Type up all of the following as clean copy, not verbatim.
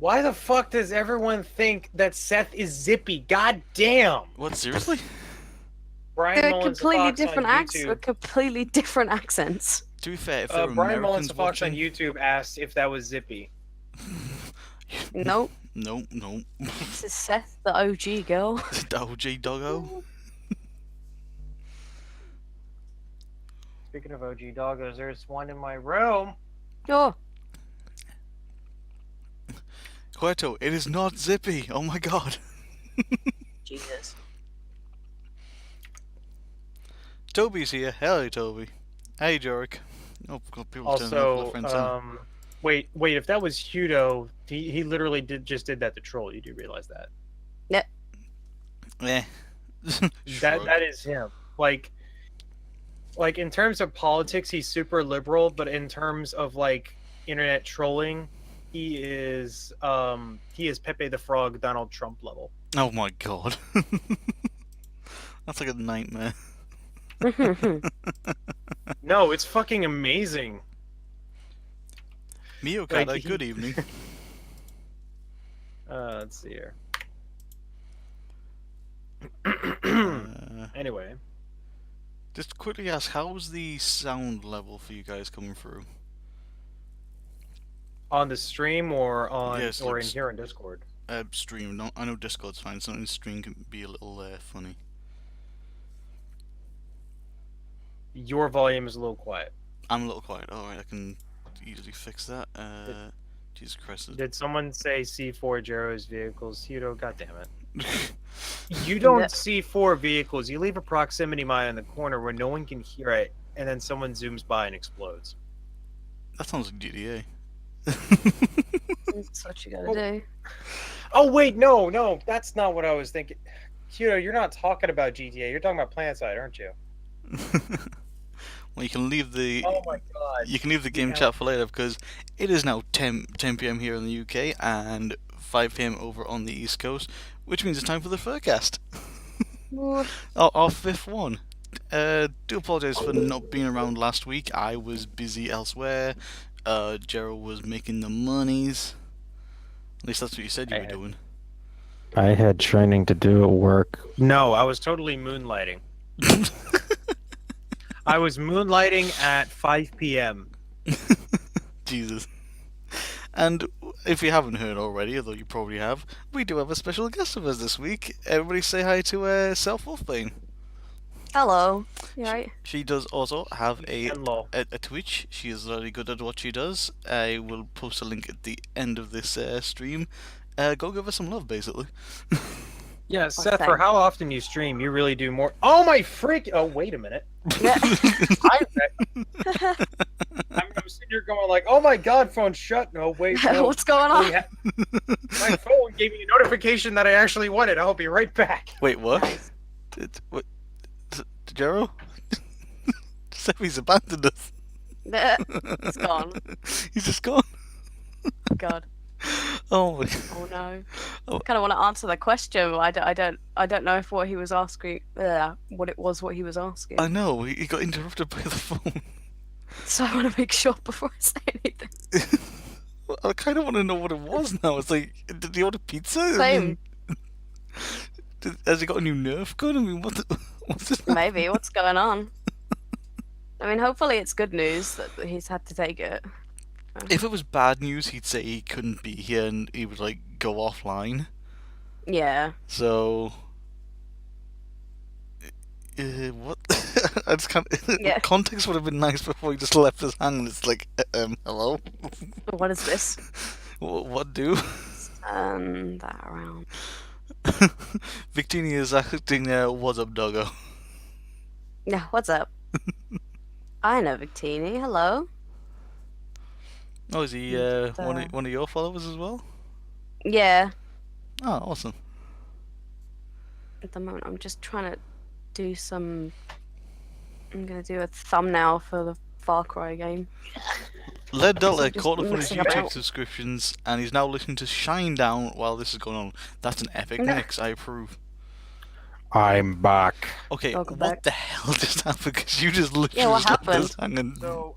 Why the fuck does everyone think that Seth is Zippy? God damn! What, seriously? Brian They're Mullins completely Fox on different YouTube. completely different accents. To be fair, if there were Brian Mullins Americans Fox on watching... YouTube asked if that was Zippy. Nope. No. This is Seth, the OG girl. The OG Doggo. Speaking of OG doggos, there's one in my room. Oh, Quieto, it is not Zippy. Oh my god. Jesus. Toby's here. Hello, Toby. Hey, Jorick. Oh, God, people turning off Also, left, right, center. wait, if that was Hudo, he literally just did that to troll. You do realize that? Yep. Eh. Shrug. That is him. Like in terms of politics, he's super liberal, but in terms of like internet trolling, he is Pepe the Frog, Donald Trump level. Oh my god. That's like a nightmare. No, it's fucking amazing. Miyokata, Like, good evening. Let's see here. Anyway, Just quickly ask, how was the sound level for you guys coming through? on the stream or Yes, or like in here in Discord. Stream. No, I know Discord's fine. Sometimes stream can be a little funny. Your volume is a little quiet. I'm a little quiet. Alright, I can easily fix that. Jesus Christ. Did someone say C4 Jero's vehicles? Hudo, goddammit. You don't see 4 vehicles. You leave a proximity mine in the corner where no one can hear it, and then someone zooms by and explodes. That sounds like GTA. That's what you gotta do. Oh wait, no, that's not what I was thinking. Hudo, you're not talking about GTA. You're talking about PlanetSide, aren't you? Well, you can leave the Oh my god. you can leave the game Yeah. chat for later because it is now 10 p.m. here in the UK and 5 p.m. over on the East Coast, which means it's time for the Furcast. Our 5th one. Do apologise for not being around last week. I was busy elsewhere. Gerald was making the monies. At least that's what you said you were doing. I had training to do at work. No, I was totally moonlighting. I was moonlighting at 5 p.m. Jesus. And if you haven't heard already, although you probably have, we do have a special guest with us this week. Everybody say hi to SethWolfbaine. Hello. You right? She does also have a Hello. Twitch. She is very good at what she does. I will post a link at the end of this stream. Go give her some love, basically. Yeah, Seth, for how often you stream, you really do more. Oh my freak! Oh, wait a minute. Yeah. I'm sitting here going like, oh my god, phone shut. No, wait. No. What's going on? My phone gave me a notification that I actually won it. I'll be right back. Wait, what? Nice. What? Gerald? He's abandoned us. It's gone. He's just gone. God. Oh my. Oh no. Oh. I kind of want to answer the question, but I don't know if what he was asking, what he was asking. I know, he got interrupted by the phone. So I want to make sure before I say anything. I kind of want to know what it was now. It's like, did he order pizza? Same. Has he got a new Nerf gun? I mean, what's this? Maybe. What's going on? I mean, hopefully it's good news that he's had to take it. If it was bad news, he'd say he couldn't be here and he would, like, go offline. Yeah. So... what? I just can't... Yeah. Context would have been nice before he just left us hanging. It's like, hello? What is this? What do? That around. Victini is acting what's up, Doggo? Yeah, what's up? I know Victini. Hello. Oh, is he one of your followers as well? Yeah. Oh, awesome. At the moment, I'm just trying to do some. I'm gonna do a thumbnail for the Far Cry game. Led Delta just caught up on his mixing YouTube about. subscriptions and he's now listening to Shine Down while this is going on. That's an epic No. mix, I approve. I'm back. Okay, Welcome what back. the hell just happened? Because you just literally Yeah, what left us happened? hanging. So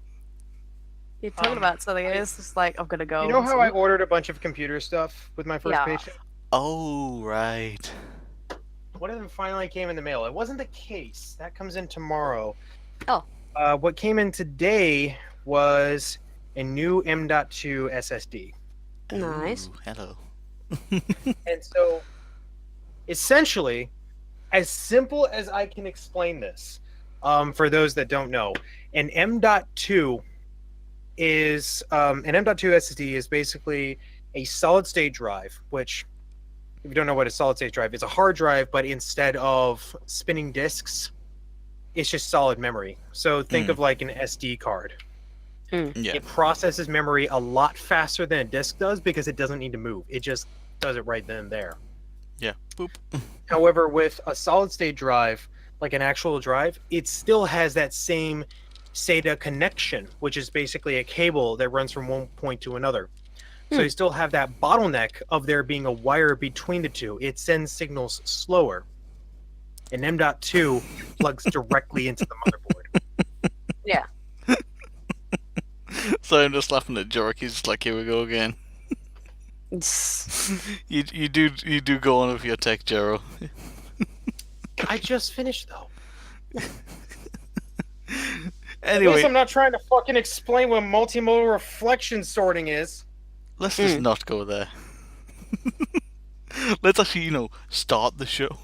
You're talking about something. It's just like I'm gonna go. You know and how I see. ordered a bunch of computer stuff with my first Yeah. paycheck? Oh, right. One of them finally came in the mail. It wasn't the case. That comes in tomorrow. Oh. What came in today was a new M.2 SSD. Nice. Ooh, hello. And so, essentially, as simple as I can explain this, for those that don't know, an M.2 is an M.2 SSD is basically a solid state drive, which, if you don't know what a solid state drive is, a hard drive, but instead of spinning disks, it's just solid memory. So think of like an SD card. Yeah. It processes memory a lot faster than a disk does because it doesn't need to move. It just does it right then and there. Yeah. Boop. However, with a solid state drive, like an actual drive, it still has that same SATA connection, which is basically a cable that runs from one point to another. So you still have that bottleneck of there being a wire between the two. It sends signals slower. And M.2 plugs directly into the motherboard. Yeah. So I'm just laughing at Jorik. He's just like, here we go again. You do go on with your tech, Jero. I just finished though. At Anyway, least I'm not trying to fucking explain what multimodal reflection sorting is. let's just not go there. Let's actually, start the show.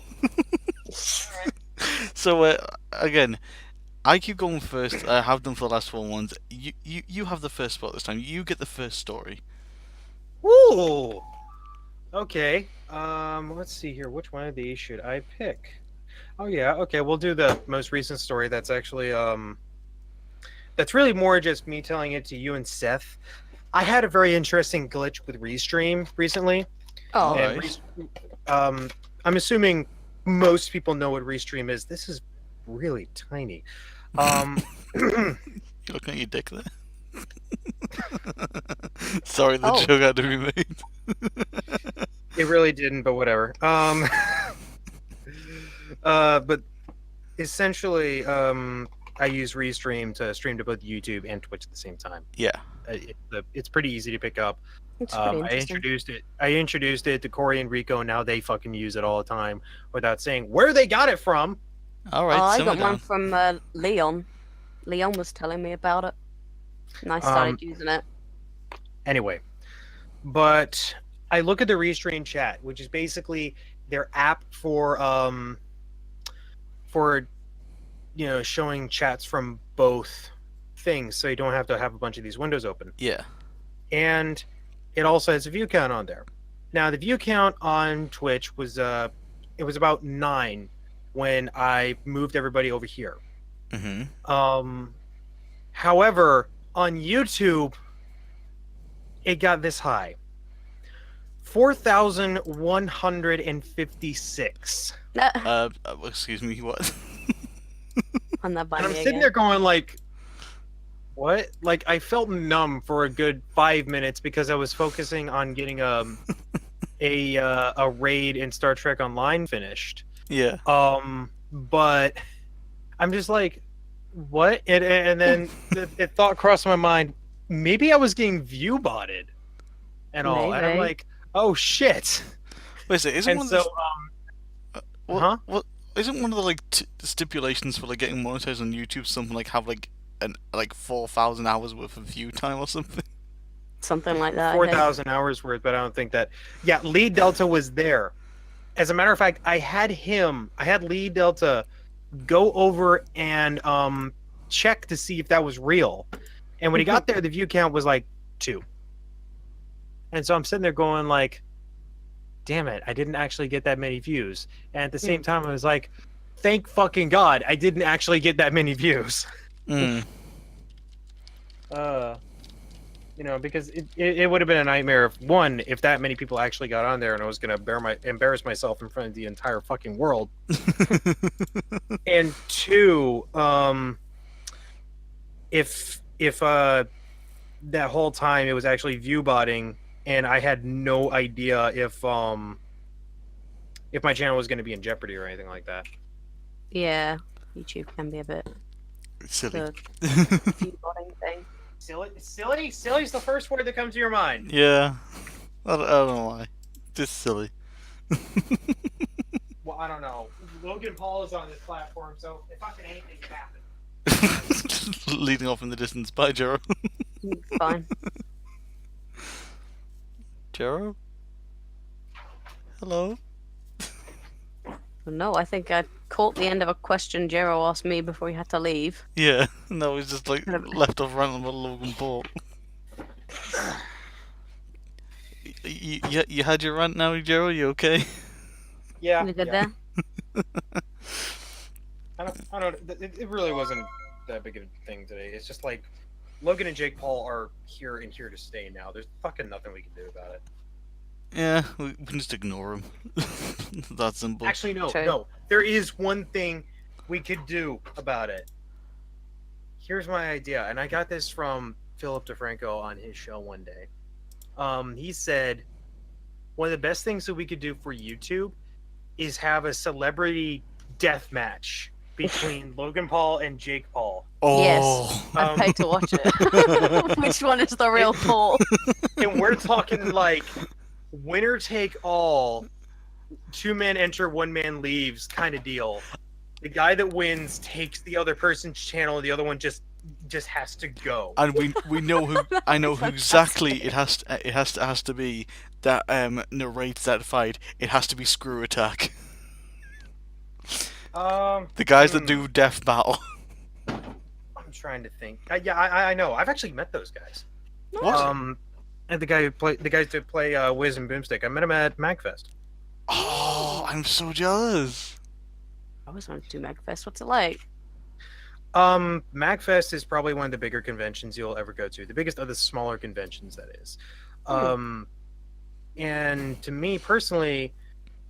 So, again, I keep going first. I have done for the last 4 ones. You have the first spot this time. You get the first story. Woo! Okay. Let's see here. Which one of these should I pick? Oh yeah. Okay, we'll do the most recent story. That's actually that's really more just me telling it to you and Seth. I had a very interesting glitch with Restream recently. Oh. And I'm assuming most people know what Restream is. This is really tiny. You looking at your dick there? Sorry, the Oh. joke had to be made. It really didn't, but whatever. But essentially, I use Restream to stream to both YouTube and Twitch at the same time. Yeah. It's pretty easy to pick up. It's pretty interesting. I introduced it to Corey and Rico, and now they fucking use it all the time without saying where they got it from. All right. I simmer got one down. from Leon. Leon was telling me about it. And I started using it. Anyway, but I look at the Restream chat, which is basically their app for showing chats from both things, so you don't have to have a bunch of these windows open. Yeah. And it also has a view count on there. Now the view count on Twitch was it was about 9 when I moved everybody over here. Mm-hmm. However, on YouTube, it got this high. 4,156. Excuse me, what? On that And I'm sitting there going like, what? Like, I felt numb for a good 5 minutes because I was focusing on getting a raid in Star Trek Online finished. Yeah. But I'm just like, what? And then the thought crossed my mind, maybe I was getting view botted and all. And I'm Maybe. like, oh shit. Wait a second, isn't And one of so, the, huh? what isn't one of the stipulations for getting monetized on YouTube something like have 4,000 hours worth of view time or something? Something like that. I think. 4,000 hours worth, but I don't think that. Yeah, Lee Delta was there. As a matter of fact, I had Lee Delta go over and check to see if that was real. And when he got there, the view count was like 2. And so I'm sitting there going like, damn it, I didn't actually get that many views. And at the same time, I was like, thank fucking God, I didn't actually get that many views. Mm. Because it would have been a nightmare if that many people actually got on there and I was going to embarrass myself in front of the entire fucking world. And 2, if that whole time it was actually view botting and I had no idea if my channel was going to be in jeopardy or anything like that. Yeah, YouTube can be a bit Silly. the view botting thing. Silly's the first word that comes to your mind. Yeah. I don't know why. Just silly. Well, I don't know. Logan Paul is on this platform, so if fucking anything can happen. Leading off in the distance. Bye, Jero. Fine. Jero? Hello? No, I think I caught the end of a question Jero asked me before he had to leave. Yeah. No, he's just like left off random about Logan Paul. You had your rant now, Jero? You okay? Yeah. You good yeah. there? I don't. It really wasn't that big of a thing today. It's just like Logan and Jake Paul are here and here to stay now. There's fucking nothing we can do about it. Yeah, we can just ignore him. That's simple. Actually, no, True. no. There is one thing we could do about it. Here's my idea, and I got this from Philip DeFranco on his show one day. He said one of the best things that we could do for YouTube is have a celebrity death match between Logan Paul and Jake Paul. Oh. Yes. I've paid to watch it. Which one is the real Paul? And we're talking like winner take all, 2 men enter, 1 man leaves kind of deal. The guy that wins takes the other person's channel, and the other one just has to go. And we know who I know who exactly it has to be that narrates that fight. It has to be Screw Attack. The guys that do Death Battle. I'm trying to think. I know. I've actually met those guys. What? And the guys that play Wiz and Boomstick. I met him at MagFest. Oh, I'm so jealous. I always wanted to do MagFest. What's it like? MagFest is probably one of the bigger conventions you'll ever go to. The biggest of the smaller conventions, that is. And to me personally,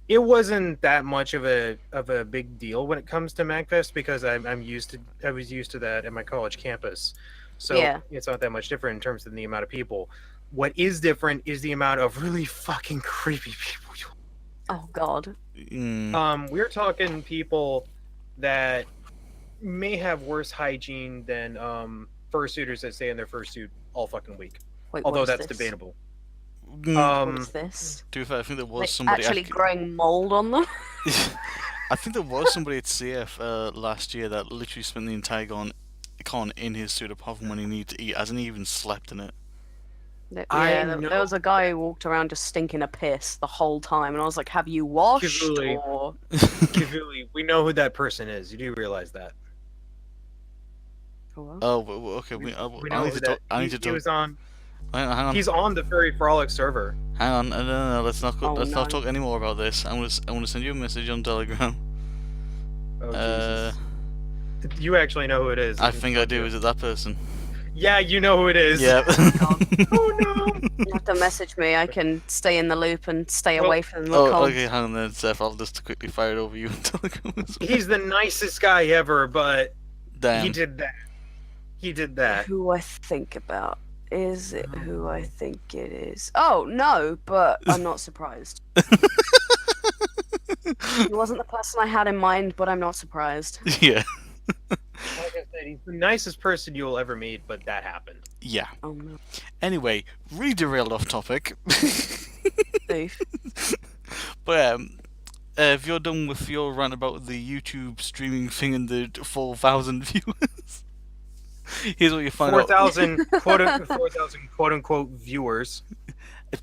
it wasn't that much of a big deal when it comes to MagFest because I was used to that at my college campus. So Yeah. It's not that much different in terms of the amount of people. What is different is the amount of really fucking creepy people. Oh God. We're talking people that may have worse hygiene than fursuiters that stay in their fursuit all fucking week. Wait, Although what is that's this? debatable. What is this? To be fair, I think there was Like somebody actually growing mold on them? I think there was somebody at CF last year that literally spent the entire con in his suit apart from when he needed to eat, hasn't he even slept in it. There was a guy who walked around just stinking a piss the whole time, and I was like, "Have you washed?" Kivuli. Or Kivuli, we know who that person is. You do realize that? Oh, okay. We I know need who to talk. that. He was on. Hang on. He's on the Furry Frolic server. Hang on. No. Let's not. Oh, Let's no. not talk any more about this. I want to send you a message on Telegram. Oh Jesus! You actually know who it is. I think I do. Is it that person? Yeah, you know who it is. Yeah. Oh no! you have to message me. I can stay in the loop and stay Well- away from the Oh, cons. okay. Hang on then, Seth. I'll just quickly fire it over you on Telegram. As well. He's the nicest guy ever, but Damn. he did that. He did that. Who I think about. Is it who I think it is? Oh, no, but I'm not surprised. He wasn't the person I had in mind, but I'm not surprised. Yeah. Like I said, he's the nicest person you will ever meet, but that happened. Yeah. Oh, no. Anyway, derailed off topic. Oof. But if you're done with your rant about the YouTube streaming thing and the 4,000 viewers, here's what you find out. 4,000 quote unquote viewers.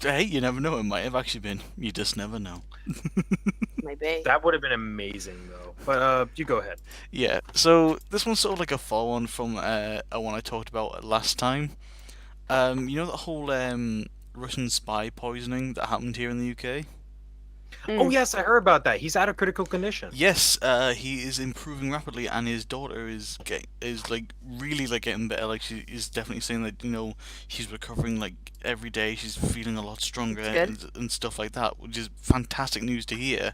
Hey, you never know. It might have actually been. You just never know. Maybe. That would have been amazing, though. But you go ahead. Yeah. So this one's sort of like a follow-on from a one I talked about last time. You know that whole Russian spy poisoning that happened here in the UK? Oh yes, I heard about that. He's out of critical condition. Yes, he is improving rapidly, and his daughter is like really like getting better. Like she is definitely saying that she's recovering like every day. She's feeling a lot stronger and stuff like that, which is fantastic news to hear.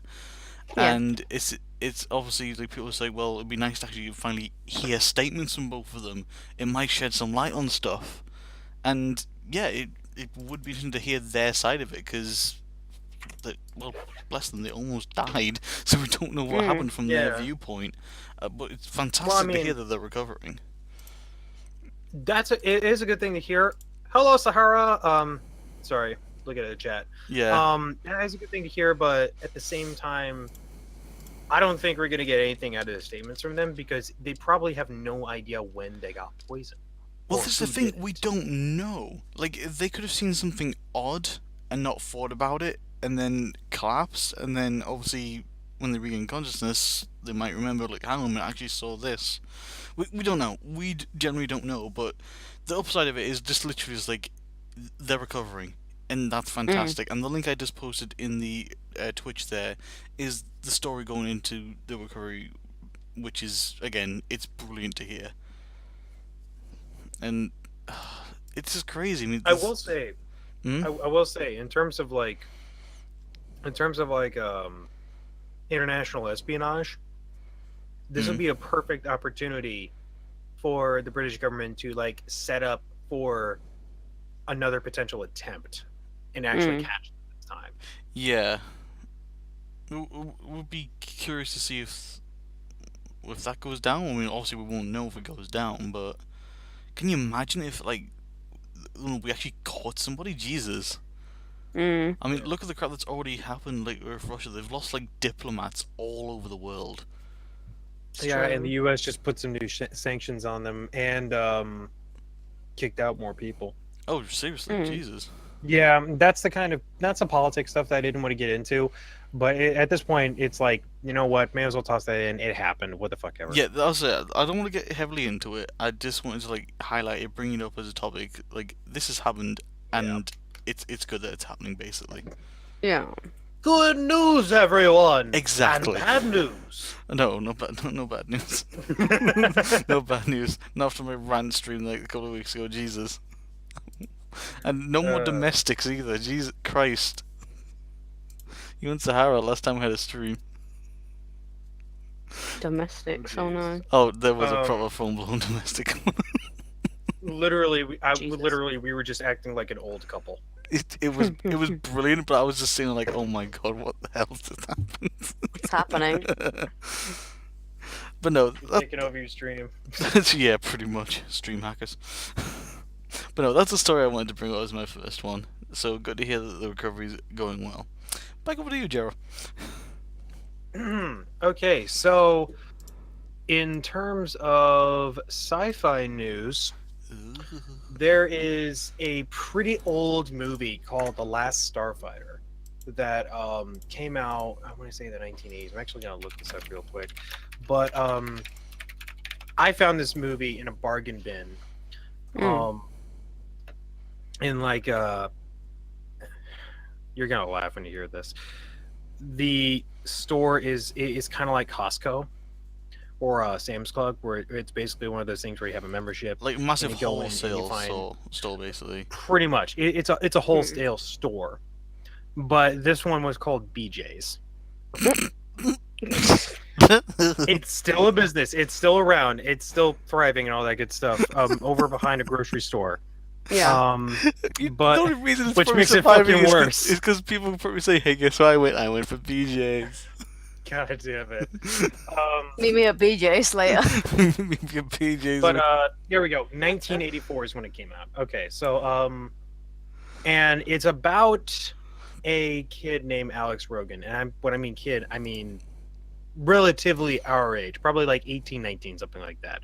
Yeah. And it's obviously like people say, well, it'd be nice to actually finally hear statements from both of them. It might shed some light on stuff, and yeah, it would be interesting to hear their side of it because. Well, bless them, they almost died, so we don't know what happened from their viewpoint. But it's fantastic to hear that they're recovering. It is a good thing to hear. Hello, Sahara. Sorry, look at the chat. Yeah. That is a good thing to hear, but at the same time, I don't think we're gonna get anything out of the statements from them because they probably have no idea when they got poisoned. Well, or this is the who thing, did we it. don't know. Like, they could have seen something odd and not thought about it, and then collapse, and then obviously when they regain consciousness, they might remember, like, hang on a minute, I actually saw this. We don't know. We generally don't know, but the upside of it is just literally is like, they're recovering, and that's fantastic. And the link I just posted in the Twitch there is the story going into the recovery, which is, again, it's brilliant to hear. And it's just crazy. I mean, I will say, Hmm? I will say, in terms of international espionage, this would be a perfect opportunity for the British government to like set up for another potential attempt and actually catch them this time. Yeah. We'll be curious to see if that goes down. I mean, obviously we won't know if it goes down, but can you imagine if, like, we actually caught somebody? Jesus. I mean, look at the crap that's already happened, like, with Russia. They've lost, like, diplomats all over the world. Yeah, and the U.S. just put some new sanctions on them and kicked out more people. Oh, seriously? Jesus. Yeah, that's the politics stuff that I didn't want to get into, but at this point, it's like, you know what, may as well toss that in. It happened. What the fuck ever. Yeah, that's it. I don't want to get heavily into it. I just wanted to, like, highlight it, bring it up as a topic. Like, this has happened, and it's good that it's happening, basically. Yeah. Good news, everyone. Exactly. And bad news. No bad news. No bad news. Not after my rant stream like a couple of weeks ago. Jesus. And no more domestics either. Jesus Christ. You and Sahara last time we had a stream. Domestics, oh no. Oh, there was a proper full-blown domestic. Literally, Jesus. we were just acting like an old couple. It was brilliant, but I was just saying like, oh my god, what the hell just happened? What's happening? But no, Taking over your stream. yeah, pretty much stream hackers. But no, that's the story I wanted to bring up as my first one. So good to hear that the recovery's going well. Back over to you, Jero. Okay, so in terms of sci-fi news, there is a pretty old movie called The Last Starfighter that came out, I want to say the 1980s. I'm actually going to look this up real quick. But I found this movie in a bargain bin. In like you're going to laugh when you hear this. The store is kind of like Costco or Sam's Club, where it's basically one of those things where you have a membership, like massive and you go in and you wholesale find- store, basically. Pretty much, it's a wholesale store, but this one was called BJ's. It's still a business. It's still around. It's still thriving and all that good stuff. Over behind a grocery store. Yeah. But the only reason it's which probably makes it surviving fucking is worse. Is because people probably say, "Hey, guess what? I went for BJ's." God damn it. Meet me at BJ's later. Maybe a BJ's. But here we go. 1984 is when it came out. Okay, so and it's about a kid named Alex Rogan. And when I mean kid, I mean relatively our age, probably like 18, 19, something like that.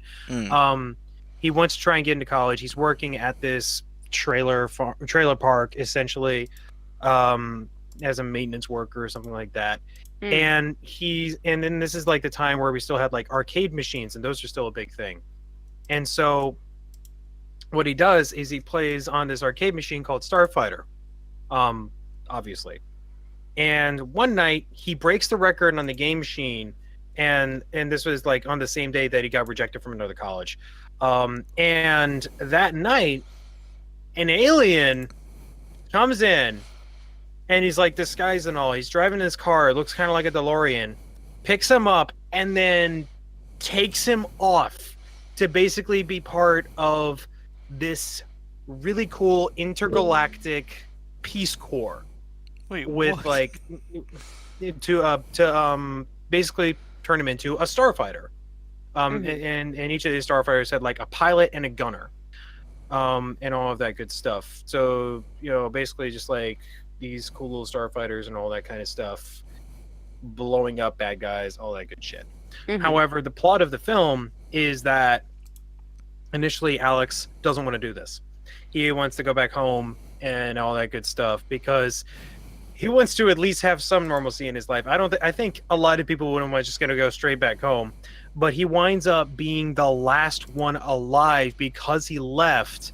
He wants to try and get into college. He's working at this trailer park, essentially, as a maintenance worker or something like that. And then this is like the time where we still had like arcade machines, and those are still a big thing. And so what he does is he plays on this arcade machine called Starfighter, obviously. And one night he breaks the record on the game machine, and this was like on the same day that he got rejected from another college. And that night, an alien comes in, and he's like disguised and all. He's driving his car. It looks kind of like a DeLorean. Picks him up and then takes him off to basically be part of this really cool intergalactic Peace Corps. Wait, with what? like to basically turn him into a starfighter. And each of these starfighters had like a pilot and a gunner. and all of that good stuff. So, basically just like these cool little starfighters and all that kind of stuff, blowing up bad guys, all that good shit. Mhm. However, the plot of the film is that initially Alex doesn't want to do this. He wants to go back home and all that good stuff because he wants to at least have some normalcy in his life. I think a lot of people wouldn't want just going to go straight back home, but he winds up being the last one alive because he left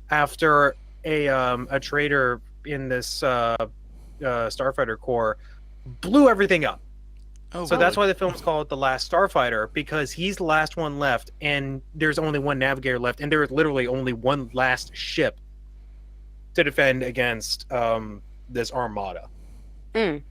after a traitor in this Starfighter Corps blew everything up. Oh, So that's why the film's called The Last Starfighter, because he's the last one left, and there's only one navigator left, and there is literally only one last ship to defend against this armada. Mm.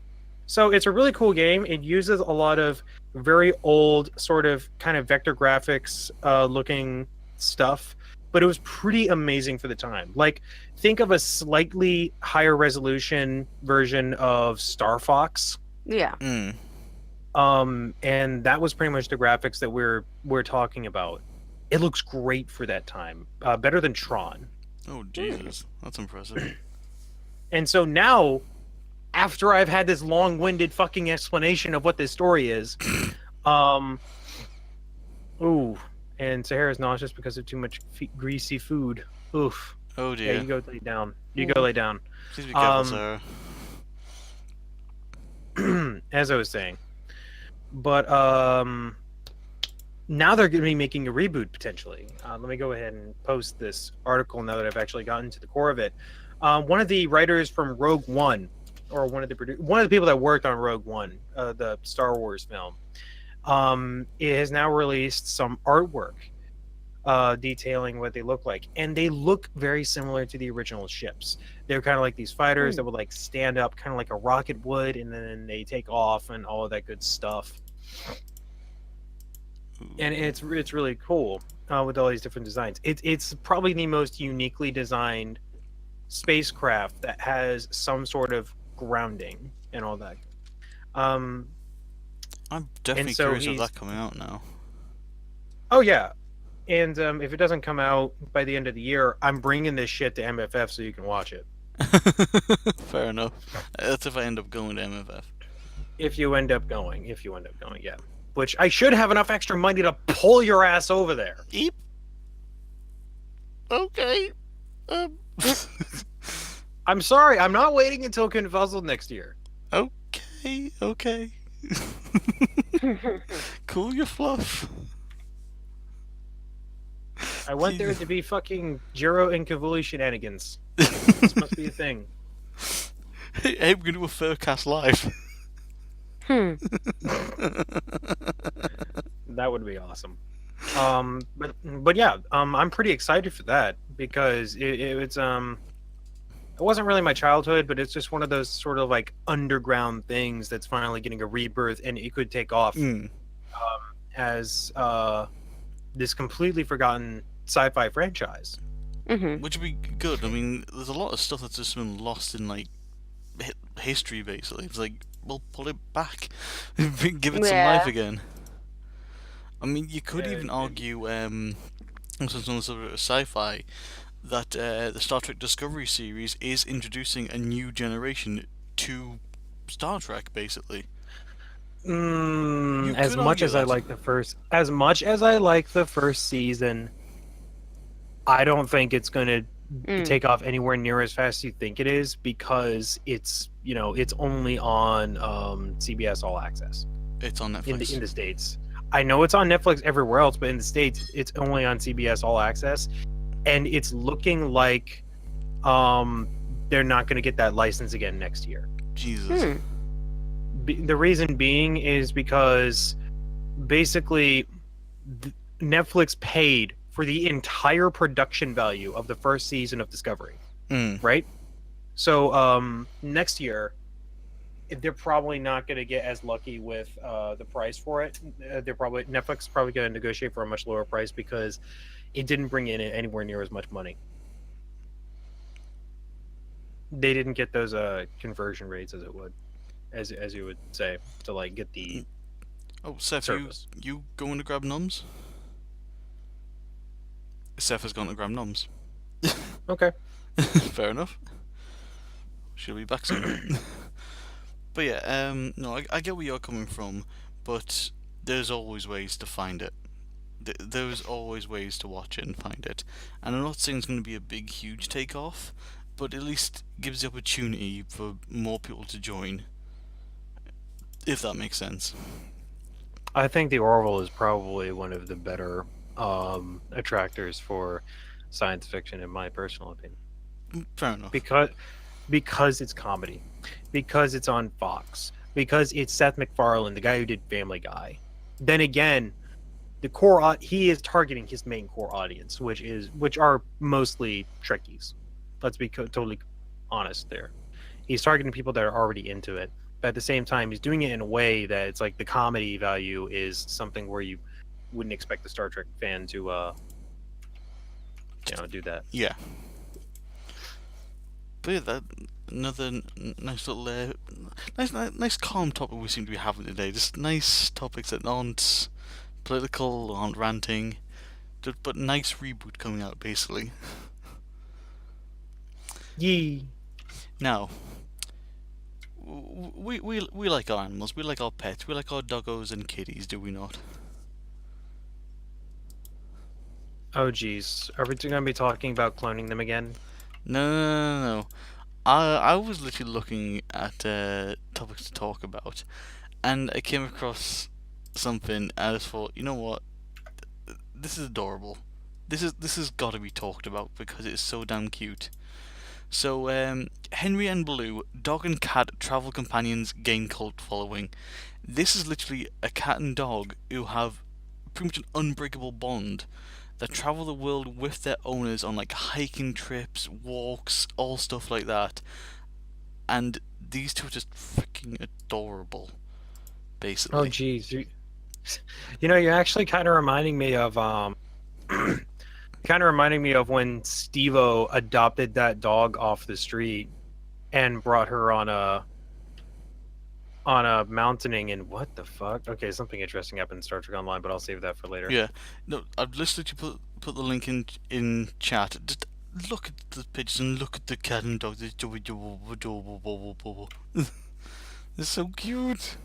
So it's a really cool game. It uses a lot of very old, sort of kind of vector graphics looking stuff, but it was pretty amazing for the time. Like, think of a slightly higher resolution version of Star Fox. Yeah. And that was pretty much the graphics that we're talking about. It looks great for that time, better than Tron. Oh Jesus, that's impressive. And so now, after I've had this long-winded fucking explanation of what this story is, ooh, and Sahara's nauseous because of too much greasy food. Oof. Oh dear. Yeah, you go lay down. You go lay down. Please be careful, Sarah. As I was saying. But now they're going to be making a reboot potentially. Let me go ahead and post this article now that I've actually gotten to the core of it. One of the writers from Rogue One, or one of the people that worked on Rogue One, the Star Wars film, it has now released some artwork detailing what they look like, and they look very similar to the original ships. They're kind of like these fighters that would like stand up kind of like a rocket would, and then they take off and all of that good stuff. And it's really cool with all these different designs. It's probably the most uniquely designed spacecraft that has some sort of grounding and all that. I'm definitely so curious of that coming out now. Oh yeah. And if it doesn't come out by the end of the year, I'm bringing this shit to MFF so you can watch it. Fair enough. That's if I end up going to MFF. If you end up going, yeah. Which I should have enough extra money to pull your ass over there. Eep. Okay. I'm sorry, I'm not waiting until Confuzzled next year. Okay. Cool your fluff. I want there to be fucking Jiro and Kivuli shenanigans. This must be a thing. Hey, we're gonna do a Furcast live. That would be awesome. But yeah, I'm pretty excited for that because it wasn't really my childhood, but it's just one of those sort of like underground things that's finally getting a rebirth, and it could take off as this completely forgotten sci-fi franchise. Which would be good. I mean, there's a lot of stuff that's just been lost in like history. Basically, it's like, we'll pull it back, give it some life again. I mean, you could even argue, since on the subject of sci-fi, that the Star Trek Discovery series is introducing a new generation to Star Trek, basically. As much as I like the first season, I don't think it's going to take off anywhere near as fast as you think it is, because it's only on CBS All Access. It's on Netflix in the States. I know it's on Netflix everywhere else, but in the States, it's only on CBS All Access, and it's looking like they're not going to get that license again next year. Jesus. The reason being is because basically Netflix paid for the entire production value of the first season of Discovery, right? So next year, they're probably not going to get as lucky with the price for it. Netflix is probably going to negotiate for a much lower price because it didn't bring in anywhere near as much money. They didn't get those conversion rates as you would say, to like get the Seth, service. you going to grab nums? Seth has gone to grab nums. Okay. Fair enough. She'll be back soon. But yeah, no, I get where you're coming from, but there's always ways to find it. There's always ways to watch it and find it. And I'm not saying it's going to be a big, huge takeoff, but at least gives the opportunity for more people to join, if that makes sense. I think the Orville is probably one of the better attractors for science fiction, in my personal opinion, Fair enough. because it's comedy, because it's on Fox, because it's Seth MacFarlane, the guy who did Family Guy. Then again, he is targeting his main core audience, which are mostly Trekkies. Let's be totally honest there. He's targeting people that are already into it. But at the same time, he's doing it in a way that it's like the comedy value is something where you wouldn't expect the Star Trek fan to do that. Yeah. But yeah, that another nice little, nice calm topic we seem to be having today. Just nice topics that aren't political, aren't ranting, but nice reboot coming out basically. Yee. Now, we like our animals, we like our pets, we like our doggos and kitties, do we not? Oh geez, are we going to be talking about cloning them again? No. I was literally looking at topics to talk about, and I came across something, and I just thought, you know what? This is adorable. This has got to be talked about because it's so damn cute. So, Henry and Blue, dog and cat travel companions, gain cult following. This is literally a cat and dog who have pretty much an unbreakable bond that travel the world with their owners on like hiking trips, walks, all stuff like that. And these two are just freaking adorable, basically. Oh geez, you're actually kind of reminding me of when Steve-O adopted that dog off the street and brought her on a mountaineering, and what the fuck? Okay, something interesting happened in Star Trek Online, but I'll save that for later. Yeah, no, I've literally put the link in chat. Just look at the pictures and look at the cat and dog. They're so cute.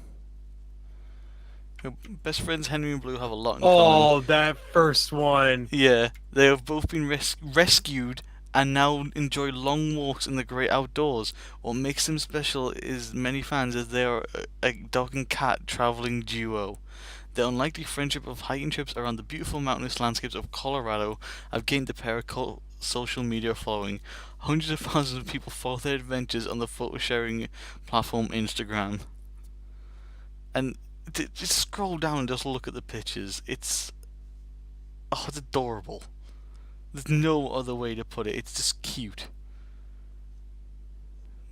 Best friends Henry and Blue have a lot in common. Oh, that first one. Yeah, they have both been rescued and now enjoy long walks in the great outdoors. What makes them special is many fans as they are a dog and cat traveling duo. The unlikely friendship of hiking trips around the beautiful mountainous landscapes of Colorado have gained the pair a cult social media following. Hundreds of thousands of people follow their adventures on the photo sharing platform Instagram. And just scroll down and just look at the pictures. It's adorable. There's no other way to put it. It's just cute.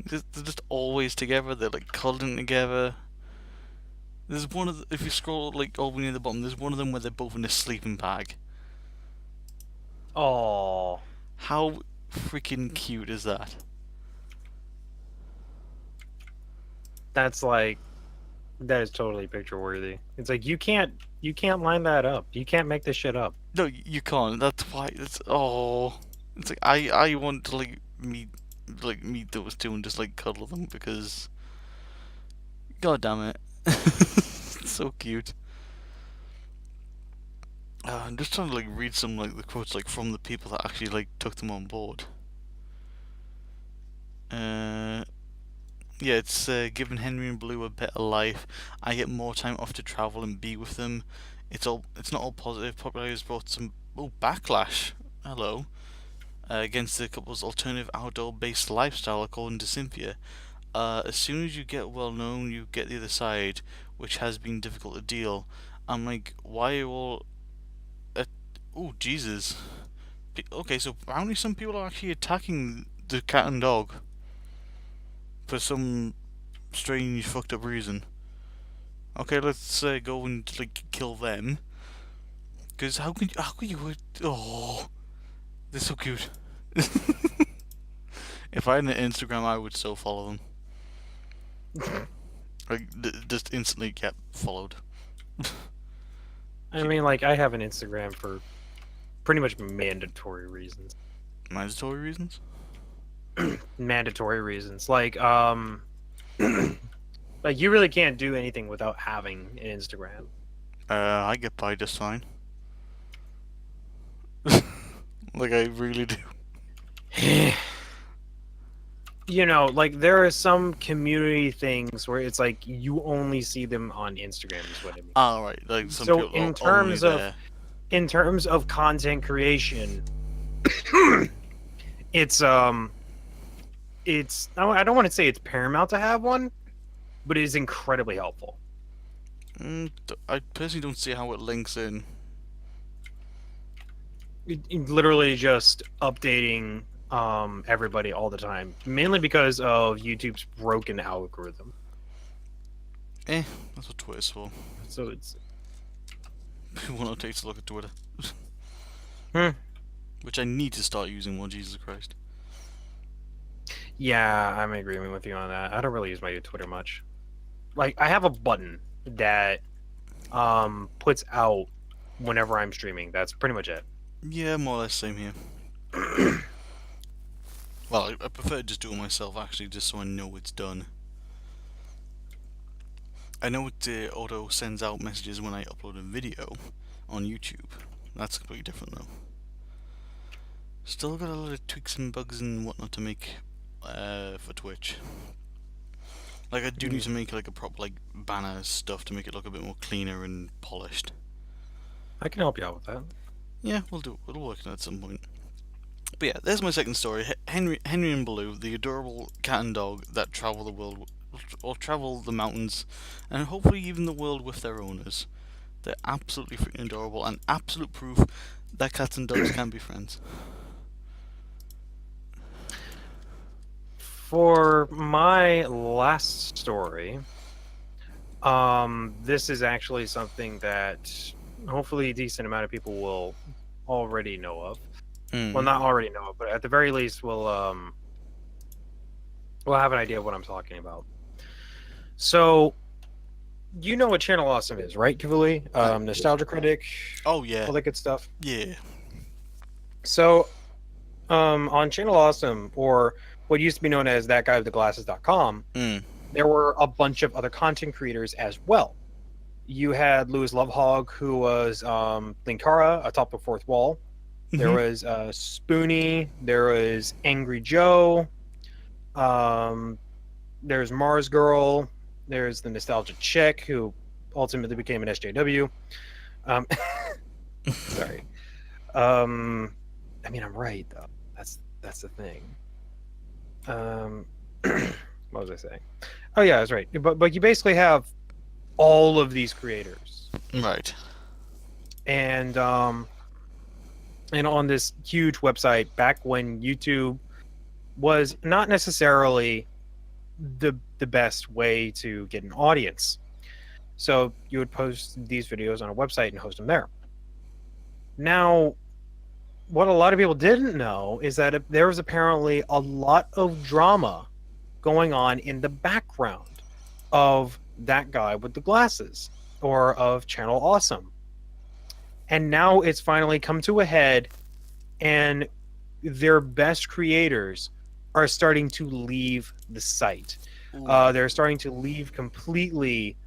They're just always together. They're like cuddling together. There's one of if you scroll like all the way near the bottom, there's one of them where they're both in a sleeping bag. Oh, How freaking cute is that? that is totally picture worthy. It's like you can't line that up. You can't make this shit up. No, you can't. That's why it's It's like I want to meet those two and just like cuddle them because god damn it. It's so cute. I'm just trying to read some the quotes from the people that actually took them on board. Yeah, it's given Henry and Blue a better life. I get more time off to travel and be with them. It's not all positive. Popularity has brought some backlash. Hello. Against the couple's alternative outdoor-based lifestyle, according to Cynthia. As soon as you get well known, you get the other side, which has been difficult to deal. I'm like, why are you all? Oh Jesus. Okay, so apparently some people are actually attacking the cat and dog for some strange fucked up reason. Okay, let's go and kill them. Because how could you? Oh, they're so cute. If I had an Instagram, I would so follow them. Just instantly get followed. I mean, I have an Instagram for pretty much mandatory reasons. Mandatory reasons? Mandatory reasons. Like like you really can't do anything without having an Instagram. I get by just fine. Like, I really do. You know, like there are some community things where it's like you only see them on Instagram is what I mean. Alright, like some So people in are only terms of there. in terms of content creation, it's I don't want to say it's paramount to have one, but it is incredibly helpful. I personally don't see how it links in. It literally just updating everybody all the time, mainly because of YouTube's broken algorithm. That's what Twitter's for. So it's Who will not take to look at Twitter? Hmm. Which I need to start using more, Jesus Christ. Yeah, I'm in agreement with you on that. I don't really use my Twitter much. Like, I have a button that puts out whenever I'm streaming. That's pretty much it. Yeah, more or less same here. Well, I prefer to just do it myself, actually, just so I know it's done. I know it auto sends out messages when I upload a video on YouTube. That's completely different, though. Still got a lot of tweaks and bugs and whatnot to make for Twitch. Like, I do need to make like a proper like banner stuff to make it look a bit more cleaner and polished. I can help you out with that. Yeah, we'll work on it at some point. But yeah, there's my second story. Henry and Baloo, the adorable cat and dog that travel the world, or travel the mountains, and hopefully even the world with their owners. They're absolutely freaking adorable and absolute proof that cats and dogs can be friends. For my last story, this is actually something that hopefully a decent amount of people will already know of. Well, not already know it, but at the very least, we'll have an idea of what I'm talking about. So, you know what Channel Awesome is, right, Kivuli? Nostalgia Critic. Oh yeah. All that good stuff. Yeah. So, on Channel Awesome, or what used to be known as thatguywiththeglasses.com, there were a bunch of other content creators as well. You had Louis Lovehog, who was Linkara, atop the fourth wall. There was Spoonie. There was Angry Joe. There's Mars Girl. There's the Nostalgia Chick, who ultimately became an SJW. Sorry. I mean, I'm right though. That's the thing. What was I saying? Oh yeah, I was right. But you basically have all of these creators, Right. and on this huge website back when YouTube was not necessarily the best way to get an audience. So you would post these videos on a website and host them there. Now, what a lot of people didn't know is that there was apparently a lot of drama going on in the background of that guy with the glasses, or of Channel Awesome. And now it's finally come to a head, and their best creators are starting to leave the site. They're starting to leave completely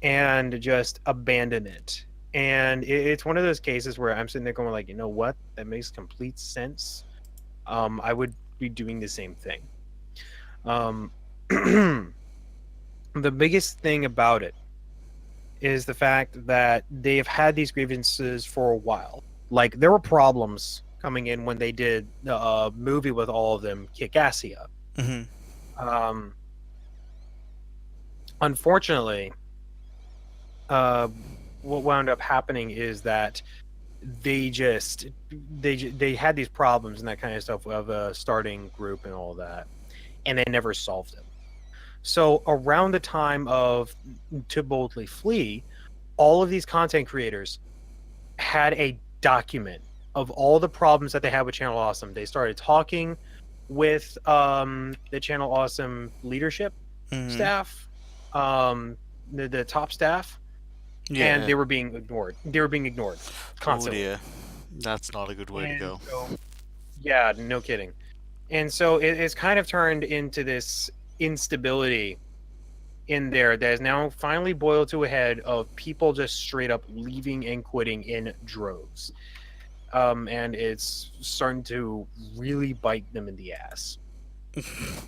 and just abandon it. And it's one of those cases where I'm sitting there going like, you know what? That makes complete sense. I would be doing the same thing. The biggest thing about it is the fact that they've had these grievances for a while. Like, there were problems coming in when they did a movie with all of them, Kick-Assia. Unfortunately, what wound up happening is that they had these problems and that kind of stuff of a starting group and all that, and they never solved it. So around the time of To Boldly Flee, all of these content creators had a document of all the problems that they had with Channel Awesome. They started talking with the Channel Awesome leadership staff, the top staff, and they were being ignored. They were being ignored constantly. Oh dear. That's not a good way to go. So Yeah, no kidding. And so it's kind of turned into this instability in there that is now finally boiled to a head of people just straight up leaving and quitting in droves. And it's starting to really bite them in the ass.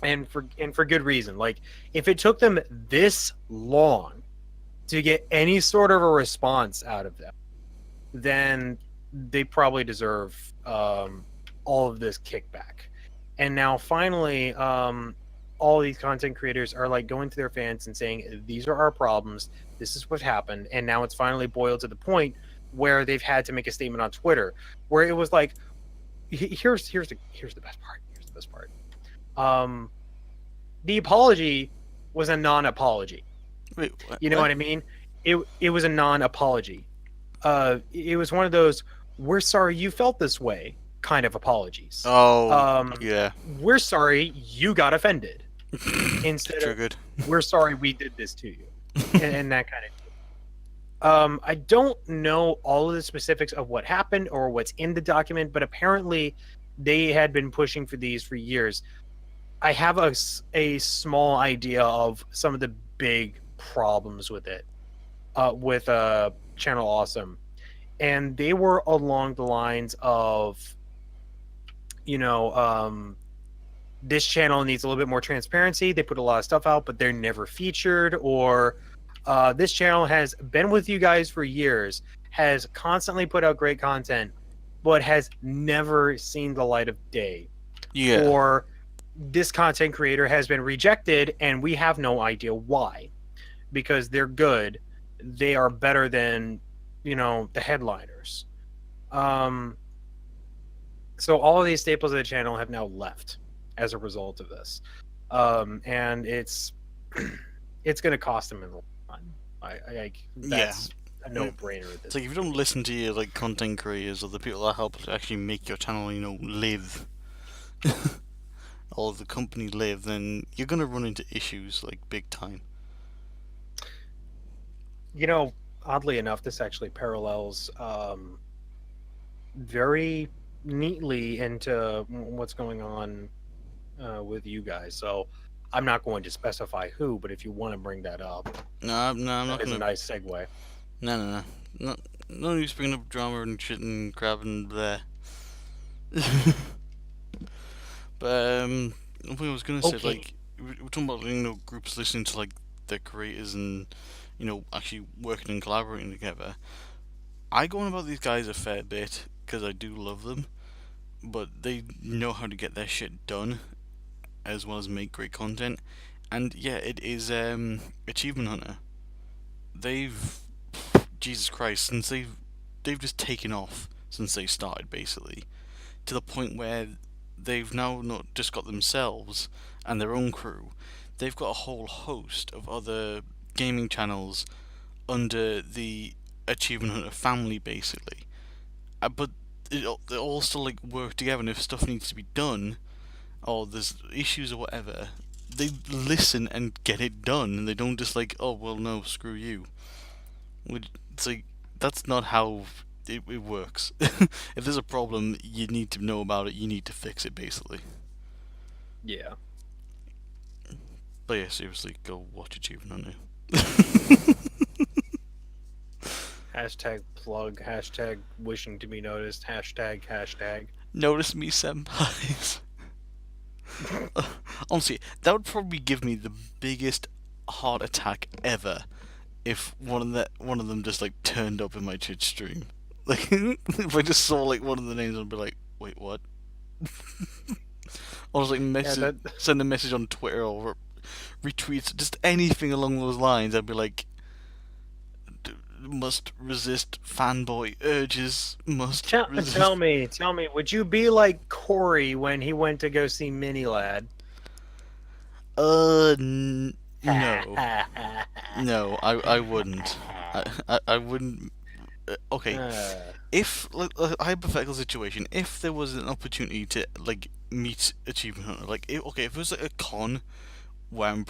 and for good reason. Like, if it took them this long to get any sort of a response out of them, then they probably deserve all of this kickback. And now finally, all these content creators are like going to their fans and saying, these are our problems, this is what happened. And now it's finally boiled to the point where they've had to make a statement on Twitter where it was like, here's the best part. Here's the best part. The apology was a non-apology. Wait, what? You know what I mean? It was a non-apology. It was one of those, we're sorry you felt this way kind of apologies. Oh, yeah. We're sorry you got offended. Instead Triggered. of, we're sorry we did this to you. and that kind of thing. I don't know all of the specifics of what happened or what's in the document, but apparently they had been pushing for these for years. I have a small idea of some of the big problems with it, with Channel Awesome. And they were along the lines of, this channel needs a little bit more transparency. They put a lot of stuff out, but they're never featured. Or this channel has been with you guys for years, has constantly put out great content, but has never seen the light of day. Yeah. Or this content creator has been rejected and we have no idea why. Because they're good. They are better than, the headliners. So all of these staples of the channel have now left as a result of this. And it's going to cost them in the long run. That's a no-brainer at this. It's like, if you don't listen to your like content creators or the people that help actually make your channel, live, or the company live, then you're gonna run into issues like big time. Oddly enough, this actually parallels very neatly into what's going on with you guys. So I'm not going to specify who, but if you want to bring that up, No, I'm not that is gonna. a nice segue. No. No use bringing up drama and shit and grabbing there. But what I was gonna say, Okay. like, we're talking about groups listening to like their creators and actually working and collaborating together. I go on about these guys a fair bit because I do love them, but they know how to get their shit done as well as make great content. And yeah, it is Achievement Hunter. They've Jesus Christ, since they've just taken off since they started, basically, to the point where they've now not just got themselves and their own crew, they've got a whole host of other gaming channels under the Achievement Hunter family, basically. But they all still like work together, and if stuff needs to be done, or there's issues or whatever, they listen and get it done, and they don't just like, oh well, no, screw you. It's like, that's not how it works. If there's a problem, you need to know about it. You need to fix it, basically. Yeah. But yeah, seriously, go watch Achievement Hunter. Hashtag plug, hashtag wishing to be noticed, hashtag. Notice me, senpais. Honestly, that would probably give me the biggest heart attack ever if one of them just like turned up in my Twitch stream. Like, if I just saw like one of the names, I'd be like, wait, what? Or just like send a message on Twitter or retweets, just anything along those lines. I'd be like, must resist fanboy urges. Must resist. Tell me, would you be like Corey when he went to go see Mini Lad? No. No, I wouldn't. I wouldn't. Okay, if like a hypothetical situation, if there was an opportunity to like meet Achievement Hunter, like if it was like a con where I'm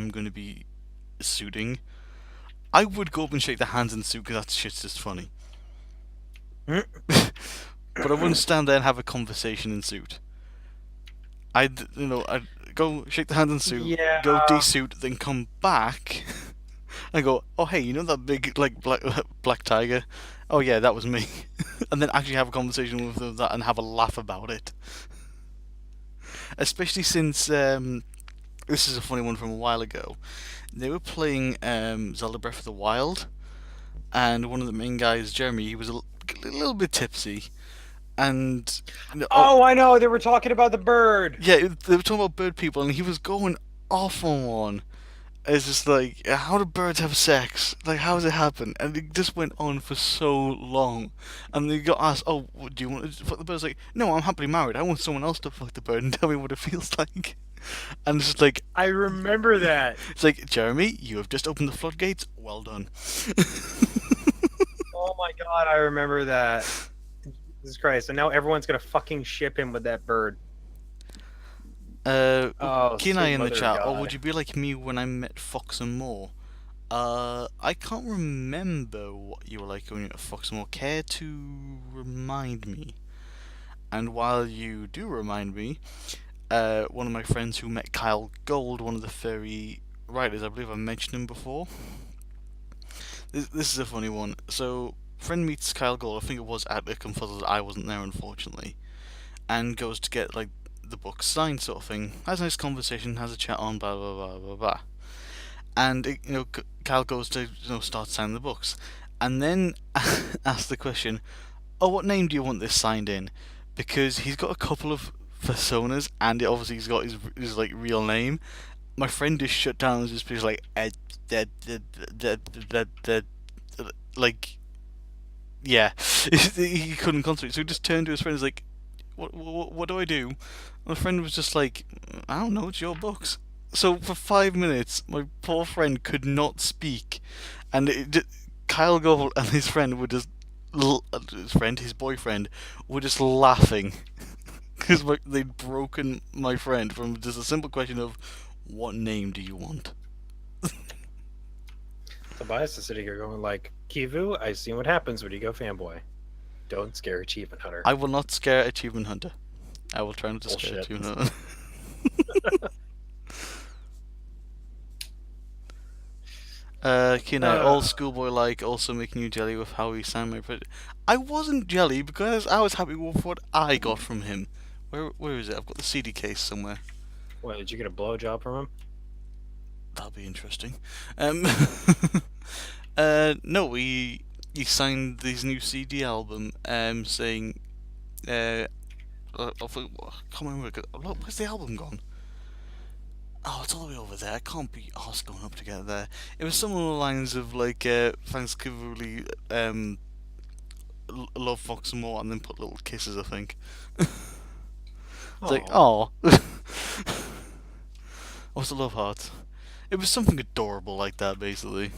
going to be suiting, I would go up and shake their hands and suit because that shit's just funny. but I wouldn't stand there and have a conversation in suit. I'd go shake the hand in suit, Yeah. go de-suit, then come back. I go, oh hey, you know that big like black tiger? Oh yeah, that was me. And then actually have a conversation with them that and have a laugh about it. Especially since this is a funny one from a while ago. They were playing Zelda Breath of the Wild, and one of the main guys, Jeremy, he was a little bit tipsy, and Oh, I know. They were talking about the bird. yeah, they were talking about bird people, and he was going off on one. It's just like, how do birds have sex? Like, how does it happen? And it just went on for so long. And they got asked, oh, do you want to fuck the bird? It's like, no, I'm happily married. I want someone else to fuck the bird and tell me what it feels like. And it's just like, I remember that. it's like, Jeremy, you have just opened the floodgates. Well done. Oh my god, I remember that. Jesus Christ! And now everyone's gonna fucking ship him with that bird. Oh, Kenai in the sweet chat, mother or God. would you be like me when I met Fox and Moore? I can't remember what you were like when you met Fox and Moore. Care to remind me? And while you do remind me, one of my friends who met Kyle Gold, one of the furry writers, I believe I mentioned him before. This is a funny one. So, friend meets Kyle Gold, I think it was at the Confuzzled, I wasn't there unfortunately, and goes to get like the book signed sort of thing. Has a nice conversation, has a chat on, blah blah blah blah blah. And Kyle goes to start signing the books, and then asks the question, "Oh, what name do you want this signed in?" Because he's got a couple of personas, and obviously he's got his like real name. My friend just shut down and just was like, like, yeah, he couldn't concentrate, so he just turned to his friend and was like, what do I do? My friend was just like, I don't know, it's your books. So for 5 minutes, my poor friend could not speak, and Kyle Gold and his friend were just, his boyfriend, were just laughing because they'd broken my friend from just a simple question of, what name do you want? Tobias is sitting here going like, Kivu, I've seen what happens when you go fanboy. Don't scare Achievement Hunter. I will not scare Achievement Hunter. I will try not to scare Bullshit. Achievement Hunter. Kenai, all schoolboy like, also making you jelly with how he signed my present. I wasn't jelly because I was happy with what I got from him. Where is it? I've got the CD case somewhere. What, did you get a blowjob from him? That'll be interesting. No, he signed his new CD album, saying, I can't remember. Where's the album gone? Oh, it's all the way over there. I can't be arsed going up to get there. It was some of the lines of like, thanks Kivuli, love Fox and more, and then put little kisses, I think. It's like, oh. What's the love heart? It was something adorable like that, basically.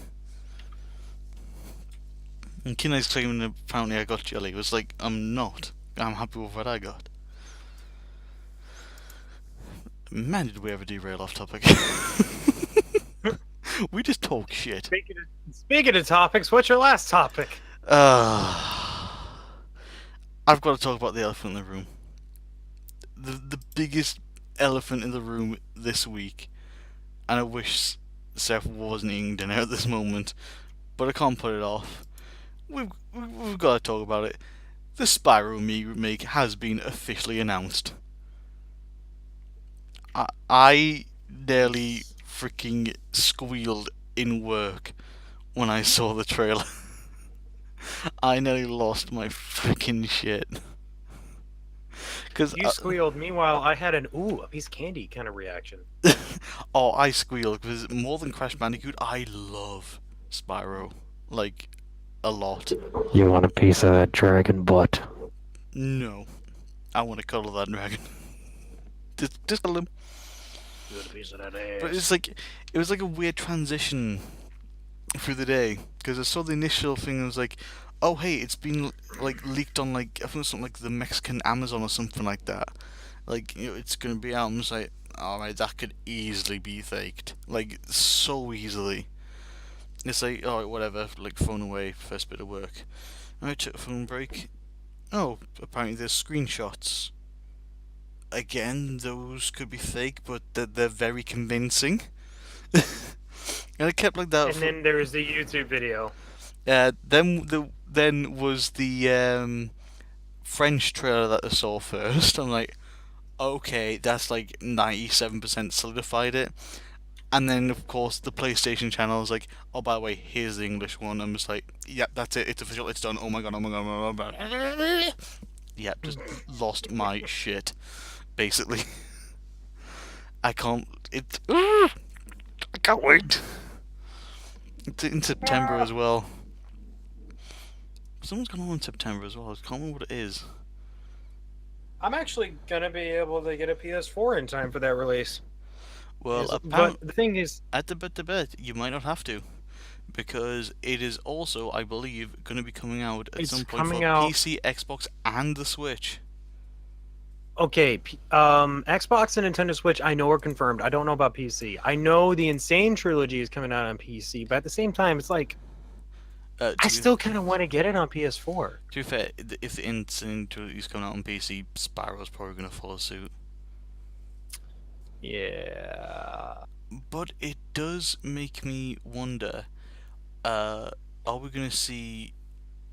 And Kinai's claiming that apparently I got jelly. It was like, I'm not. I'm happy with what I got. Man, did we ever derail off topic? We just talk shit. Speaking of topics, what's your last topic? I've got to talk about the elephant in the room. The biggest elephant in the room this week, and I wish Seth wasn't eating dinner at this moment, but I can't put it off. We've got to talk about it. The Spyro remake has been officially announced. I nearly freaking squealed in work when I saw the trailer. I nearly lost my freaking shit. You squealed. Meanwhile, I had an ooh, a piece of candy kind of reaction. Oh, I squealed because more than Crash Bandicoot, I love Spyro, like, a lot. You want a piece of that dragon butt? No, I want to cuddle that dragon. just cuddle him. Good piece of that ass. But it was like a weird transition through the day because I saw the initial thing and I was like, oh hey, it's been like leaked on like I think it's something like the Mexican Amazon or something like that. Like it's gonna be out. I'm just like, alright, that could easily be faked, like so easily. It's like, alright, whatever, like phone away, first bit of work. I took a phone break. Oh, apparently there's screenshots. Again, those could be fake, but they're very convincing. And it kept like that And for. then there's the YouTube video. Then was the French trailer that I saw first. I'm like, okay, that's like 97% solidified it. And then of course the PlayStation channel is like, oh by the way, here's the English one. I'm just like, yep, that's it. It's official. It's done. Oh my god. Oh my god. Oh my god. Yep, just lost my shit. Basically, I can't. I can't wait. It's in September as well. Someone's going on in September as well. I can't remember what it is. I'm actually gonna be able to get a PS4 in time for that release. Well, But the thing is, at the bit, you might not have to, because it is also, I believe, going to be coming out at It's some point for coming out- PC, Xbox, and the Switch. okay, Xbox and Nintendo Switch, I know are confirmed. I don't know about PC. I know the Insane trilogy is coming out on PC, but at the same time, it's like I still kind of want to get it on PS4. To be fair, if the Insane Trilogy is coming out on PC, Sparrow's probably going to follow suit. Yeah. But it does make me wonder, are we going to see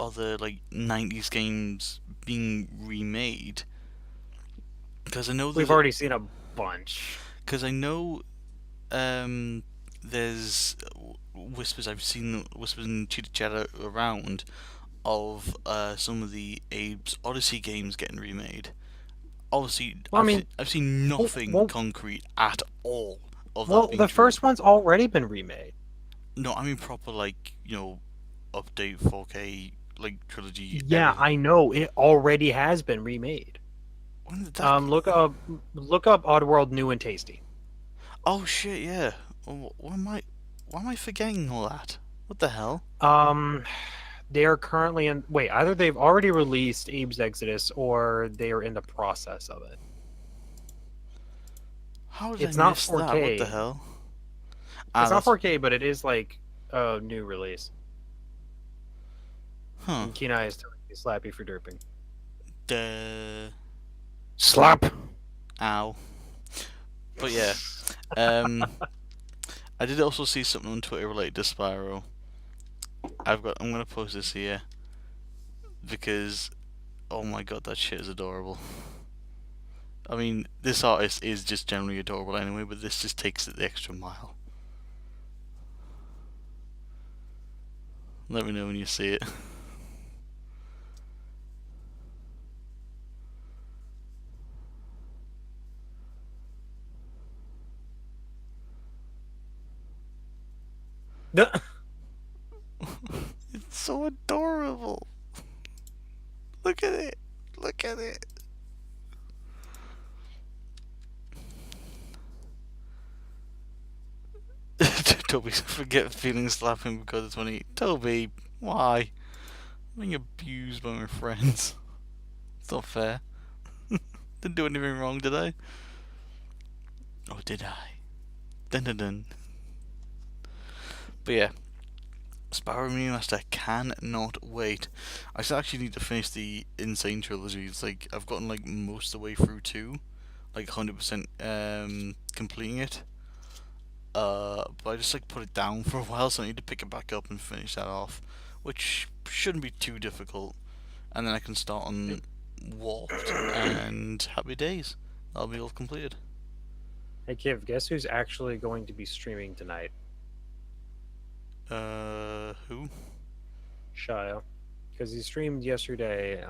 other like 90s games being remade? Because I know We've already seen a bunch. Because I know there's whispers, I've seen whispers and chitter chatter around of some of the Abe's Odyssey games getting remade. Obviously, Well, I've seen nothing concrete at all of that. Well, the first one's already been remade. No, I mean proper, like, you know, update 4K, like, trilogy. Yeah, everything. I know. It already has been remade. When did that... Look up Oddworld New and Tasty. Oh shit, yeah. Why am I forgetting all that? What the hell? They are currently in. Wait, either they've already released Abe's Exodus or they are in the process of it. How did It's I not miss 4K. that? What the hell? It's not 4K, but it is like a new release. Huh. And Kenai is telling me slappy for derping. Slap. Ow. But yeah, I did also see something on Twitter related to Spyro. I'm gonna post this here because, oh my god, that shit is adorable. I mean, this artist is just generally adorable anyway, but this just takes it the extra mile. Let me know when you see it. It's so adorable. Look at it. Look at it. Toby, forget feeling slapping because it's funny. Toby, why? I'm being abused by my friends. It's not fair. Didn't do anything wrong, did I? Or did I? Dun dun dun. But yeah, Spyro Remaster, cannot wait. I still actually need to finish the Insane trilogy. It's like I've gotten like most of the way through 2, like 100% completing it. But I just like put it down for a while, so I need to pick it back up and finish that off, which shouldn't be too difficult. And then I can start on Warped and happy days. That'll be all completed. Hey Kiv, guess who's actually going to be streaming tonight? Who? Shia. Because he streamed yesterday,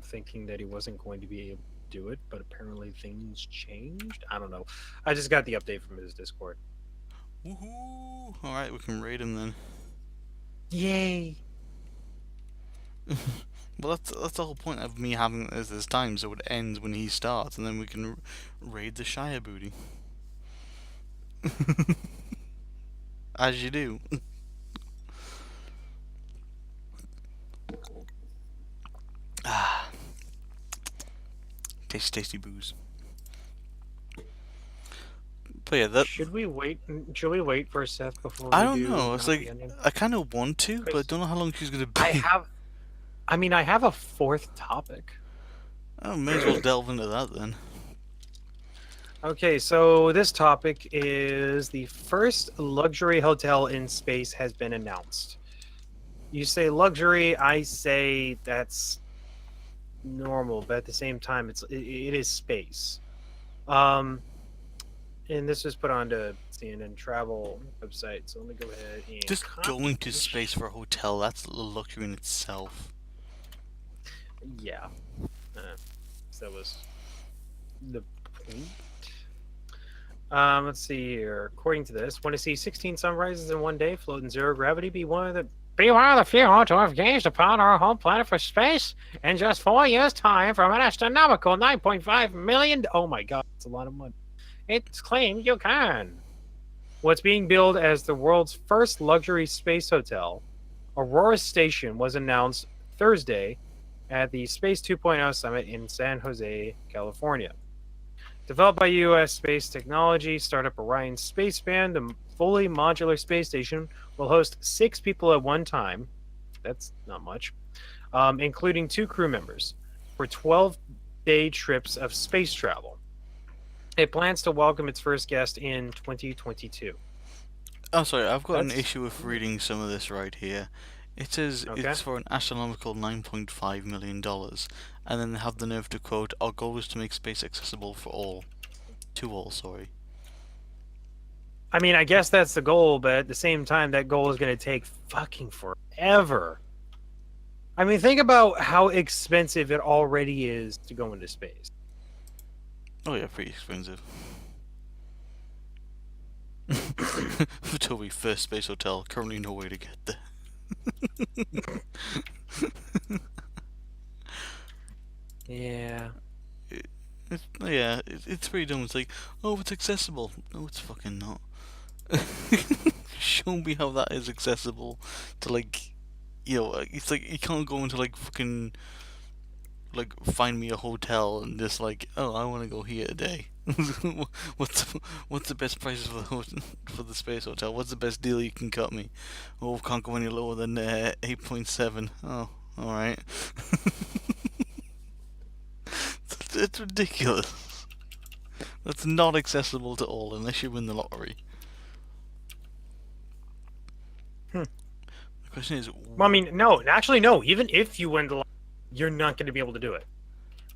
thinking that he wasn't going to be able to do it, but apparently things changed. I don't know. I just got the update from his Discord. Woohoo! Alright, we can raid him then. Yay! Well, that's the whole point of me having this time, so it ends when he starts, and then we can raid the Shire booty. As you do. Ah, tasty booze. But yeah, that. Should we wait? Should we wait for Seth before? I don't know. It's like ending? I kind of want to, but I don't know how long she's gonna be. I mean, I have a fourth topic. Oh, may as well delve into that then. Okay, so this topic is the first luxury hotel in space has been announced. You say luxury, I say that's normal, but at the same time, it is space. And this was put onto CNN travel website. So let me go ahead and Just copy going to this. space for a hotel, that's a luxury in itself. Yeah, so that was the point. Let's see here. According to this, want to see 16 sunrises in one day, float in zero gravity, be one of the few to have gazed upon our home planet for space in just 4 years' time from an astronomical 9.5 million. Oh my god, it's a lot of money. It's claimed you can. What's being billed as the world's first luxury space hotel, Aurora Station, was announced Thursday at the Space 2.0 Summit in San Jose, California. Developed by U.S. space technology startup Orion Spaceman, the fully modular space station will host 6 people at one time. That's not much, including 2 crew members, for 12-day trips of space travel. It plans to welcome its first guest in 2022. Oh, sorry, I've got an That's- issue with reading some of this right here. It says Okay. it's for an astronomical $9.5 million, and then they have the nerve to quote, "Our goal is to make space accessible for all." To all, sorry. I mean, I guess that's the goal, but at the same time, that goal is going to take fucking forever. I mean, think about how expensive it already is to go into space. Oh yeah, pretty expensive. Toby, first space hotel, currently no way to get there. Yeah. It's pretty dumb. It's like, oh, it's accessible. No, it's fucking not. Show me how that is accessible to, like, it's like you can't go into like fucking like find me a hotel and just like, oh, I want to go here today. what's the best prices for the space hotel? What's the best deal you can cut me? Oh, can't go any lower than 8.7. Oh, all right. It's ridiculous. That's not accessible to all unless you win the lottery. The question is, Well, I mean, no. Actually, no. Even if you win the lottery, you're not going to be able to do it.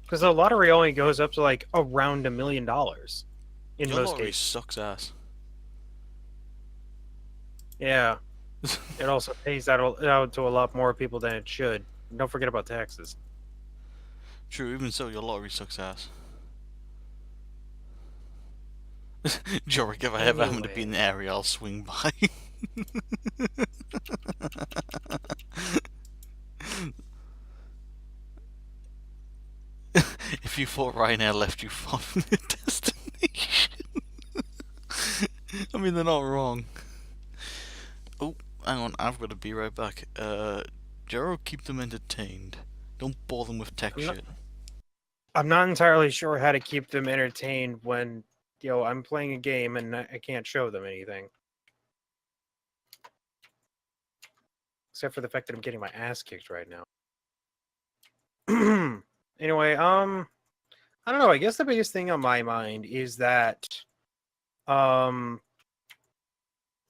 Because the lottery only goes up to like around $1 million in your most lottery cases. sucks ass. Yeah. It also pays out to a lot more people than it should. Don't forget about taxes. True, even so, your lottery sucks ass. Jorik, if I ever happen to be in the area, I'll swing by. If you thought Ryanair left you far from your destination. I mean, they're not wrong. Oh, hang on, I've got to be right back. Jero, keep them entertained. Don't bore them with tech shit. I'm not entirely sure how to keep them entertained when, I'm playing a game and I can't show them anything. Except for the fact that I'm getting my ass kicked right now. Anyway, I don't know. I guess the biggest thing on my mind is that, I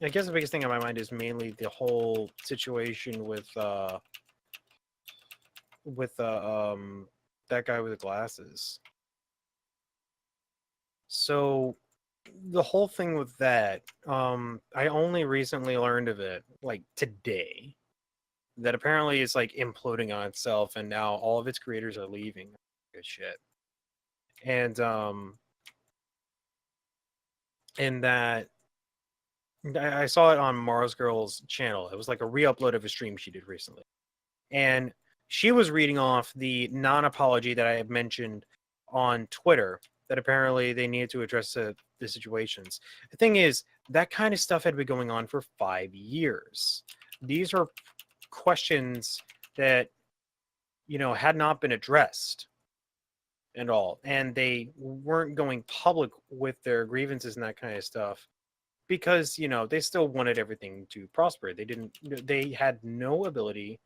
guess the biggest thing on my mind is mainly the whole situation with that guy with the glasses. So the whole thing with that, I only recently learned of it like today, that apparently it's like imploding on itself, and now all of its creators are leaving. Good shit. And that I saw it on Mars Girl's channel. It was like a re-upload of a stream she did recently, and she was reading off the non-apology that I had mentioned on Twitter, that apparently they needed to address the situations. The thing is, that kind of stuff had been going on for 5 years. These are questions that, had not been addressed and all. And they weren't going public with their grievances and that kind of stuff because, they still wanted everything to prosper. They had no ability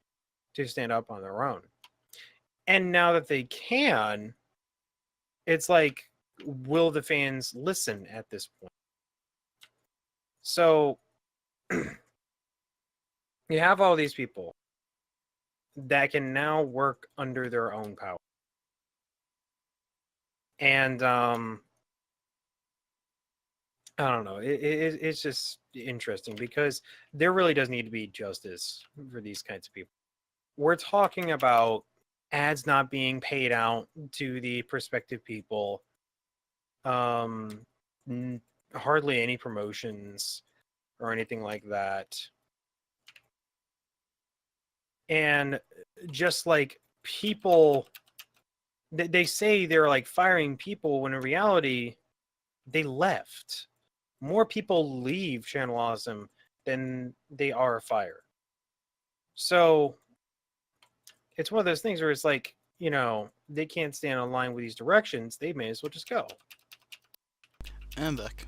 to stand up on their own. And now that they can, it's like, will the fans listen at this point? So you have all these people that can now work under their own power. And I don't know. It's just interesting because there really does need to be justice for these kinds of people. We're talking about ads not being paid out to the prospective people. Hardly any promotions or anything like that. And just like people, they say they're like firing people when in reality, they left. More people leave Channel Awesome than they are fired. So it's one of those things where it's like, you know, they can't stand on line with these directions. They may as well just go. And back.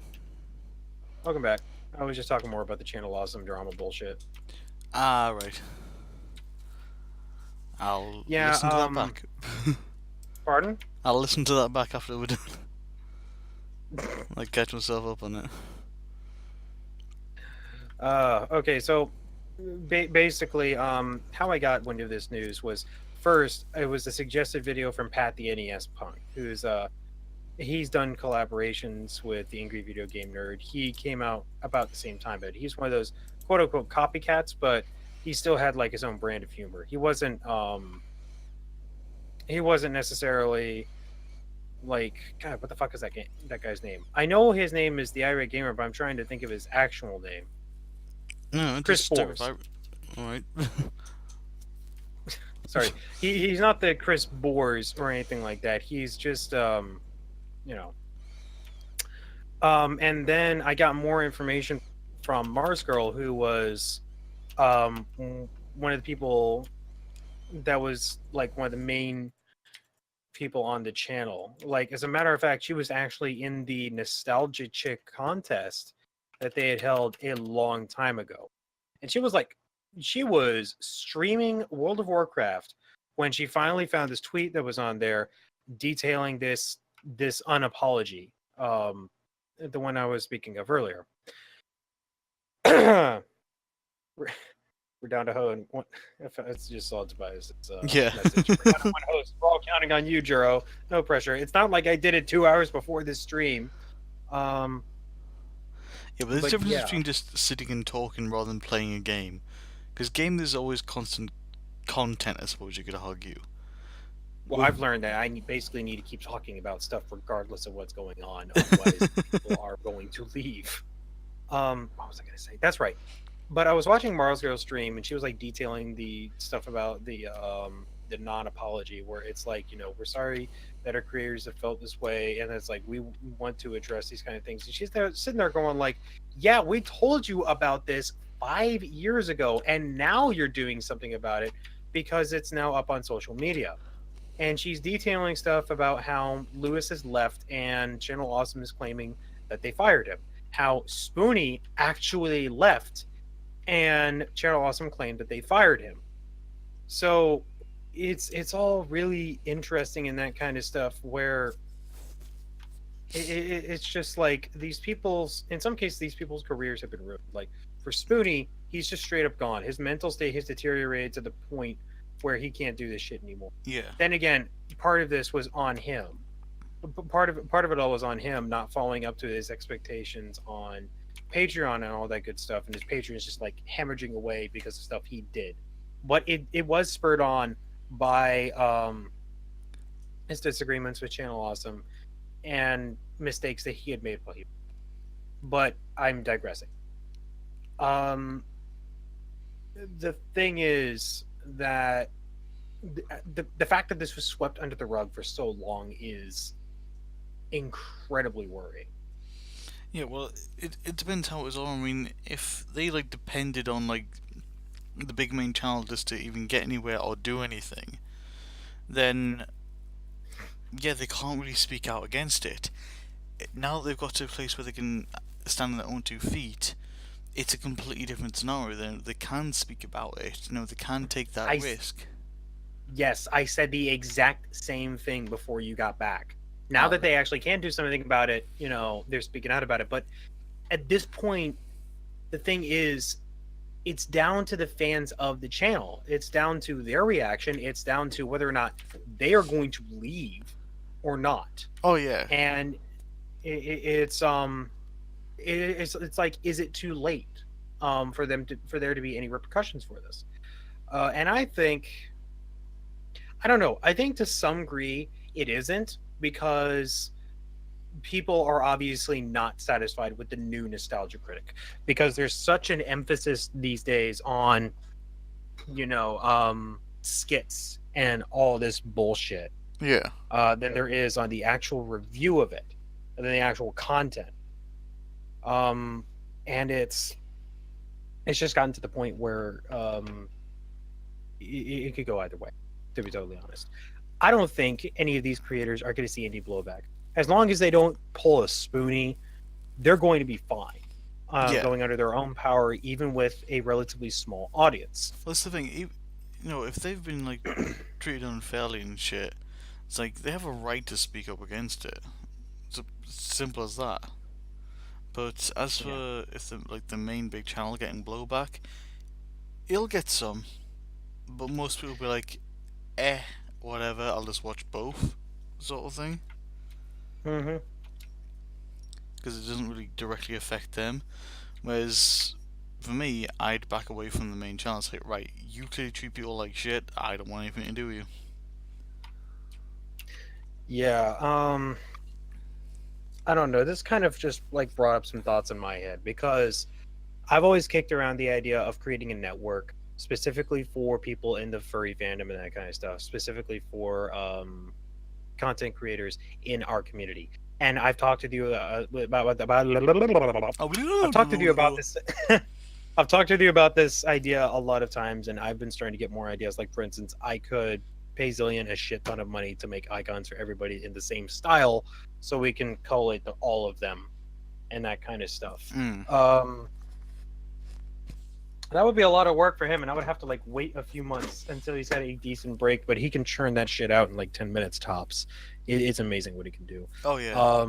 Welcome back. I was just talking more about the Channel Awesome drama bullshit. Ah, right. I'll listen to that back. Pardon? I'll listen to that back after we're done. Like, catch myself up on it. Okay, so basically, how I got wind of this news was first, it was a suggested video from Pat the NES Punk, who's he's done collaborations with the Angry Video Game Nerd. He came out about the same time, but he's one of those quote unquote copycats, but he still had like his own brand of humor. He wasn't necessarily like, God, what the fuck is that guy's name? I know his name is the Irate Gamer, but I'm trying to think of his actual name. No, Chris just Bores. Alright. Sorry, he's not the Chris Bores or anything like that. He's just you know. And then I got more information from Mars Girl, who was one of the people that was like one of the main people on the channel. Like, as a matter of fact, she was actually in the Nostalgia Chick contest that they had held a long time ago. And she was streaming World of Warcraft when she finally found this tweet that was on there detailing this unapology, the one I was speaking of earlier. we're down to Ho, and one, it's just saw Tobias. It's Yeah. message. We're down to one host. We're all counting on you, Juro. No pressure. It's not like I did it 2 hours before this stream. Yeah, but there's a difference yeah. between just sitting and talking rather than playing a game. Because game, there's always constant content, I suppose you could argue. Well, I've learned that I basically need to keep talking about stuff regardless of what's going on. Otherwise, people are going to leave. What was I going to say? That's right. But I was watching Mars Girl stream, and she was like detailing the stuff about the non-apology, where it's like, you know, we're sorry that our creators have felt this way, and it's like we want to address these kind of things. And she's there sitting there going like, yeah, we told you about this 5 years ago, and now you're doing something about it because it's now up on social media. And she's detailing stuff about how Lewis has left and Channel Awesome is claiming that they fired him. How Spoonie actually left and Channel Awesome claimed that they fired him. So it's all really interesting in that kind of stuff where it's just like these people's, in some cases, these people's careers have been ruined. Like for Spoonie, he's just straight up gone. His mental state has deteriorated to the point where he can't do this shit anymore. Yeah. Then again, part of this was on him. Part of it all was on him not following up to his expectations on Patreon and all that good stuff, and his Patreon is just like hemorrhaging away because of stuff he did. But it was spurred on by his disagreements with Channel Awesome and mistakes that he had made while he. But I'm digressing. The thing is that the fact that this was swept under the rug for so long is incredibly worrying. Yeah, well, it depends how it was on. I mean, if they like depended on like the big main channel just to even get anywhere or do anything, then yeah, they can't really speak out against it. Now that they've got to a place where they can stand on their own 2 feet, it's a completely different scenario. Then they can speak about it. You know, they can take that risk. Yes, I said the exact same thing before you got back. Now that Alright. they actually can do something about it, you know, they're speaking out about it. But at this point, the thing is, it's down to the fans of the channel. It's down to their reaction. It's down to whether or not they are going to leave or not. Oh yeah. And it's like, is it too late for there to be any repercussions for this? And I think, I don't know. I think to some degree it isn't, because people are obviously not satisfied with the new nostalgia critic, because there's such an emphasis these days on, you know, skits and all this bullshit Yeah. than there is on the actual review of it, and then the actual content. And it's just gotten to the point where it could go either way, to be totally honest. I don't think any of these creators are going to see any blowback. As long as they don't pull a Spoonie, they're going to be fine. Going under their own power, even with a relatively small audience. Well, that's the thing. You know, if they've been like treated unfairly and shit, it's like they have a right to speak up against it. It's simple as that. But as for if the main big channel getting blowback, it'll get some, but most people will be like, whatever. I'll just watch both, sort of thing. Mm-hmm. Because it doesn't really directly affect them. Whereas for me, I'd back away from the main channel. It's like, right, you clearly treat people like shit. I don't want anything to do with you. Yeah. I don't know. This kind of just like brought up some thoughts in my head, because I've always kicked around the idea of creating a network specifically for people in the furry fandom and that kind of stuff, specifically for content creators in our community. And I've talked to you about I've talked to you about this. I've talked to you about this idea a lot of times, and I've been starting to get more ideas. Like, for instance, I could pay Zillion a shit ton of money to make icons for everybody in the same style, so we can collate all of them and that kind of stuff. That would be a lot of work for him, and I would have to like wait a few months until he's had a decent break. But he can churn that shit out in like 10 minutes tops. It's amazing what he can do. Oh yeah.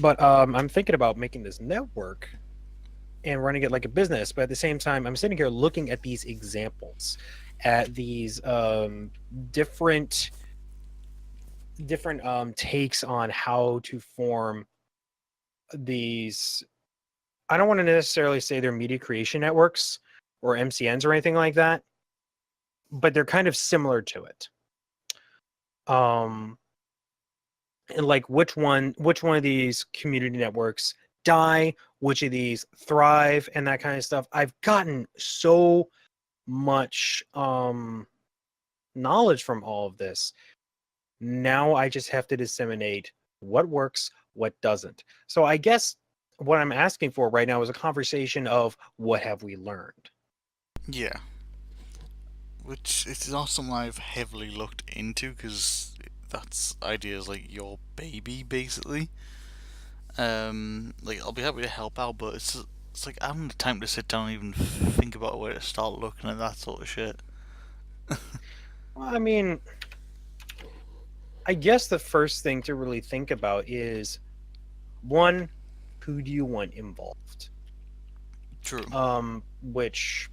But I'm thinking about making this network and running it like a business. But at the same time, I'm sitting here looking at these examples, at these different takes on how to form these. I don't want to necessarily say they're media creation networks or MCNs or anything like that, but they're kind of similar to it. And like which one of these community networks die, which of these thrive, and that kind of stuff. I've gotten so much knowledge from all of this. Now I just have to disseminate what works, what doesn't. So I guess what I'm asking for right now is a conversation of what have we learned. Yeah. Which it's not something I've heavily looked into, because that's ideas like your baby, basically. Like, I'll be happy to help out, but it's like I haven't the time to sit down and even think about where to start looking at that sort of shit. Well, I mean, I guess the first thing to really think about is, one, who do you want involved? True. Which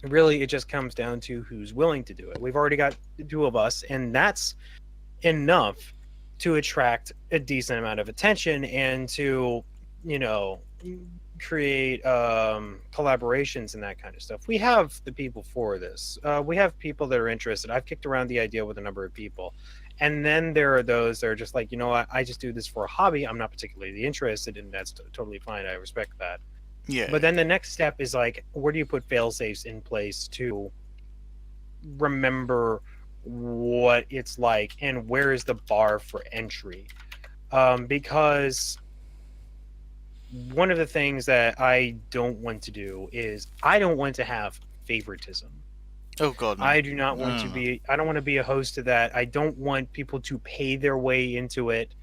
really it just comes down to who's willing to do it. We've already got the two of us, and that's enough to attract a decent amount of attention and to, you know, create collaborations and that kind of stuff. We have the people for this. We have people that are interested. I've kicked around the idea with a number of people. And then there are those that are just like, you know what, I just do this for a hobby. I'm not particularly interested, and that's totally fine. I respect that. Yeah. But then the next step is like, where do you put fail safes in place to remember what it's like, and where is the bar for entry? Because one of the things that I don't want to do is I don't want to have favoritism. Oh god, no. I do not want to be. I don't want to be a host of that. I don't want people to pay their way into it.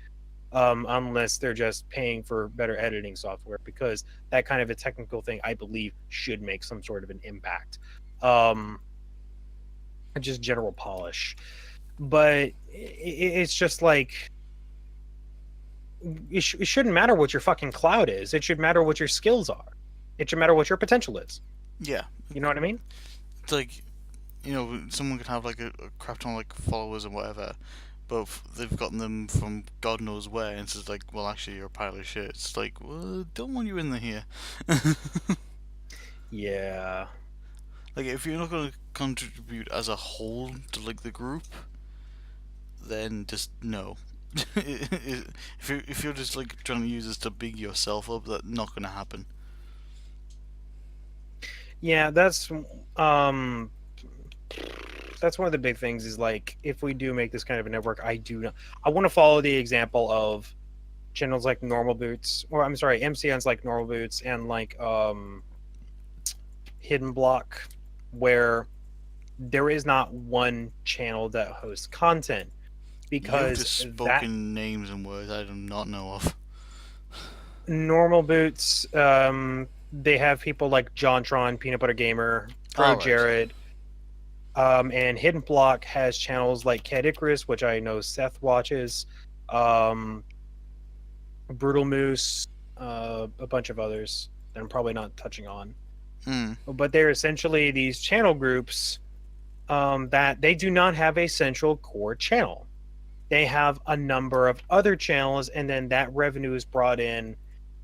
unless they're just paying for better editing software, because that kind of a technical thing, I believe, should make some sort of an impact. Just general polish. But it's just like, it shouldn't matter what your fucking cloud is. It should matter what your skills are. It should matter what your potential is. Yeah. You know what I mean? It's like, someone could have like a crap ton of like followers and whatever, but they've gotten them from God knows where, and it's just like, well, actually, you're a pile of shit. It's like, well, don't want you in the here. Yeah. Like, if you're not going to contribute as a whole to like the group, then just no. If you're just like trying to use this to big yourself up, that's not going to happen. Yeah, that's one of the big things, is like, if we do make this kind of a network, I want to follow the example of channels like Normal Boots, or I'm sorry, MCNs like Normal Boots and like Hidden Block, where there is not one channel that hosts content, because You've just spoken names and words I do not know of. Normal Boots, they have people like JonTron, Peanut Butter Gamer, Pro All right. Jared, and Hidden Block has channels like Cat Icarus, which I know Seth watches, Brutal Moose, a bunch of others that I'm probably not touching on. But they're essentially these channel groups that they do not have a central core channel. They have a number of other channels, and then that revenue is brought in,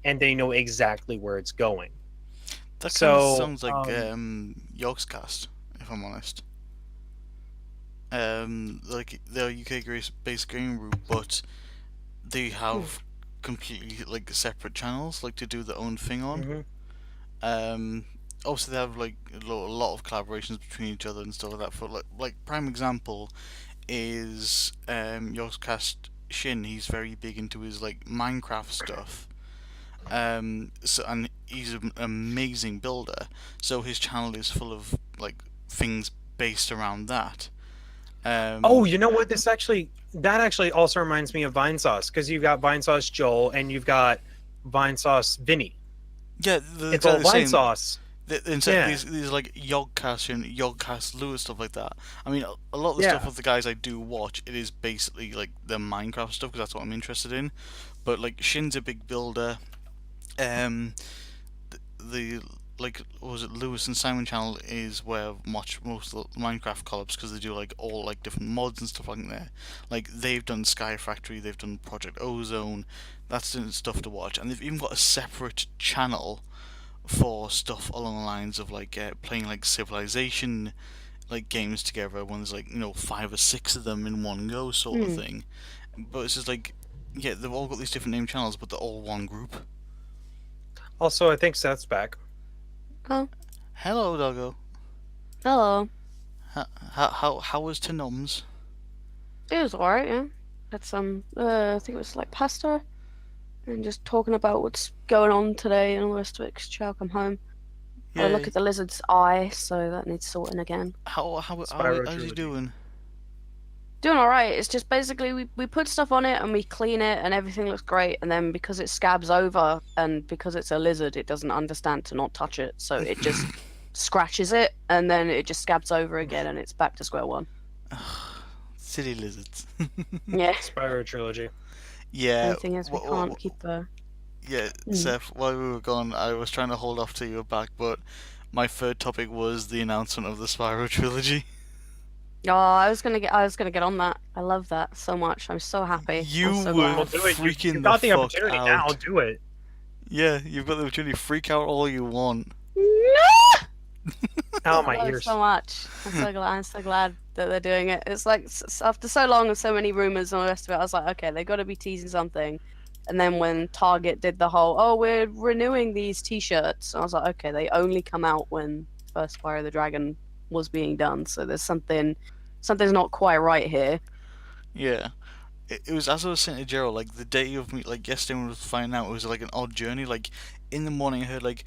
and they know exactly where it's going. That So, kind of sounds like Yogscast, if I'm honest. Like, they're a UK-based gaming group, but they have completely like separate channels, like, to do their own thing on. Also, they have like a lot of collaborations between each other and stuff like that. For like prime example is Yogscast Shin. He's very big into his like Minecraft stuff. So, and he's an amazing builder. So his channel is full of like things based around that. Oh, you know what? That actually also reminds me of Vinesauce, because you've got Vinesauce Joel and you've got Vinesauce Vinny. Yeah, It's all Vinesauce. Instead, these like Yogcast and Yogcast Lewis, stuff like that. I mean, a lot of the stuff of the guys I do watch, it is basically like the Minecraft stuff, because that's what I'm interested in. But like Shin's a big builder. The like, what was it, Lewis and Simon channel is where I watch most of the Minecraft collabs, because they do like all like different mods and stuff like that. Like, they've done Sky Factory, they've done Project Ozone. That's stuff to watch, and they've even got a separate channel for stuff along the lines of like playing like Civilization like games together when there's like 5 or 6 of them in one go, sort of thing. But it's just like, yeah, they've all got these different name channels, but they're all one group. Also, I think Seth's back. Oh, Hello, Doggo. hello. How was Tenoms? It was alright, yeah. Had some, I think it was like pasta, and just talking about what's going on today and all the rest of it, 'cause Chow come home. I look at the lizard's eye, so that needs sorting again. How's he doing? Doing alright. It's just basically we put stuff on it and we clean it and everything looks great, and then because it scabs over and because it's a lizard, it doesn't understand to not touch it, so it just scratches it and then it just scabs over again and it's back to square one. Silly lizards. Yeah. Spyro Trilogy. Yeah. The thing is, we can't keep Yeah, Seth, while we were gone, I was trying to hold off till you were back, but my third topic was the announcement of the Spyro Trilogy. Oh, I was gonna get on that. I love that so much. I'm so happy. You I'm so were glad. freaking you got the fuck opportunity out. now. Do it. Yeah, you've got the opportunity. Freak out all you want. Oh, my I love it ears. so much. I'm so glad that they're doing it. It's like after so long and so many rumors and all the rest of it, I was like, okay, they got to be teasing something. And then when Target did the whole, oh, we're renewing these T-shirts, I was like, okay, they only come out when First Fire of the Dragon was being done, so there's something's not quite right here. Yeah. It was, as I was saying to Gerald, like, the day of me, like, yesterday when I was finding out, it was like an odd journey. Like, in the morning I heard, like,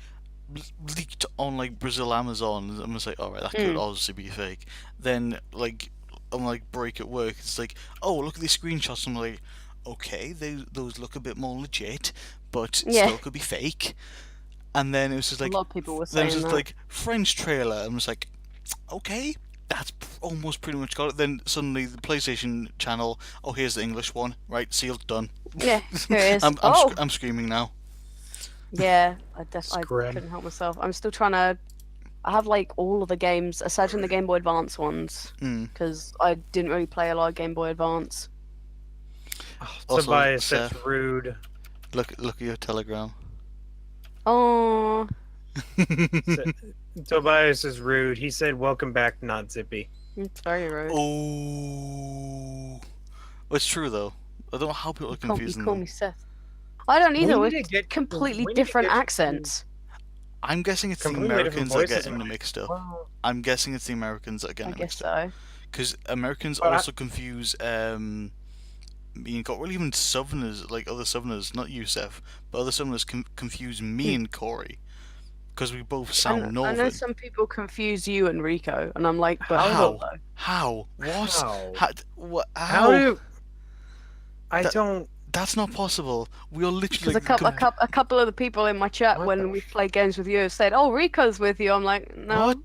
leaked on, like, Brazil Amazon, and I'm just like, alright, that could obviously be fake. Then, like, on, like, break at work, it's like, oh, look at these screenshots, I'm like, okay, those look a bit more legit, but Yeah. still could be fake. And then it was just A like, lot of people were then it was saying just that. like French trailer. I'm just like, okay, that's almost pretty much got it. Then suddenly the PlayStation channel, oh, here's the English one, right? Sealed, done. Yeah, here it is. I'm screaming now. Yeah, I Scrim. couldn't help myself. I'm still trying to. I have like all of the games, aside from the Game Boy Advance ones, Mm. because I didn't really play a lot of Game Boy Advance. Also, Tobias, that's Seth, rude. look at your telegram. Oh, Tobias is rude. He said, "Welcome back, not Zippy." it's very rude. Oh, well, it's true though. I don't know how people are You confusing call them. me Seth. I don't We either. need We're to get- completely we need to different get- accents. I'm guessing it's the Completely different Americans that are voices, getting them mixed up. Well, I'm guessing it's the Americans that are I getting them guess mixed up. so. Because Americans But I- also confuse you got really even Southerners, like other Southerners, not you, Seth, but other Southerners confuse me and Corey because we both sound I northern. know some people confuse you and Rico, and I'm like, but How? hold on. How? What? How? What? How do I That- don't? That's not possible. We are literally Because a couple of the people in my chat What when the we play games with you have said, "Oh, Rico's with you." I'm like, no. What?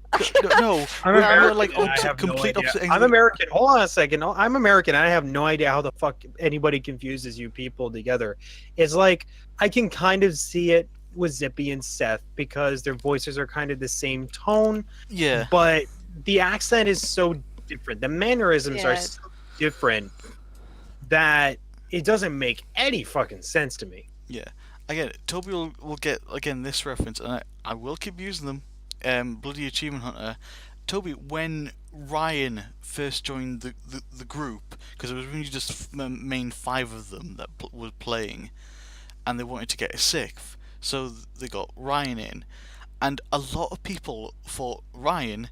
No, I'm we're American. like and I have no complete idea. opposite ends I'm of the- American. Hold on a second. I'm American. And I have no idea how the fuck anybody confuses you people together. It's like I can kind of see it with Zippy and Seth because their voices are kind of the same tone, Yeah. but the accent is so different. The mannerisms are Yeah. so different that it doesn't make any fucking sense to me. Again, Toby will get again this reference, and I will keep using them. Bloody Achievement Hunter. Toby, when Ryan first joined the group, because it was really just main 5 of them that was playing, and they wanted to get a 6th, so they got Ryan in, and a lot of people thought Ryan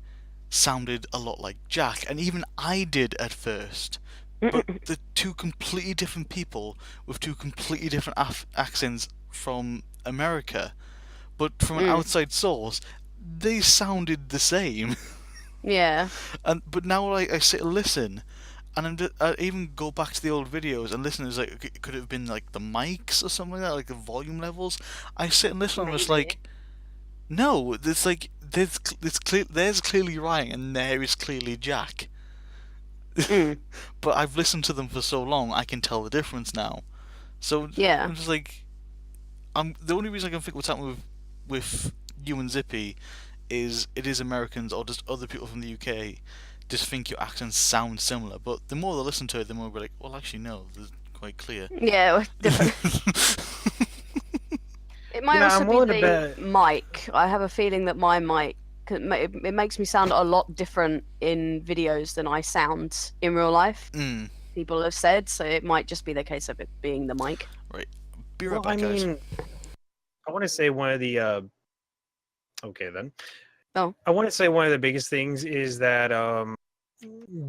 sounded a lot like Jack, and even I did at first. But the two completely different people with two completely different accents from America, but from an outside source, they sounded the same. Yeah. But now I sit and listen, and I even go back to the old videos and listen. It's like, could it have been like the mics or something like that, like the volume levels? I sit and listen, and I'm just like, no, it's like there's clearly Ryan, and there is clearly Jack. But I've listened to them for so long, I can tell the difference now. So Yeah. I'm just like, the only reason I can think what's happening with you and Zippy is it is Americans or just other people from the UK just think your accents sound similar. But the more they listen to it, the more we're like, well, actually, no, they're quite clear. Yeah, we're different. It might Yeah, also I'm be willing to the bet- mic. I have a feeling that my mic, it makes me sound a lot different in videos than I sound in real life. People have said, so it might just be the case of it being the mic. Right. Be right Well, back, I guys. mean, I want to say one of the. Okay, then. Oh. I want to say one of the biggest things is that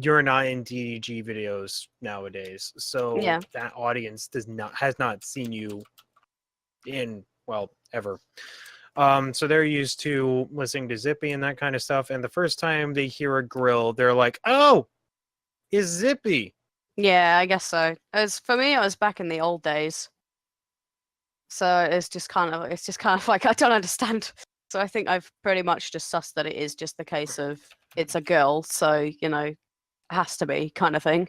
you're not in DDG videos nowadays, so Yeah. that audience has not seen you in ever. So they're used to listening to Zippy and that kind of stuff, and the first time they hear a grill, they're like, "Oh, it's Zippy." Yeah, I guess so. For me, it was back in the old days. So it's just kind of like I don't understand. So I think I've pretty much just sussed that it is just the case of it's a girl, so it has to be kind of thing.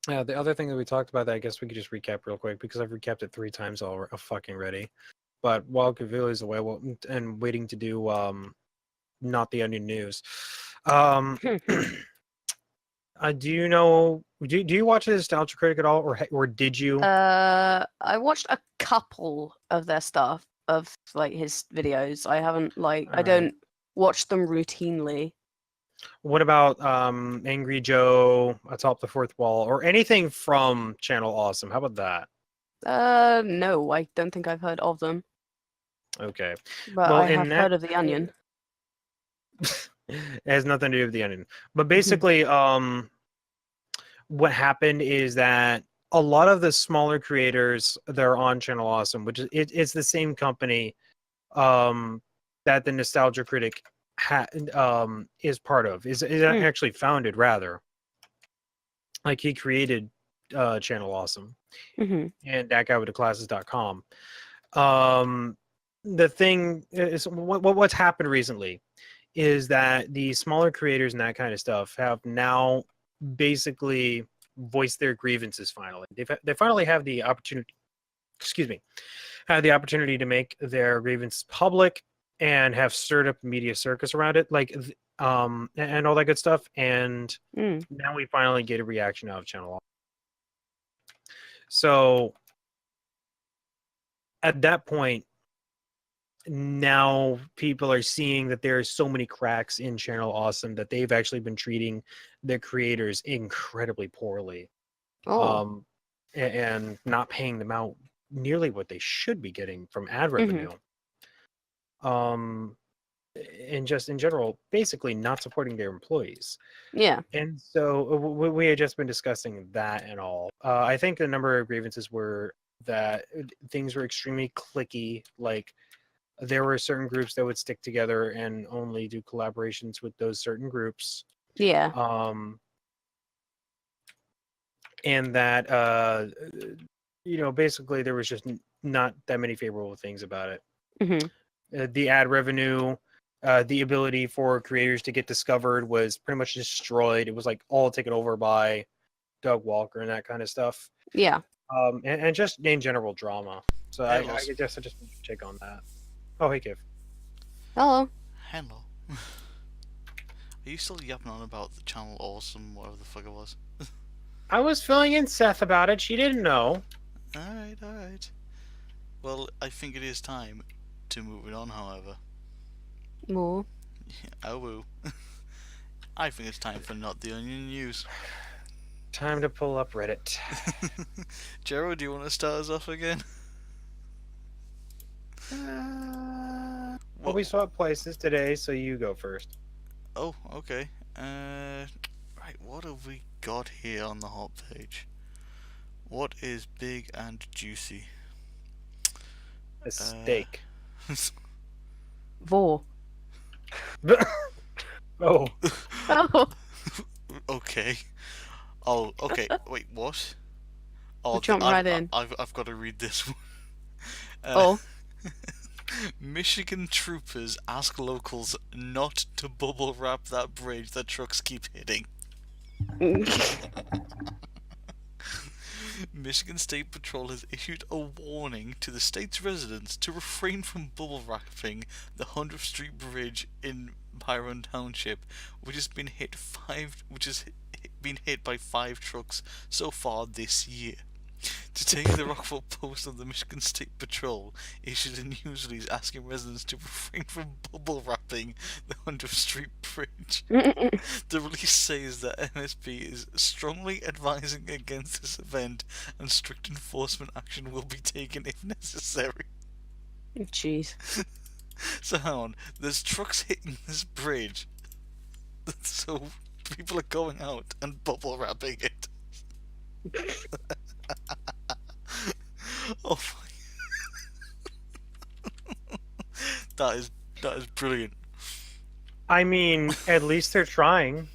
The other thing that we talked about that I guess we could just recap real quick because I've recapped it 3 times already. But while Kivuli is away and waiting to do not the Onion News, do you know? Do you watch the Nostalgia Critic at all, or did you? I watched a couple of their stuff of like his videos. I haven't I don't watch them routinely. What about Angry Joe, Atop the Fourth Wall, or anything from Channel Awesome? How about that? No, I don't think I've heard of them. Okay. But Well, I in have that heard of The Onion. It has nothing to do with the Onion. But basically, what happened is that a lot of the smaller creators that are on Channel Awesome, which it's the same company that the Nostalgia Critic is part of, is actually founded rather. Like he created Channel Awesome Hmm. and that guy with the classes.com. The thing is, what's happened recently is that the smaller creators and that kind of stuff have now basically voiced their grievances. Finally, they finally have the opportunity. Excuse me, had the opportunity to make their grievance public and have stirred up media circus around it, and all that good stuff. And Mm. now we finally get a reaction out of Channel. So at that point, now people are seeing that there are so many cracks in Channel Awesome that they've actually been treating their creators incredibly poorly, Oh. and not paying them out nearly what they should be getting from ad revenue. And just in general, basically not supporting their employees. Yeah. And so we had just been discussing that and all. I think the number of grievances were that things were extremely cliquey. Like there were certain groups that would stick together and only do collaborations with those certain groups. Yeah. And that basically there was just not that many favorable things about it. The ad revenue, the ability for creators to get discovered was pretty much destroyed. It was like all taken over by Doug Walker and that kind of stuff. Yeah. And just in general drama. So Hey, I Lost. guess I just check on that. Oh, hey, Kiv. Hello. Hello. Are you still yapping on about the Channel Awesome, whatever the fuck it was? I was filling in Seth about it. She didn't know. Alright. Well, I think it is time to move it on, however. More. Oh, woo. I think it's time for Not the Onion News. Time to pull up Reddit. Jero, do you want to start us off again? Well, we swapped places today, so you go first. Oh, okay. Right, what have we got here on the hot page? What is big and juicy? A steak. Vor. Oh. Oh. Okay. Oh, okay. Wait, what? Oh, Jump right in. I've got to read this one. Oh. Michigan troopers ask locals not to bubble wrap that bridge that trucks keep hitting. Michigan State Patrol has issued a warning to the state's residents to refrain from bubble wrapping the 100th Street Bridge in Byron Township, which has been hit by 5 trucks so far this year. Today, the Rockville Post of the Michigan State Patrol issued a news release asking residents to refrain from bubble wrapping the 100th Street Bridge. The release says that MSP is strongly advising against this event and strict enforcement action will be taken if necessary. Jeez. So hang on, there's trucks hitting this bridge, so people are going out and bubble wrapping it. Oh my. That is brilliant. I mean, at least they're trying.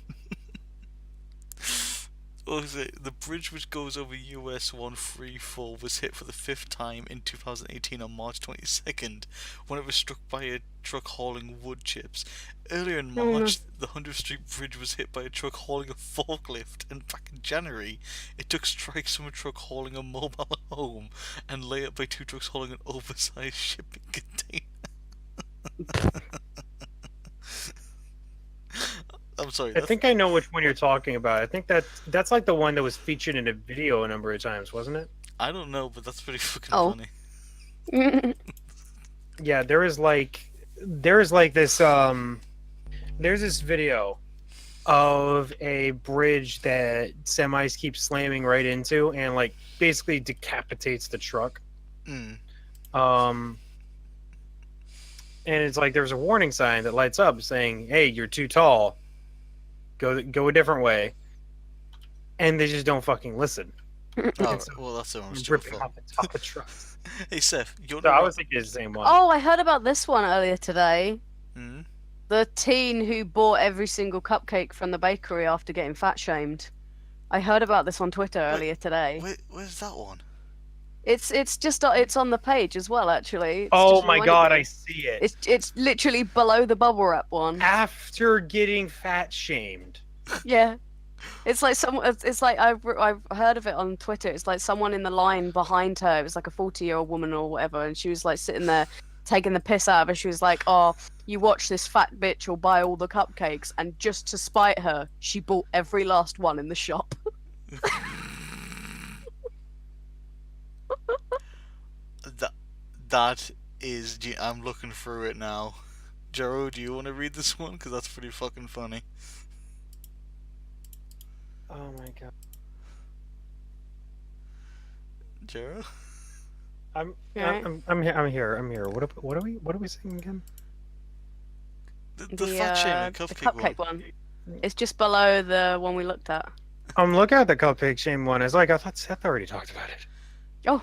What was it? The bridge which goes over US 134 was hit for the 5th time in 2018 on March 22nd when it was struck by a truck hauling wood chips. Earlier in March, the 100th Street Bridge was hit by a truck hauling a forklift, and back in January, it took strikes from a truck hauling a mobile home and layout by 2 trucks hauling an oversized shipping container. I'm sorry. I think I know which one you're talking about. I think that's like the one that was featured in a video a number of times, wasn't it? I don't know, but that's pretty fucking funny. Yeah, there is like this there's this video of a bridge that semis keep slamming right into and like basically decapitates the truck. Mm. And it's like there's a warning sign that lights up saying, "Hey, you're too tall. Go a different way." And they just don't fucking listen. Oh, well, that's their own Ripping fault. off the top of trucks. Hey, Seth, you're So I not... was thinking it's the same one. Oh, I heard about this one earlier today. Hmm? The teen who bought every single cupcake from the bakery after getting fat shamed. I heard about this on Twitter earlier today. Where's that one? It's just it's on the page as well. Actually, it's Oh just my reminded god, me. I see it. It's literally below the bubble wrap one. After getting fat shamed. Yeah, it's like It's like I've heard of it on Twitter. It's like someone in the line behind her. It was like a 40-year-old woman or whatever, and she was like sitting there taking the piss out of her. She was like, "Oh, you watch this fat bitch will buy all the cupcakes," and just to spite her, she bought every last one in the shop. That is. I'm looking through it now. Jero, do you want to read this one? Because that's pretty fucking funny. Oh my god. Jero? I'm Alright. I'm here. What are we saying again? The fat shaming The cupcake one. one. It's just below the one we looked at. I'm looking at the cupcake shame one. It's like I thought Seth already talked about it. Oh,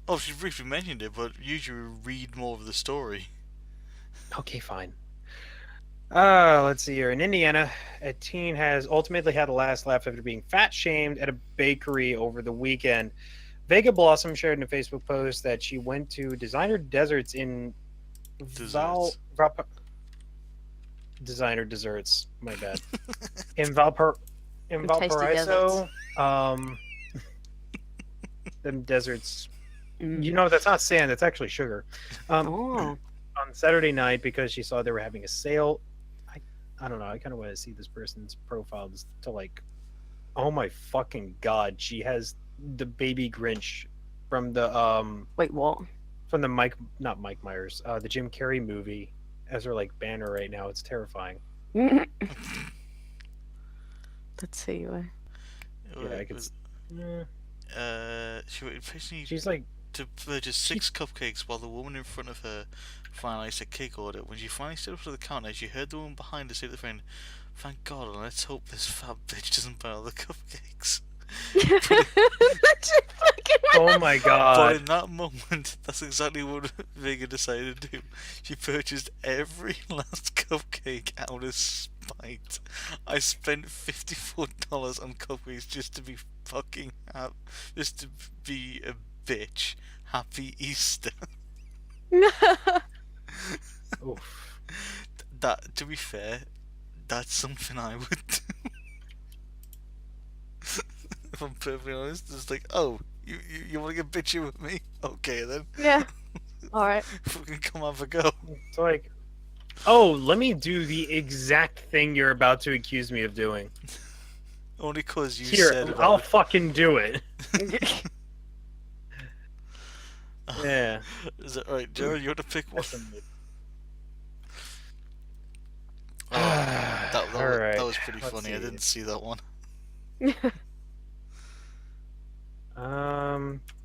Oh, she briefly mentioned it, but usually we read more of the story. Okay, fine. Let's see here. In Indiana, a teen has ultimately had a last laugh after being fat shamed at a bakery over the weekend. Vega Blossom shared in a Facebook post that she went to Designer Desserts in Desserts. Designer Desserts. My bad. in Tasty Valparaiso. Them deserts. You know, that's not sand. That's actually sugar. oh. On Saturday night because she saw they were having a sale. I don't know. I kind of want to see this person's profile just to like. Oh my fucking god! She has the baby Grinch from the Wait, what? from the not Mike Myers, the Jim Carrey movie as her like banner right now. It's terrifying. Let's see. Yeah, I could. She's like to purchase 6 cupcakes while the woman in front of her finalized a cake order. When she finally stood up to the counter, she heard the woman behind her say to the friend, "Thank God, and let's hope this fat bitch doesn't buy all the cupcakes." Oh my But god! in that moment, that's exactly what Vega decided to do. She purchased every last cupcake out of spite. I spent $54 on cupcakes just to be fucking happy, just to be a bitch. Happy Easter. Oof. That, to be fair, that's something I would do. If I'm perfectly honest, it's like, oh, you want to get bitchy with me? Okay then. Yeah. All right. Fucking come have a go. It's like, oh, let me do the exact thing you're about to accuse me of doing. Only cause you Here, said I'll about fucking do it. Yeah. Is it right, Jared? You want to pick one? Oh, Alright, that was pretty let's funny. I see. didn't see that one.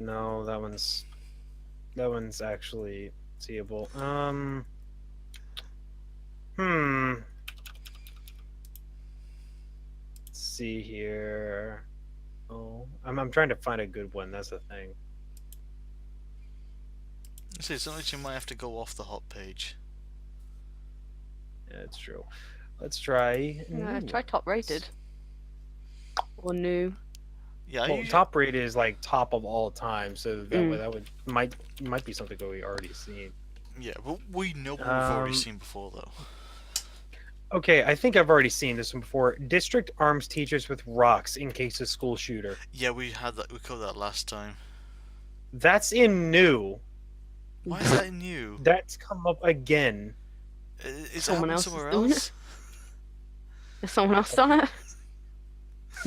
No, that one's actually seeable. Let's see here. Oh, I'm trying to find a good one. That's the thing. See, sometimes you might have to go off the hot page. Yeah, it's true. Let's try. Try top rated or new. Yeah, Well, top rated is like top of all time, so that might be something that we already seen. Yeah, but we know what we've already seen before, though. Okay, I think I've already seen this one before. District arms teachers with rocks in case of school shooter. Yeah, we had that. We covered that last time. That's in new. Why is that new? That's come up again. Is Someone it else somewhere is doing else? Is someone else done it?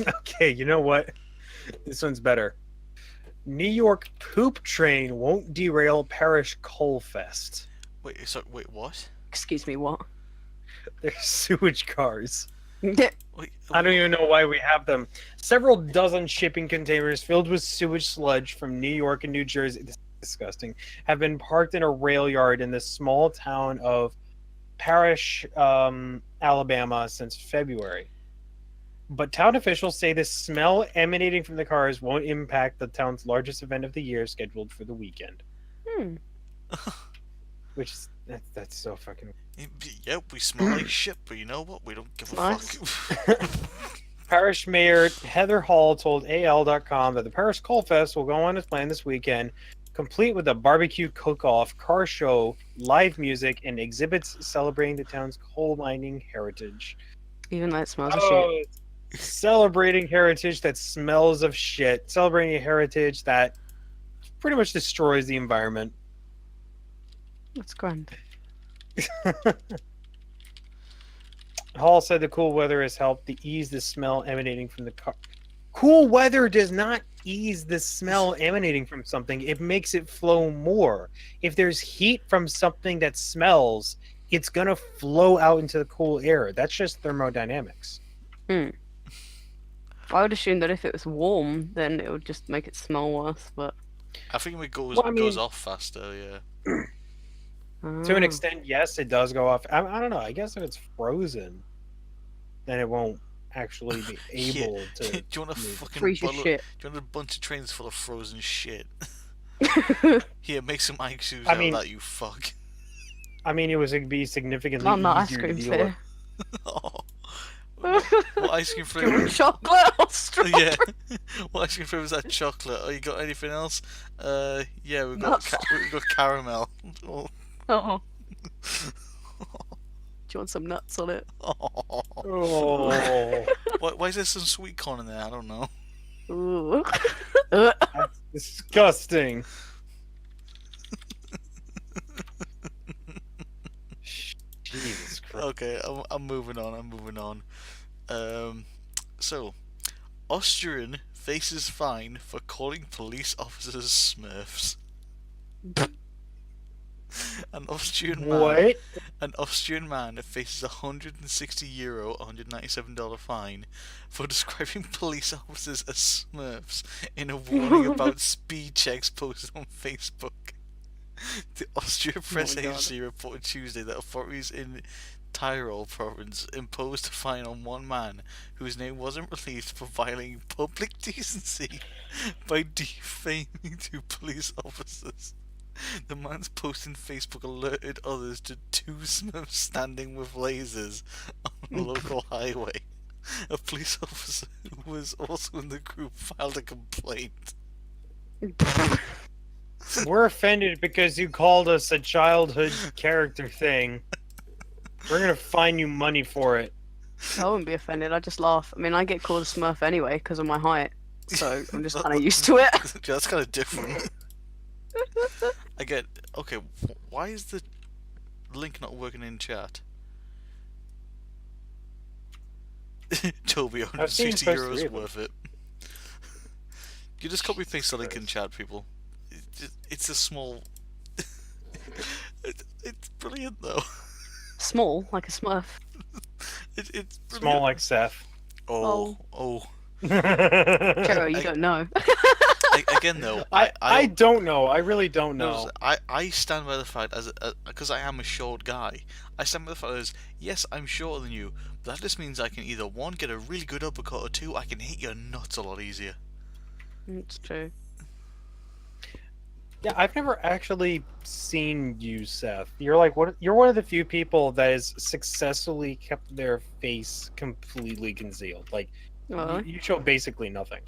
Okay, you know what? This one's better. New York poop train won't derail parish coal fest. Wait, wait, what? Excuse me, what? They're sewage cars. Wait, I don't even know why we have them. Several dozen shipping containers filled with sewage sludge from New York and New Jersey, this is disgusting, have been parked in a rail yard in the small town of Parish, Alabama since February. But town officials say the smell emanating from the cars won't impact the town's largest event of the year scheduled for the weekend. Which is, that's so fucking... Yep, we smell like shit, but you know what? We don't give a Nice. fuck. Parish Mayor Heather Hall told AL.com that the Parish Coal Fest will go on as planned this weekend, complete with a barbecue cook-off, car show, live music, and exhibits celebrating the town's coal mining heritage. Even though it smells of shit. Celebrating heritage that smells of shit. Celebrating a heritage that pretty much destroys the environment. That's grand. Hall said the cool weather has helped to ease the smell emanating from the car. Cool weather does not ease the smell emanating from something. It makes it flow more. If there's heat from something that smells, it's going to flow out into the cool air. That's just thermodynamics. I would assume that if it was warm, then it would just make it smell worse, but... I think it goes Well, I mean- goes off faster, yeah. To an extent, yes, it does go off. I don't know. I guess if it's frozen, then it won't actually be able to. Do you want a move. fucking Freeze your bottle- shit. Do you want a bunch of trains full of frozen shit? Here, make some ice shoes I out mean- of that, you fuck. I mean, it would be significantly Not ice easier to cream deal with. here. Oh. What ice cream Do you want flavour? chocolate or strawberry? Yeah. What ice cream flavour is that? Chocolate. Oh, you got anything else? Yeah, we've got Nuts. we've got caramel. Oh. Oh. Do you want some nuts on it? Oh, Why is there some sweet corn in there? I don't know. Ooh. that's disgusting. Jesus Christ. Okay, I'm moving on. I'm moving on. So, Austrian faces fine for calling police officers Smurfs. An Austrian man. What? An Austrian man faces €160, $197 fine for describing police officers as Smurfs in a warning about speed checks posted on Facebook. The Austria Press my God. Agency reported Tuesday that authorities in Tyrol province imposed a fine on one man whose name wasn't released for violating public decency by defaming two police officers. The man's post in Facebook alerted others to two Smurfs standing with lasers on a local highway. A police officer who was also in the group filed a complaint. We're offended because you called us a childhood character thing. We're gonna fine you money for it. I wouldn't be offended. I just laugh. I mean, I get called a Smurf anyway because of my height, so I'm just kind of used to it. That's kind of different. I get. Okay, why is the link not working in chat? Toby, I've seen €160 first three of them. worth it. You just copy paste the link in chat, people. It's a small. It's brilliant though. Small, like a Smurf. It's brilliant. Small like Seth. Oh. Chero, you don't know. Again though, I don't know. I really don't know. I stand by the fact because I am a short guy. I stand by the fact as yes, I'm shorter than you, but that just means I can either one get a really good uppercut or two, I can hit your nuts a lot easier. It's true. Yeah, I've never actually seen you, Seth. You're like you're one of the few people that has successfully kept their face completely concealed. Like Well, you show basically nothing.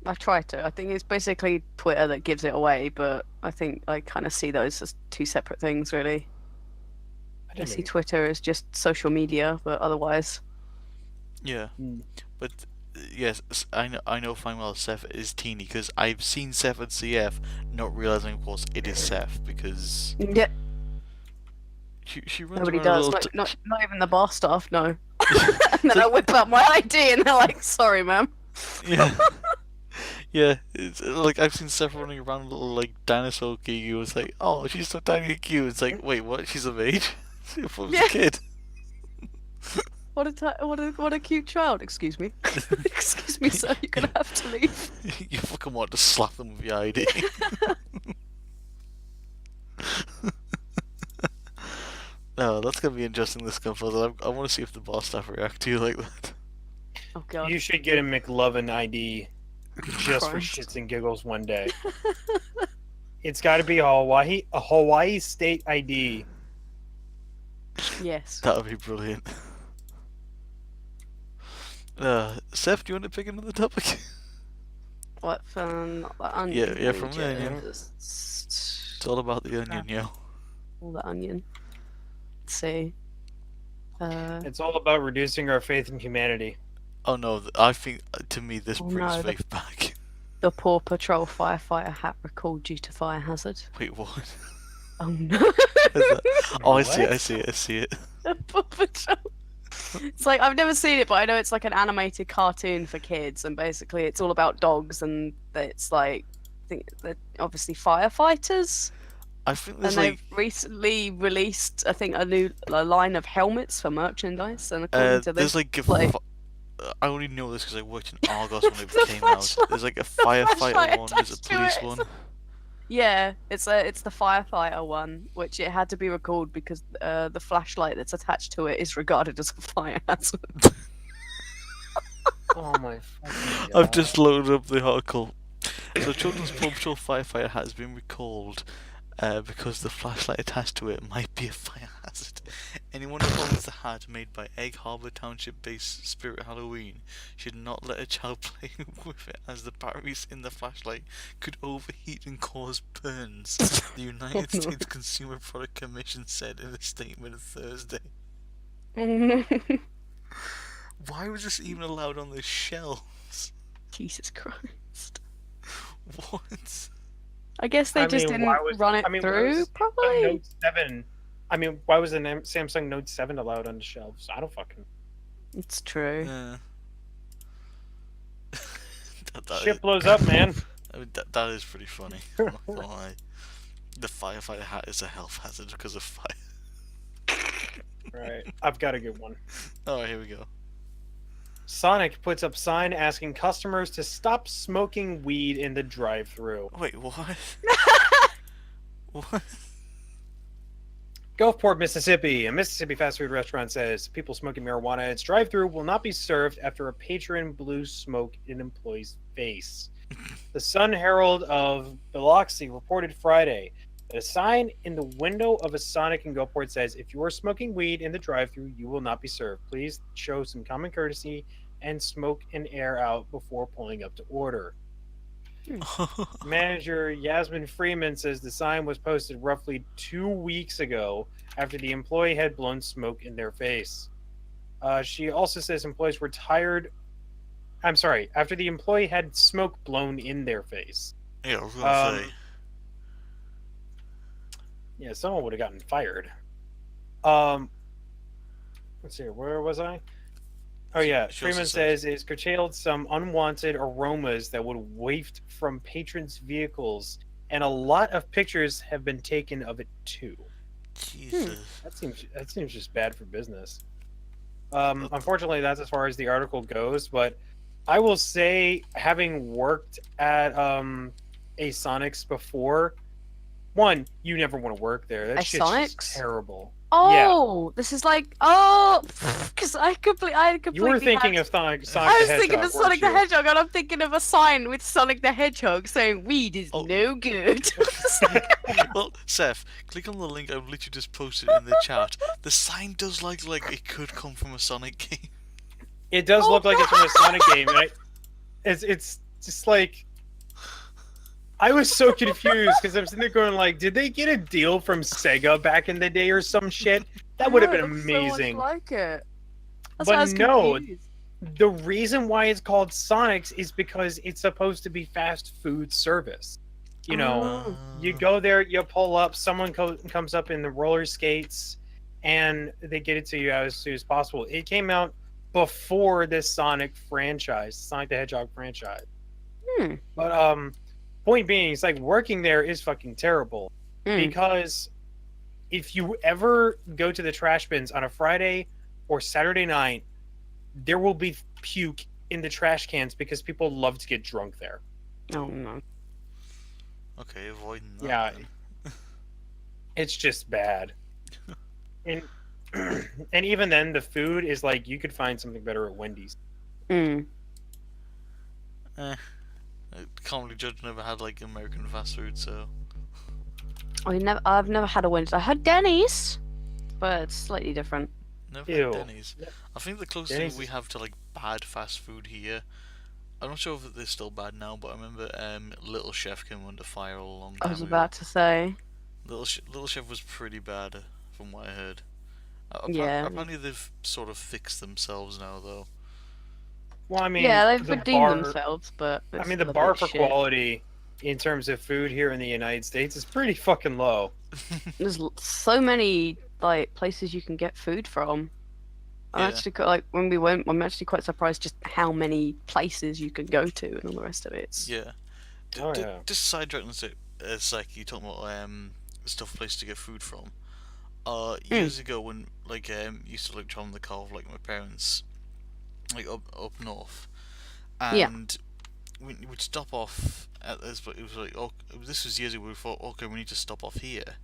I try to. I think it's basically Twitter that gives it away, but I think I kind of see those as two separate things, really. I I didn't see know. Twitter as just social media, but otherwise. Yeah, Hmm. but yes, I know fine well Seth is teeny because I've seen Seth at CF, not realizing of course it is Seth because Yeah, she runs nobody around a does. little Not even the bar staff, no. And then I whip out my ID and they're like, sorry, ma'am. Yeah. Yeah, it's like I've seen Seth running around a little like dinosaur geek who was like, oh, she's so tiny and cute. It's like, wait, what? She's of age? I thought it was Yeah. a kid. What a cute child. Excuse me. Excuse me, sir. You're gonna have to leave. You fucking want to slap them with your ID. No, that's gonna be interesting this go further. I want to see if the boss staff react to you like that. Oh god. You should get a McLovin ID just for Christ. shits and giggles one day. It's got to be a Hawaii State ID. Yes. That would be brilliant. Seth, do you want to pick another topic? What from the onion? Yeah, from the onion. Just It's all about the onion, yo. all the onion. Let's see. It's all about reducing our faith in humanity. Oh no, I think to me this Oh, brings no, the- faith back. The Paw Patrol firefighter hat recalled due to fire hazard. Wait, what? Oh no. Oh, I see What? it. The Paw Patrol. It's like I've never seen it, but I know it's like an animated cartoon for kids, and basically it's all about dogs, and it's like I think they're obviously firefighters, I think and there's like they've recently released I think a line of helmets for merchandise, and according to there's this, like a like- I only know this because I worked in Argos when it The came out. flashlight- There's like a flashlight firefighter one, there's a attached to police it. one. yeah, it's the firefighter one, which it had to be recalled because the flashlight that's attached to it is regarded as a fire hazard. Oh my fucking god. I've just loaded up the article. So Children's Paw Patrol firefighter hat has been recalled because the flashlight attached to it might be a fire hazard. Anyone who owns the hat made by Egg Harbor Township-based Spirit Halloween should not let a child play with it, as the batteries in the flashlight could overheat and cause burns. The United Oh, no. States Consumer Product Commission said in a statement Thursday. Why was this even allowed on the shelves? Jesus Christ. What? I guess they I just mean, didn't why was- run it I mean, why through, was probably. Note 7. I mean, why was the Samsung Note 7 allowed on the shelves? I don't fucking. It's true. Yeah. that, Shit blows up, man. I mean, that is pretty funny. I'm not gonna lie. The firefighter hat is a health hazard because of fire. Right. I've got a good one. Alright, here we go. Sonic puts up sign asking customers to stop smoking weed in the drive-thru. Wait, what? What? Gulfport, Mississippi. A Mississippi fast food restaurant says people smoking marijuana in its drive-thru will not be served after a patron blew smoke in an employee's face. The Sun Herald of Biloxi reported Friday that a sign in the window of a Sonic in Gulfport says, if you are smoking weed in the drive-thru, you will not be served. Please show some common courtesy and smoke an air out before pulling up to order. Manager Yasmin Freeman says the sign was posted roughly 2 weeks ago after the employee had blown smoke in their face. She also says employees were tired. I'm sorry, after the employee had smoke blown in their face. Yeah, I was gonna say. Yeah, someone would have gotten fired. Let's see, where was I? Oh yeah, She also Freeman said- says it's curtailed some unwanted aromas that would waft from patrons' vehicles, and a lot of pictures have been taken of it too. Jesus. That seems just bad for business. Unfortunately, that's as far as the article goes. But I will say, having worked at a Sonic's before, one, you never want to work there. That A shit's just Sonic's? terrible. Oh, this is like because I completely. You were thinking of Sonic I the was Hedgehog, thinking of Sonic weren't the you? Hedgehog, and I'm thinking of a sign with Sonic the Hedgehog saying "weed is Oh. no good." Well, Seth, click on the link I've literally just posted in the chat. The sign does look like it could come from a Sonic game. It does Oh, look like it's from a Sonic game. And it's just like I was so confused because I'm sitting there going like, did they get a deal from Sega back in the day or some shit? That would have been amazing. So much like it. That's But why I was no, confused. The reason why it's called Sonic's is because it's supposed to be fast food service. You know, Oh. you go there, you pull up, someone comes up in the roller skates, and they get it to you as soon as possible. It came out before this Sonic franchise, Sonic the Hedgehog franchise. Hmm. But point being, it's like working there is fucking terrible Hmm. because if you ever go to the trash bins on a Friday or Saturday night, there will be puke in the trash cans because people love to get drunk there. Oh no. Okay, avoiding that. Yeah. then. It's just bad. And and even then, the food is like you could find something better at Wendy's. Hmm. I can't really judge. Never had like American fast food, so I've never had a Wendy's. I had Denny's, but it's slightly different. Never Ew. had Denny's. I think the closest Denny's thing we is- have to like bad fast food here. I'm not sure if they're still bad now, but I remember Little Chef came under fire a long I time was ago. about to say. Little Chef was pretty bad, from what I heard. Yeah. Apparently they've sort of fixed themselves now, though. Well, I mean, Yeah, they've the redeemed bar. themselves, but I it's mean, the still a bar bit for shit. quality in terms of food here in the United States is pretty fucking low. There's so many like places you can get food from. I'm Yeah. actually like when we went, I'm actually quite surprised just how many places you can go to and all the rest of it. It's... Yeah. Oh, yeah. Just sidetracking it's like you talking about stuff place to get food from. Years ago when used to like travel in the car with like my parents, like up north, Yeah. and we'd stop off at this, but it was like, oh, this was years ago. We thought, okay, we need to stop off here,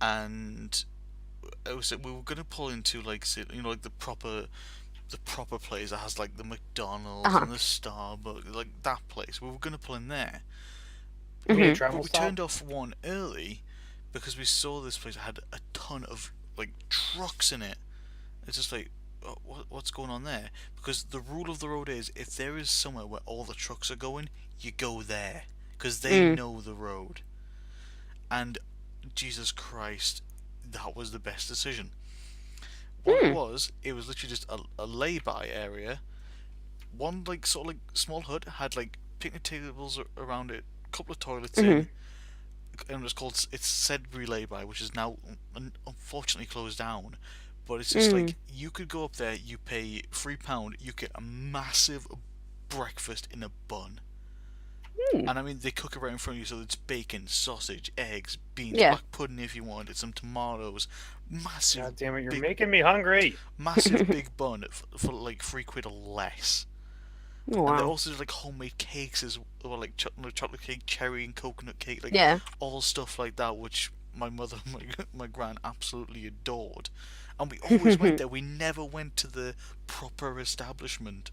and it was we were gonna pull into like like the proper place that has like the McDonald's Uh-huh. and the Starbucks, like that place. We were gonna pull in there, You mean a Mhm. travel but we stop? turned off one early because we saw this place that had a ton of like trucks in it. It's just like, oh, what's going on there? Because the rule of the road is, if there is somewhere where all the trucks are going, you go there because they know the road. And Jesus Christ, that was the best decision. What it was literally just a lay-by area. One like sort of like small hut had like picnic tables around it, a couple of toilets in, and it's said lay-by, which is now unfortunately closed down. But it's just like you could go up there, you pay £3, you get a massive breakfast in a bun. And I mean, they cook it right in front of you, so it's bacon, sausage, eggs, beans, Yeah. black pudding if you wanted, some tomatoes, massive. God damn it, you're big, making me hungry. massive big bun for like £3 or less. Oh, And they wow. also do like homemade cakes as well, like chocolate cake, cherry and coconut cake, like Yeah. all stuff like that, which my mother and my gran absolutely adored. And we always went there. We never went to the proper establishment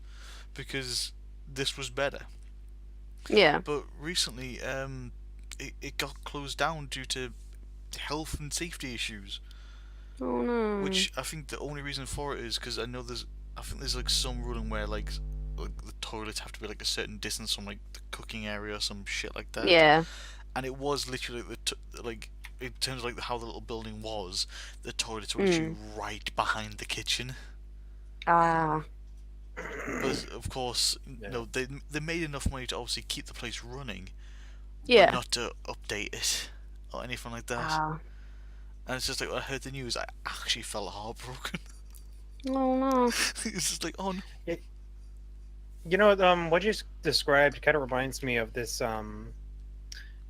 because this was better. Yeah. But recently, it got closed down due to health and safety issues. Oh no. Which I think the only reason for it is because I think there's like some ruling where like the toilets have to be like a certain distance from like the cooking area or some shit like that. Yeah. And it was literally like in terms of like how the little building was, the toilets were literally right behind the kitchen. Ah. But of course, they made enough money to obviously keep the place running, Yeah. but not to update it or anything like that. Ah. And it's just like when I heard the news, I actually felt heartbroken. Oh no. It's just like, oh no. You know, what you described kind of reminds me of this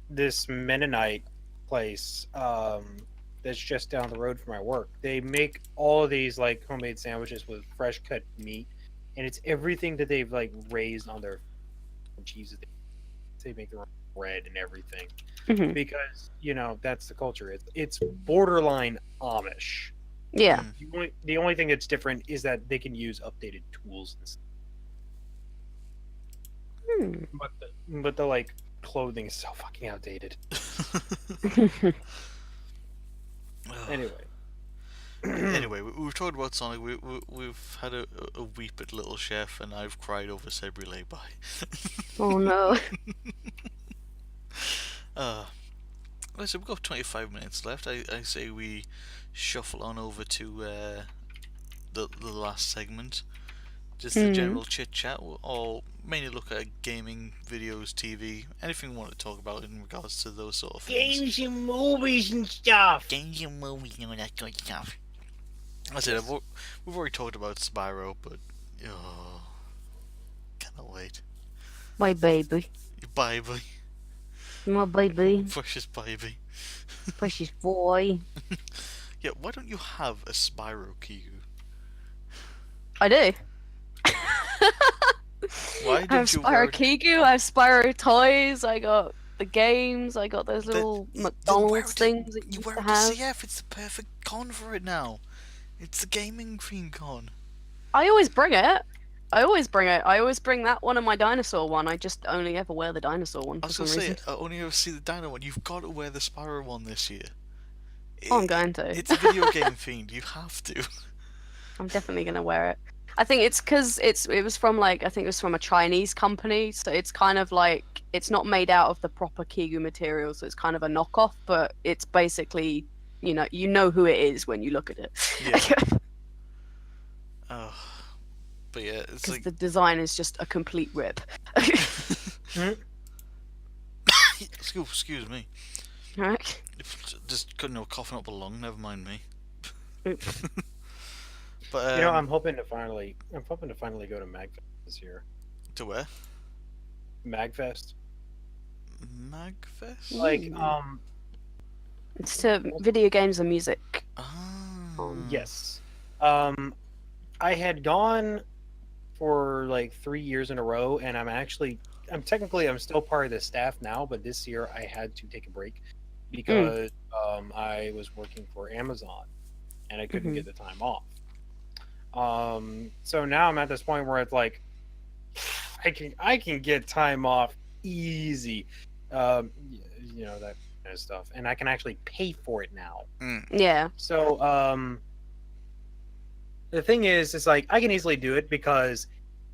this Mennonite place that's just down the road from my work. They make all of these like homemade sandwiches with fresh cut meat, and it's everything that they've like raised on their cheeses. They make their own bread and everything because that's the culture. It's borderline Amish. Yeah. The only thing that's different is that they can use updated tools and stuff. But the like clothing is so fucking outdated. Anyway, we've talked about Sonic. We've had a weep at Little Chef, and I've cried over Sebri Lay-By. Oh no. So we've got 25 minutes left. I say we shuffle on over to the last segment. Just the general chit chat, or mainly look at gaming, videos, TV, anything we want to talk about in regards to those sort of things. Games and movies and stuff. Games and movies and all that good stuff. I said we've already talked about Spyro, but cannot wait. My baby. Baby, My baby. precious baby. Precious boy. Yeah, why don't you have a Spyro, Kiku? I do. Why I have didn't you Spyro wear Kiku, I have Spyro toys, I got the games, I got those little McDonald's things that you You used wear to it have. to CF, it's the perfect con for it now. It's the gaming theme con. I always bring it. I always bring that one and my dinosaur one. I just only ever wear the dinosaur one I for was some gonna say, reason. I only ever see the Dino one. You've got to wear the Spyro one this year. Oh, I'm going to. It's video game themed. You have to. I'm definitely gonna wear it. I think it's because it was from like I think it was from a Chinese company, so it's kind of like it's not made out of the proper Kigu material, so it's kind of a knockoff, but it's basically you know who it is when you look at it. Yeah. Oh, but yeah, it's Because like the design is just a complete rip. excuse me. Right? Just couldn't have coughing up a lung. Never mind me. Oops. But I'm hoping to finally go to Magfest this year. to where? Magfest. Magfest. Like Ooh. It's to video games and music. Yes. I had gone for like 3 years in a row, and I'm still part of the staff now, but this year I had to take a break because I was working for Amazon and I couldn't get the time off. So now I'm at this point where it's like I can get time off easy. That kind of stuff, and I can actually pay for it now. Yeah. So the thing is, it's like I can easily do it because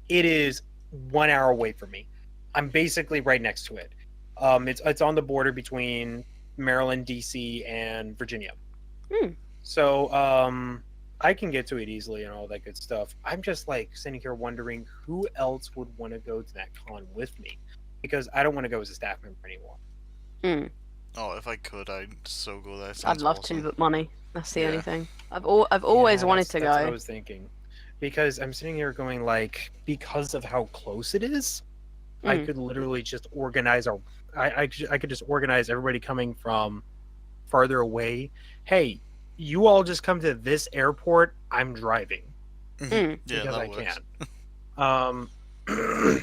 it is 1 hour away from me. I'm basically right next to it. It's on the border between Maryland, DC, and Virginia. So I can get to it easily and all that good stuff. I'm just like sitting here wondering who else would want to go to that con with me, because I don't want to go as a staff member anymore. Oh, if I could, I'd so go there. I'd love awesome. to, but money. That's the only thing. I've always wanted to go. That's what I was thinking, because I'm sitting here going like, because of how close it is, I could literally just organize I could just organize everybody coming from farther away. Hey, you all just come to this airport. I'm driving Yeah, because I works. can.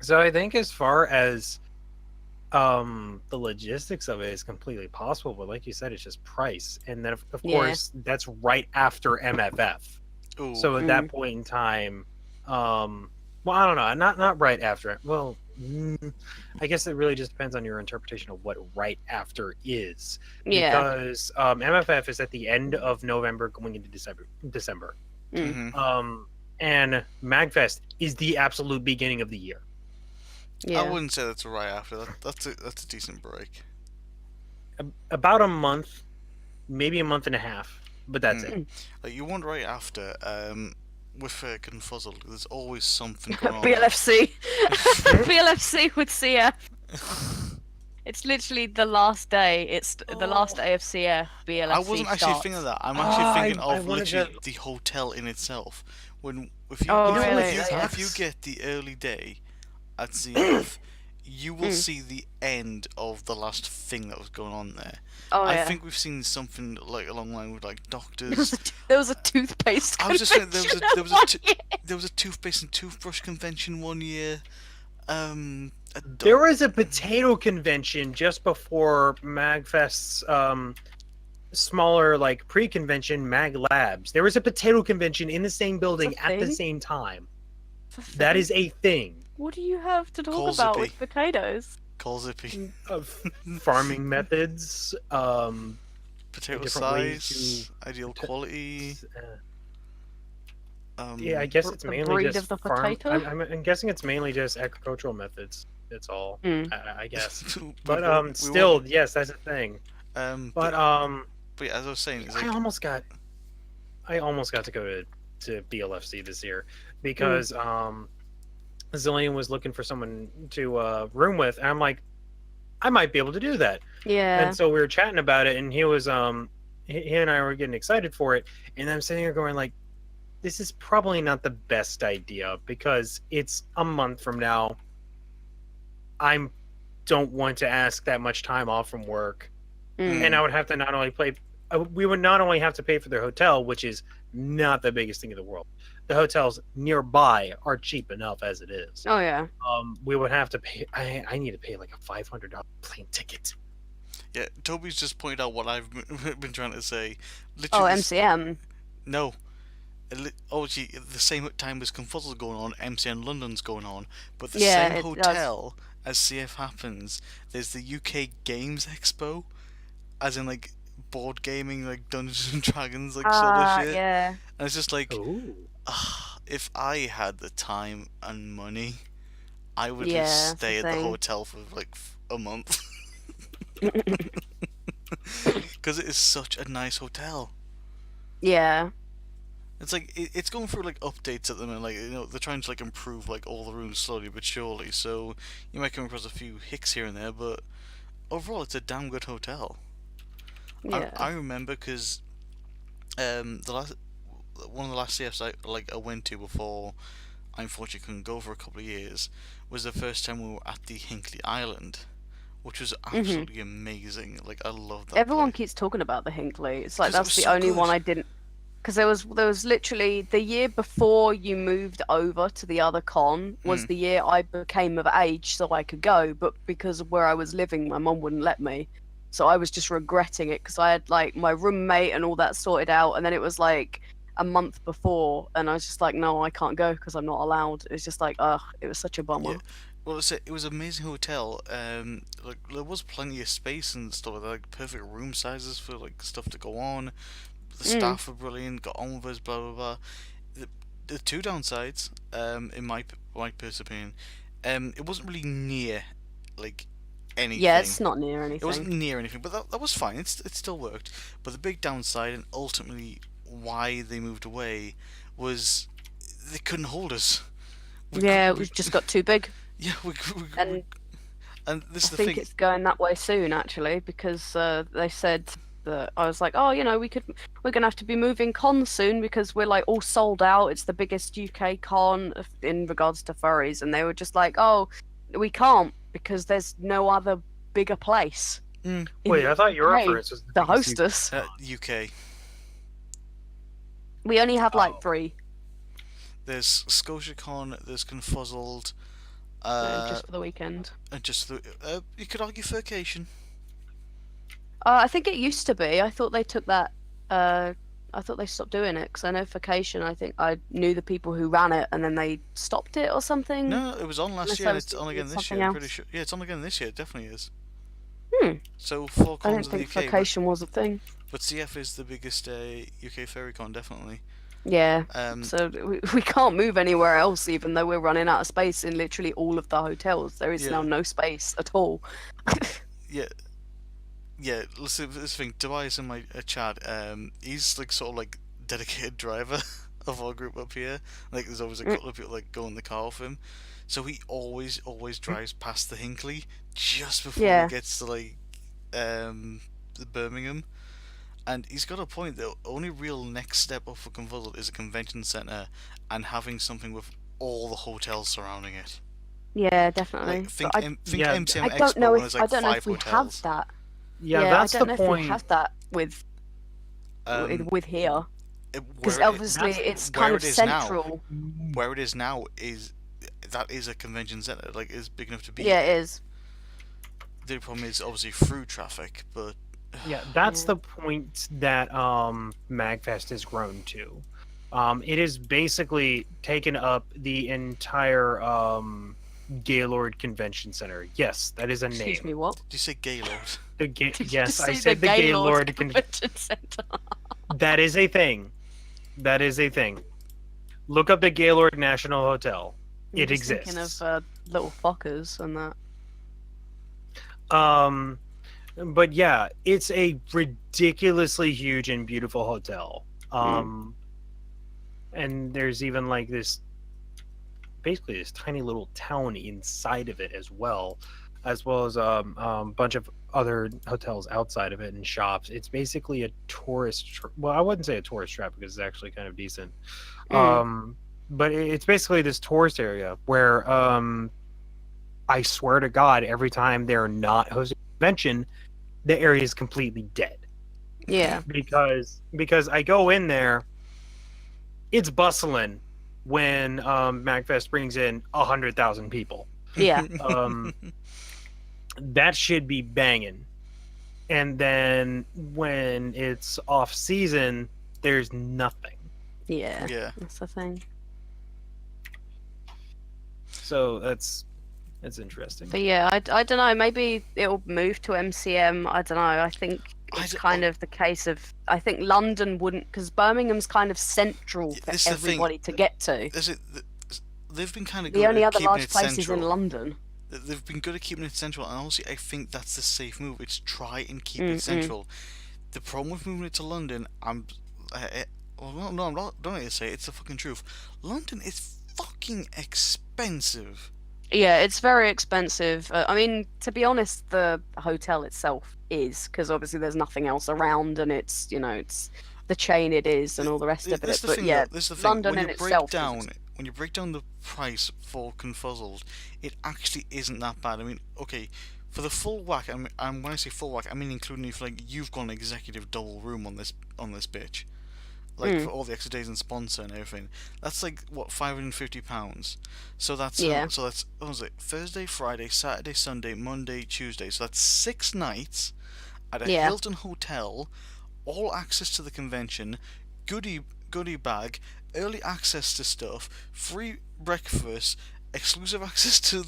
So I think as far as the logistics of it is completely possible, but like you said, it's just price, and then of course that's right after MFF. Ooh. So at that point in time, well, I don't know, not right after. Well, I guess it really just depends on your interpretation of what right after is. Yeah. Because MFF is at the end of November, going into December. And Magfest is the absolute beginning of the year. Yeah. I wouldn't say that's right after. That's a decent break. About a month, maybe a month and a half, but that's it. Like, you want right after. With Confuzzled, there's always something going on. BLFC. BLFC with CF. It's literally the last day. It's the last day of CF. BLFC. I wasn't actually starts. thinking of that. I'm actually thinking I of wanted literally to- the hotel in itself. If you get the early day at CF, you will see the end of the last thing that was going on there. Oh, I yeah. think we've seen something like along the line with like doctors. There was a toothpaste. I was just saying there there was a toothpaste and toothbrush convention one year. There was a potato convention just before Magfest's smaller like pre-convention Mag Labs. There was a potato convention in the same building at the same time. That is a thing. What do you have to talk Call about Zippy. with potatoes? Call Zippy. Of farming methods, Potato different ways size, ideal quality. Yeah, I guess it's The mainly breed just of the farm. potato? I'm guessing it's mainly just agricultural methods. That's all. I guess. We But won't- still, yes, that's a thing. But yeah, as I was saying, it's I like, almost got to go to BLFC this year because Zillion was looking for someone to room with, and I'm like, I might be able to do that. Yeah. And so we were chatting about it, and he was he and I were getting excited for it, and I'm sitting here going like, this is probably not the best idea because it's a month from now. I don't want to ask that much time off from work, and I would have to we would not only have to pay for their hotel, which is not the biggest thing in the world. The hotels nearby are cheap enough as it is. Oh yeah. We would have to pay. I need to pay like a $500 plane ticket. yeah, Toby's just pointed out what I've been trying to say. Oh, Literally, MCM. No. Gee, at the same time as Confuzzle's going on, MCN London's going on, but the Yeah, same it hotel as CF happens, there's the UK Games Expo, as in like board gaming, like Dungeons and Dragons, like sort of shit. Yeah. And it's just like, Ooh. if I had the time and money, I would Yeah, just that's the stay at the thing. hotel for like a month. Because it is such a nice hotel. Yeah. It's like it's going through like updates at the moment. Like they're trying to like improve like all the rooms slowly but surely. So you might come across a few hicks here and there, but overall it's a damn good hotel. Yeah. I remember because the last one of the last CFs I went to before I unfortunately couldn't go for a couple of years was the first time we were at the Hinkley Island, which was absolutely amazing. Like I love that. Everyone place. keeps talking about the Hinkley. It's like 'Cause it that's was the so only one good. I didn't. Because there was literally the year before you moved over to the other con was the year I became of age so I could go, but because of where I was living, my mum wouldn't let me. So I was just regretting it because I had like my roommate and all that sorted out, and then it was like a month before, and I was just like, no, I can't go because I'm not allowed. It's just like, ugh, it was such a bummer. Yeah. Well, it was an amazing hotel. Like there was plenty of space and stuff like that, like perfect room sizes for like stuff to go on. The staff were brilliant. Got on with us. Blah blah blah. The two downsides, in my personal opinion, it wasn't really near, like anything. Yeah, it's not near It wasn't anything. near anything, but that was fine. It still worked. But the big downside, and ultimately why they moved away, was they couldn't hold us. Yeah, we've just got too big. Yeah, And and this is I the think thing. it's going that way soon, actually, because they said that I was like, oh, you know, we're gonna have to be moving cons soon because we're like all sold out. It's the biggest UK con in regards to furries, and they were just like, oh, we can't because there's no other bigger place. Wait, I thought your UK reference was the to biggest host us. UK. We only have like Oh. 3, There's ScotiaCon. There's Confuzzled. just for the weekend. And just you could argue Furcation. I think it used to be. I thought they took that. I thought they stopped doing it because I know Vacation. I think I knew the people who ran it, and then they stopped it or something. No, it was on last Unless year. I And was it's on thinking again of this year. something I'm pretty else. sure. Yeah, it's on again this year. It definitely is. Hmm. So 4 I don't cons in the think UK, Vacation was a thing. but CF is the biggest UK furry con, definitely. Yeah. Um, So we can't move anywhere else, even though we're running out of space in literally all of the hotels. There is now Yeah. no space at all. yeah, yeah. Listen, this thing. Tobias in my chat. He's like sort of like dedicated driver of our group up here. Like there's always a couple of people like go in the car with him. So he always drives past the Hinkley just before Yeah. he gets to like the Birmingham. And he's got a point. The only real next step up for Confuzzled is a convention centre and having something with all the hotels surrounding it. Yeah, definitely. Like think But think yeah, MCM I Expo don't know when if there's like I don't know 5 if we hotels. have that. Yeah, I that's don't the know if we point. have that with here. Because obviously it's kind where of it is central. Where it is now is that is a convention centre. Like is big enough to be. Yeah, it is. The problem is obviously through traffic, but Yeah, that's Yeah. the point that Magfest has grown to. It has basically taken up the entire Gaylord Convention Center. Yes, that is a name. Excuse me, what? did you say Gaylord? Did you Yes, just I say said the Gaylord Convention Center. That is a thing. That is a thing. Look up the Gaylord National Hotel. I'm It just exists. thinking of little fuckers and that. But yeah, it's a ridiculously huge and beautiful hotel. And there's even like this, basically this tiny little town inside of it as well as a bunch of other hotels outside of it and shops. It's basically a tourist. Well, I wouldn't say a tourist trap because it's actually kind of decent. But it's basically this tourist area where I swear to God, every time they're not hosting a convention, the area is completely dead. Yeah. Because I go in there, it's bustling when MagFest brings in 100,000 people. Yeah. That should be banging. And then when it's off season, there's nothing. Yeah. Yeah. That's the thing. So that's interesting. But yeah, I don't know. Maybe it'll move to MCM. I don't know. I think it's kind of the case of, I think London wouldn't, because Birmingham's kind of central for This is the thing. everybody to get to. They've been kind of The good only at other keeping large it place is in central. London. They've been good at keeping it central, and honestly, I think that's the safe move. It's try and keep it central. The problem with moving it to London, I'm not. Don't need to say it, it's the fucking truth. London is fucking expensive. Yeah, it's very expensive. I mean, to be honest, the hotel itself is, because obviously there's nothing else around, and it's, it's the chain it is, and all the rest of This it. the But thing, yeah, though. This is the thing. London When in you break itself down, when you break down the price for Confuzzled, it actually isn't that bad. I mean, okay, for the full whack, and when I say full whack, I mean including if you've got an executive double room on this bitch, for all the extra days and sponsor and everything. That's like what, £550. So that's what was it? Thursday, Friday, Saturday, Sunday, Monday, Tuesday. So that's 6 nights at a Hilton hotel, all access to the convention, goodie bag, early access to stuff, free breakfast, exclusive access to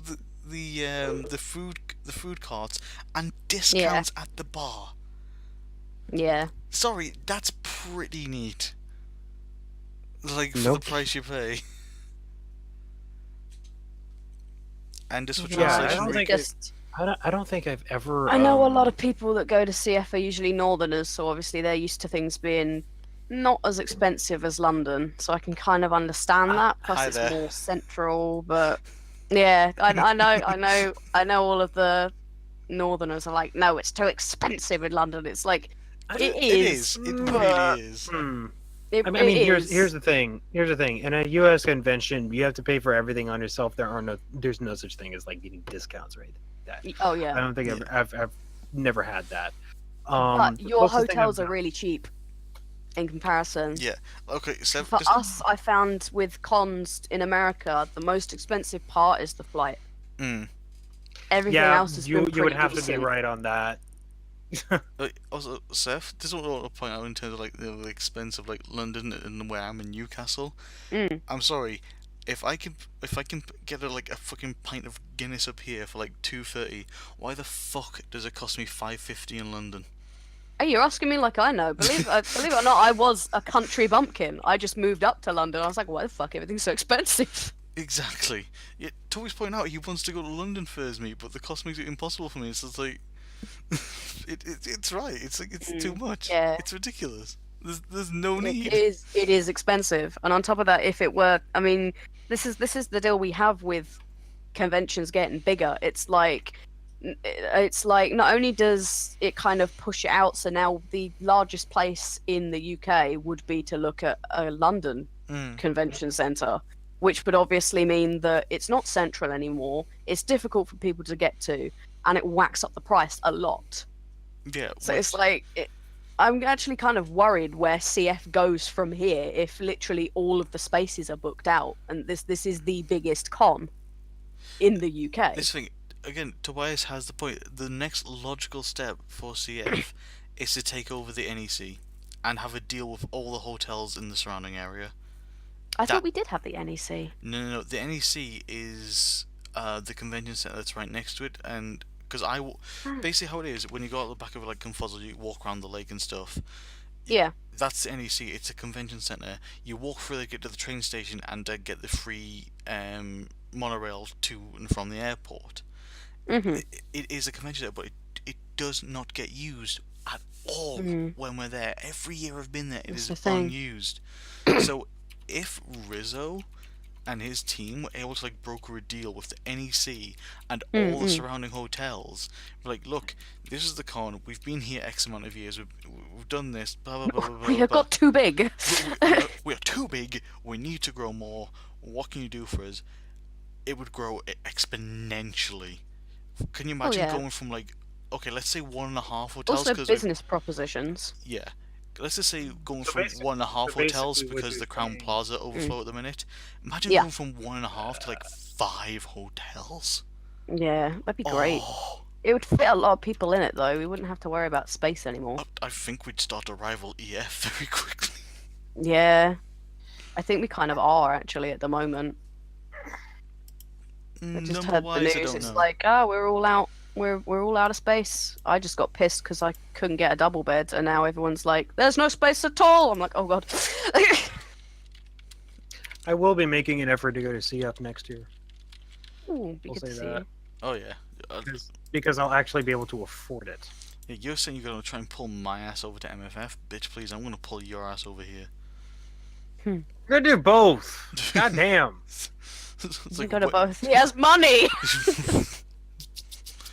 the food carts, and discounts at the bar. Yeah. Sorry, that's pretty neat. For the price you pay. And this was I don't think I've ever. I know a lot of people that go to CF are usually Northerners, so obviously they're used to things being not as expensive as London, so I can kind of understand that. Plus, it's more central, but yeah, I know all of the Northerners are like, no, it's too expensive in London. It's like it is. It really is. Here's the thing. In a U.S. convention, you have to pay for everything on yourself. There's no such thing as getting discounts or anything like that. Oh yeah. I don't think I've never had that. But your hotels are really cheap in comparison. Yeah. Okay. So for us, I found with cons in America, the most expensive part is the flight. Everything else is you would have to be right on that. Also, Seth, this is what I want to point out in terms of the expense of London and where I'm in Newcastle. I'm sorry, if I can get a fucking pint of Guinness up here for £2.30, why the fuck does it cost me £5.50 in London? Hey, you're asking me like I know. Believe it or not, I was a country bumpkin. I just moved up to London. I was like, why the fuck everything's so expensive? Exactly. Yeah, Toby's pointing out he wants to go to London first, me, but the cost makes it impossible for me. It's just it's right. It's too much. Yeah. It's ridiculous. There's no need. It is expensive, and on top of that, if it were, I mean, this is the deal we have with conventions getting bigger. It's like not only does it kind of push it out, so now the largest place in the UK would be to look at a London convention centre, which would obviously mean that it's not central anymore. It's difficult for people to get to, and it whacks up the price a lot. Yeah. So it's I'm actually kind of worried where CF goes from here if literally all of the spaces are booked out, and this is the biggest con in the UK. This thing, again, Tobias has the point. The next logical step for CF is to take over the NEC and have a deal with all the hotels in the surrounding area. I thought we did have the NEC. No. The NEC is the convention center that's right next to it, and because basically how it is, when you go out the back of Confuzzle, you walk around the lake and stuff. Yeah. That's the NEC. It's a convention center. You walk through, get to the train station, and get the free monorail to and from the airport. It is a convention center, but it does not get used at all when we're there. Every year I've been there, it is unused. So if Rizzo and his team were able to broker a deal with the NEC and all the surrounding hotels, look, this is the con. We've been here X amount of years. We've done this. Blah blah blah blah. We have got too big. We are too big. We need to grow more. What can you do for us? It would grow exponentially. Can you imagine going from okay, let's say 1.5 hotels? Also, business propositions. Yeah. Let's just say going from 1.5 hotels because the Crown Plaza overflow at the minute. Imagine going from 1.5 to 5 hotels. Yeah, that'd be great. It would fit a lot of people in it, though. We wouldn't have to worry about space anymore. I think we'd start to rival EF very quickly. Yeah, I think we kind of are actually at the moment. I just heard the news. It's we're all out we're all out of space. I just got pissed because I couldn't get a double bed, and now everyone's like, "There's no space at all." I'm like, "Oh god." I will be making an effort to go to CF next year. Ooh, be We'll good to say see that. you. Oh yeah. Because I'll actually be able to afford it. Yeah, you're saying you're gonna try and pull my ass over to MFF, bitch? Please, I'm gonna pull your ass over here. We're gonna do both. God damn. It's You like, go to what- both. He has money.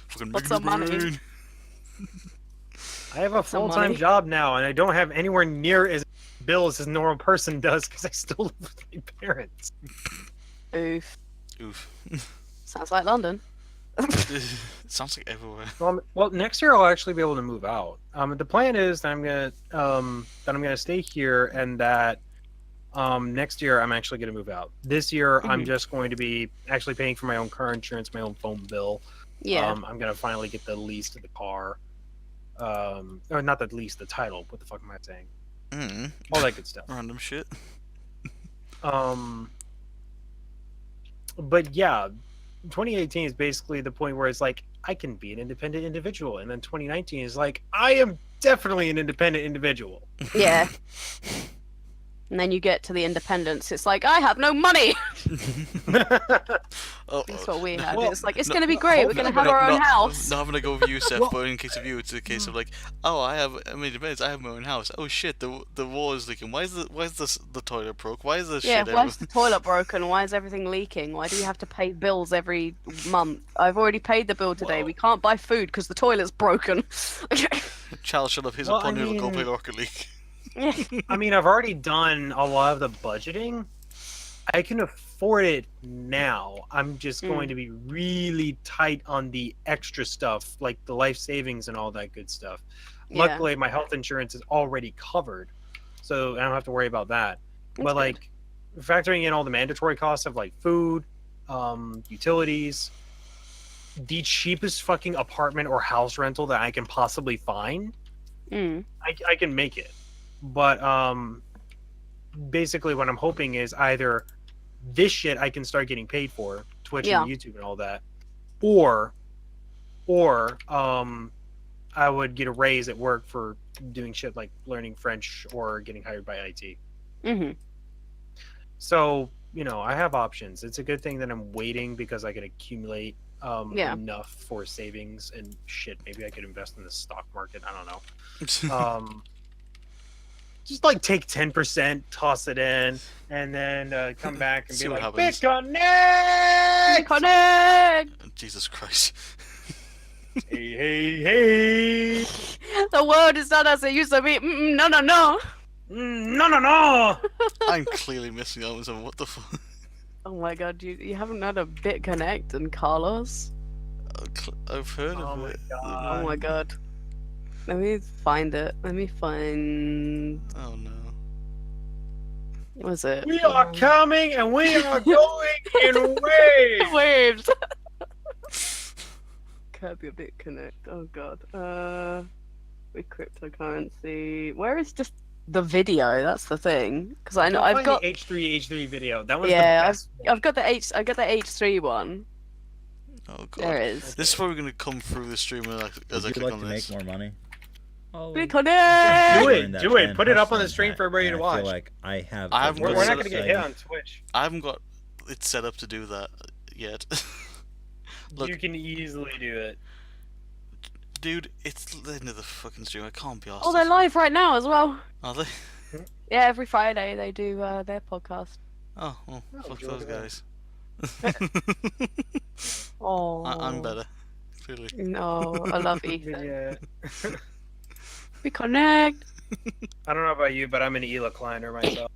Fucking What's up, money? brain. I have a Some full-time money. job now, and I don't have anywhere near as bills as a normal person does because I still live with my parents. Oof. Oof. Sounds like London. It sounds like everywhere. Well, next year I'll actually be able to move out. The plan is that I'm gonna stay here, and that next year I'm actually gonna move out. This year I'm Mhm. just going to be actually paying for my own car insurance, my own phone bill. Yeah. I'm gonna finally get the lease to the car. Or not the lease, the title. What the fuck am I saying? Mm. All that good stuff. Random shit. But yeah, 2018 is basically the point where it's like I can be an independent individual, and then 2019 is like I am definitely an independent individual. Yeah. And then you get to the independence. It's like, I have no money. Oh, That's what we had. Well, it's like, it's no, going to be great. We're going to have our own house. Not having to go with you, Seth, Well- but in case of you, it's a case of like, oh, I mean, depends. I have my own house. Oh shit, the wall is leaking. Why is the toilet broke? Why is the Yeah, shit why is the toilet broken? Why is everything leaking? Why do we have to pay bills every month? I've already paid the bill today. Well- We can't buy food because the toilet's broken. Child shut up. Here's Well, a pun. I Who'll go mean- play Rocket League. I mean, I've already done a lot of the budgeting. I can afford it now. I'm just going to be really tight on the extra stuff, like the life savings and all that good stuff. Yeah. Luckily, my health insurance is already covered, so I don't have to worry about that. That's But good. like factoring in all the mandatory costs of like food, utilities, the cheapest fucking apartment or house rental that I can possibly find, Mm. I can make it. But basically what I'm hoping is either this shit I can start getting paid for, Twitch Yeah. and YouTube and all that, or I would get a raise at work for doing shit like learning French or getting hired by IT. Mm-hmm. So, you know, I have options. It's a good thing that I'm waiting because I can accumulate Yeah. enough for savings and shit. Maybe I could invest in the stock market. I don't know. Just like take 10%, toss it in, and then come back and See be what like, happens. BitConnect! Connect! Jesus Christ. Hey, hey, hey! The world is not as it used to be. No, no, no. No, no, no! I'm clearly missing out on something. What the fuck? Oh my god, you haven't had a bit connect and Carlos? I've heard Oh of my it. Oh my god. Let me find it. Let me find. Oh no. What was it? We are coming and we are going in waves! Waves! Curb your bit connect. Oh god. With cryptocurrency. Where is just the video? That's the thing. Because I know Go I've find got. the H3 video. That was Yeah, the best. I've got the I got the H3 one. Oh god. There it is. This is probably gonna come through the stream as I Would you click like on to this. make more money? Oh, Bit connect! Do it, join that do it. fan Put it up on the hustling stream pack, for everybody and to I watch. feel like I have. I haven't We're got not it going to get set hit up. on Twitch. I haven't got it set up to do that yet. Look, You can easily do it. dude, it's the end of the fucking stream. I can't be asked. Oh, they're live right now as well. Are they? Yeah, every Friday they do their podcast. Oh, well, Oh, fuck enjoy those that. guys. Oh, I'm better. Clearly. No, I love Ethan. Yeah. We connect. I don't know about you, but I'm an Ela Kleiner myself.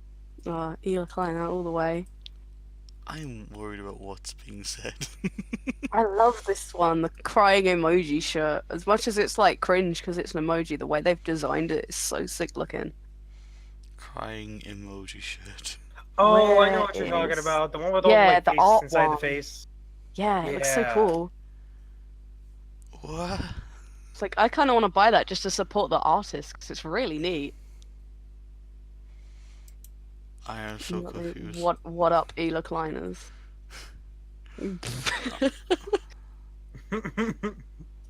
Ela Kleiner all the way. I'm worried about what's being said. I love this one, the crying emoji shirt. As much as it's like cringe because it's an emoji, the way they've designed it is so sick looking. Crying emoji shirt. Oh, I Where know what you're talking is- about. The one with Yeah, all the, like, the faces art inside one. the face. Yeah, it looks so Yeah. cool. What? It's like I kind of want to buy that just to support the artist because it's really neat. I am so confused. What up, Ela Kleiners?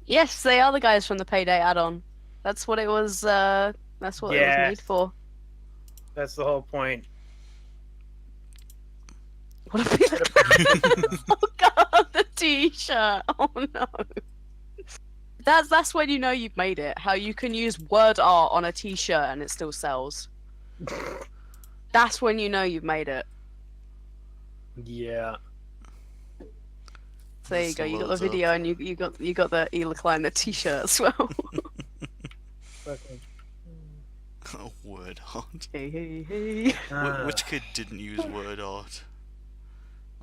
Yes, they are the guys from the Payday add-on. That's what it was. That's what it was made Yes. for. That's the whole point. What a big... Oh god, the T-shirt. Oh no. That's when you know you've made it. How you can use word art on a T-shirt and it still sells. That's when you know you've made it. Yeah. So there you That's go. the You got the loads up. video and you got the Ela Klein the T-shirt as well. Fucking- Oh, word art. Hey hey hey. Which kid didn't use word art?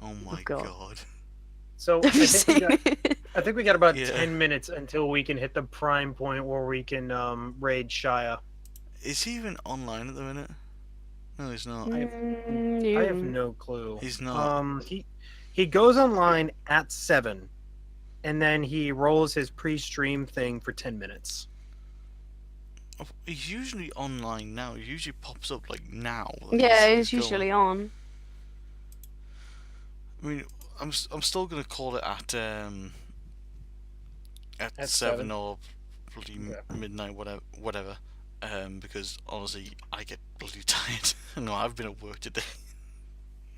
Oh my God. god. So Have you seen it? I think we got about Yeah. 10 minutes until we can hit the prime point where we can raid Shia. Is he even online at the minute? No, he's not. I have no clue. He's not. He goes online at 7, and then he rolls his pre-stream thing for 10 minutes. He's usually online now. He usually pops up like now. Like, Yeah, he's it's usually on. I mean, I'm still gonna call it at At 7 7. or bloody Yeah. midnight, whatever. Because honestly, I get bloody tired. No, I've been at work today.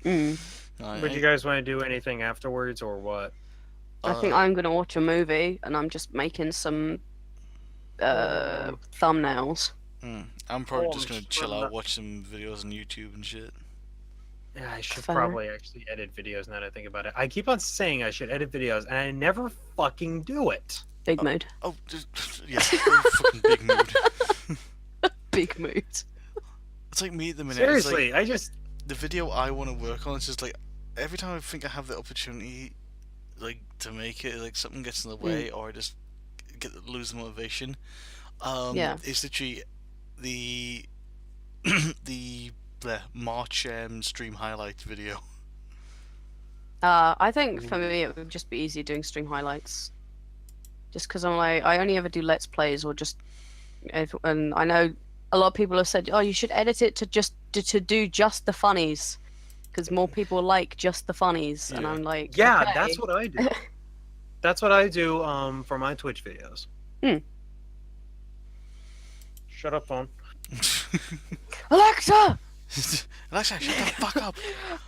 Mm. Would you guys want to do anything afterwards or what? I think I'm gonna watch a movie and I'm just making some thumbnails. I'm probably Oh, just I'm gonna just chill running out, up. watch some videos on YouTube and shit. Yeah, I should Fair. probably actually edit videos now that I think about it. I keep on saying I should edit videos, and I never fucking do it. Big mood. Oh, yeah, very fucking big mood. Big mood. It's like me at the minute. Seriously, it's like I just... the video I want to work on. It's just like every time I think I have the opportunity, like to make it, like something gets in the way, or I just lose the motivation. Yeah. It's literally the the March stream highlights video. I think for me it would just be easier doing stream highlights. Just because I'm like, I only ever do Let's Plays or just, and I know a lot of people have said, oh, you should edit it to just to do just the funnies, because more people like just the funnies, and Yeah. I'm like, Yeah, okay. that's what I do. That's what I do for my Twitch videos. Shut up, phone. Alexa, Alexa, shut the fuck up!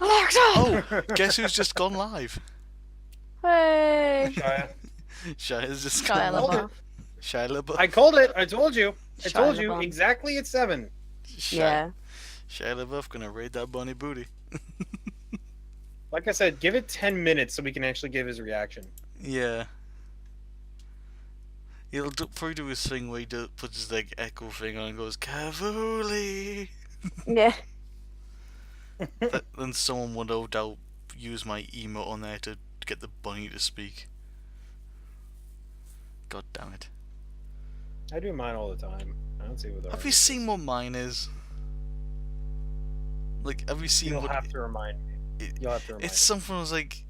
Alexa. Oh, guess who's just gone live? Hey. Shia. Shia's just Shia gone live. LaBeouf. Shia LaBeouf. I called it. I told you. I Shia told you LaBeouf. exactly at 7. Yeah. Shia LaBeouf gonna raid that bunny booty. Like I said, give it 10 minutes so we can actually give his reaction. Yeah. He'll probably do his thing where he puts his like echo thing on and goes Kivuli. Yeah. Then someone would no doubt use my emote on there to get the bunny to speak. God damn it. I do mine all the time. I don't see what Have you seen what mine is? Like, have you seen You'll what have to remind me. You'll have to remind it's something was like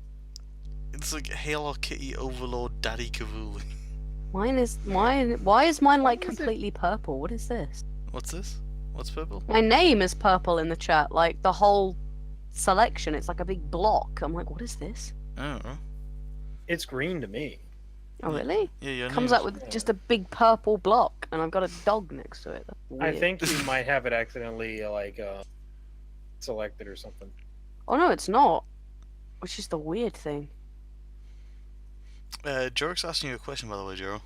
it's like Hello Kitty Overlord Daddy Kivuli. Mine is mine. Why is mine like What is it? completely purple? What is this? What's this? What's purple? My name is purple in the chat. Like the whole selection, it's like a big block. I'm like, what is this? I don't know. It's green to me. Oh really? Yeah, your Comes name's- up with just a big purple block, and I've got a dog next to it. That's I weird. think you might have it accidentally selected or something. Oh no, it's not. Which is the weird thing. Jorek's asking you a question, by the way, Jero.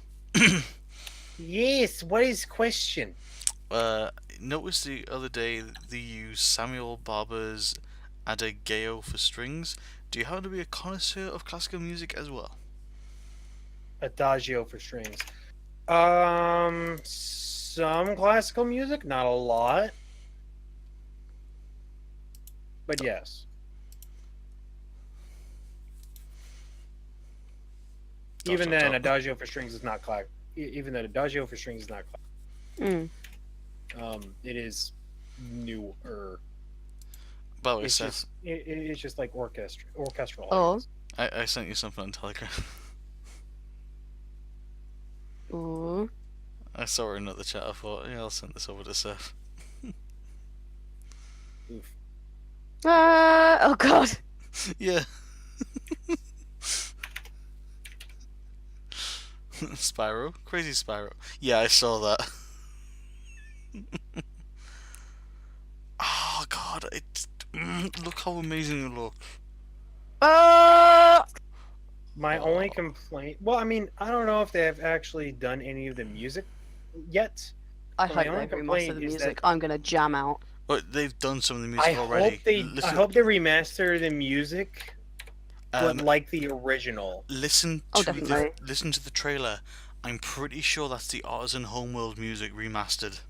Yes. What is question? Noticed the other day they use Samuel Barber's Adagio for strings. Do you happen to be a connoisseur of classical music as well? Adagio for strings. Some classical music, not a lot, but yes. Even then, Adagio for strings is not classic. Even then, Adagio for strings is not classic. It is newer. By the way, It's Seth, just it's just like orchestral. Oh. I sent you something on Telegram. Ooh. I saw it in the chat. I thought, yeah, I'll send this over to Seth. Oof. Oh god. Yeah. Spyro, crazy Spyro. Yeah, I saw that. Oh god, look how amazing it looks. My only complaint, well, I mean, I don't know if they have actually done any of the music yet. I But my hope only they remaster complaint the is music. that I'm gonna jam out. But they've done some of the music I already. hope they, I hope they remaster the music, but Um, like the original. listen Oh, to definitely. listen to the trailer. I'm pretty sure that's the Artisan Homeworld music remastered.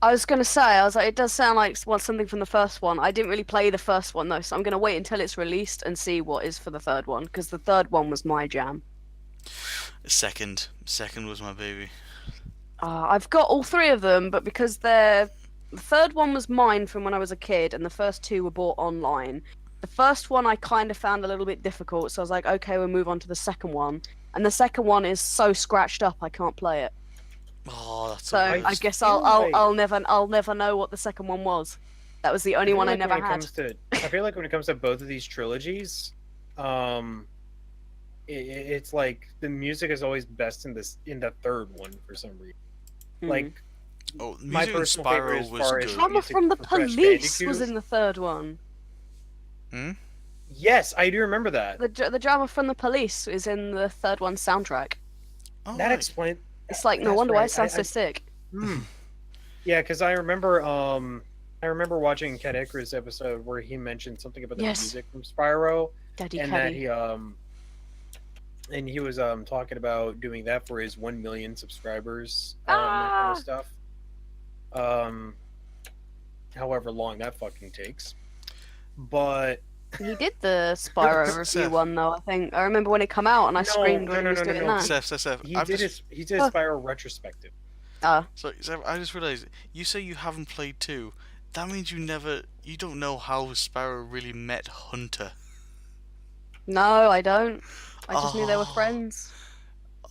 I was gonna say, I was like, it does sound like something from the first one. I didn't really play the first one though, so I'm gonna wait until it's released and see what is for the third one, because the third one was my jam. Second was my baby. I've got all three of them, but because the third one was mine from when I was a kid, and the first two were bought online. The first one I kind of found a little bit difficult, so I was like, okay, we'll move on to the second one. And the second one is so scratched up, I can't play it. Oh, that's So the I worst. guess feel I'll like- never know what the second one was. That was the I only feel one I like never when it had. comes to, I feel like when it comes to both of these trilogies, it's like the music is always best in the third one for some reason. Hmm. Like Oh, the my music in personal favorite Spyro as was far as good. Drama music from the for Crash Police was Bandicoot. in the third one. Yes, I do remember that. The drama from the Police is in the third one soundtrack. Oh, That right. explains. It's like no That's wonder why right. it sounds so sick. Yeah, because I remember watching Cat Icarus episode where he mentioned something about the Yes. music from Spyro, Daddy and that Caddy. he was talking about doing that for his 1 million subscribers, and that kind of stuff. However long that fucking takes, but He did the Spyro review Seth. one though. I think I remember when it come out and I screamed when he was doing that. Seth, he I've did just, his Spyro retrospective. so Seth, I just realised you say you haven't played 2. That means you don't know how Spyro really met Hunter. No, I don't. I just knew they were Oh. friends.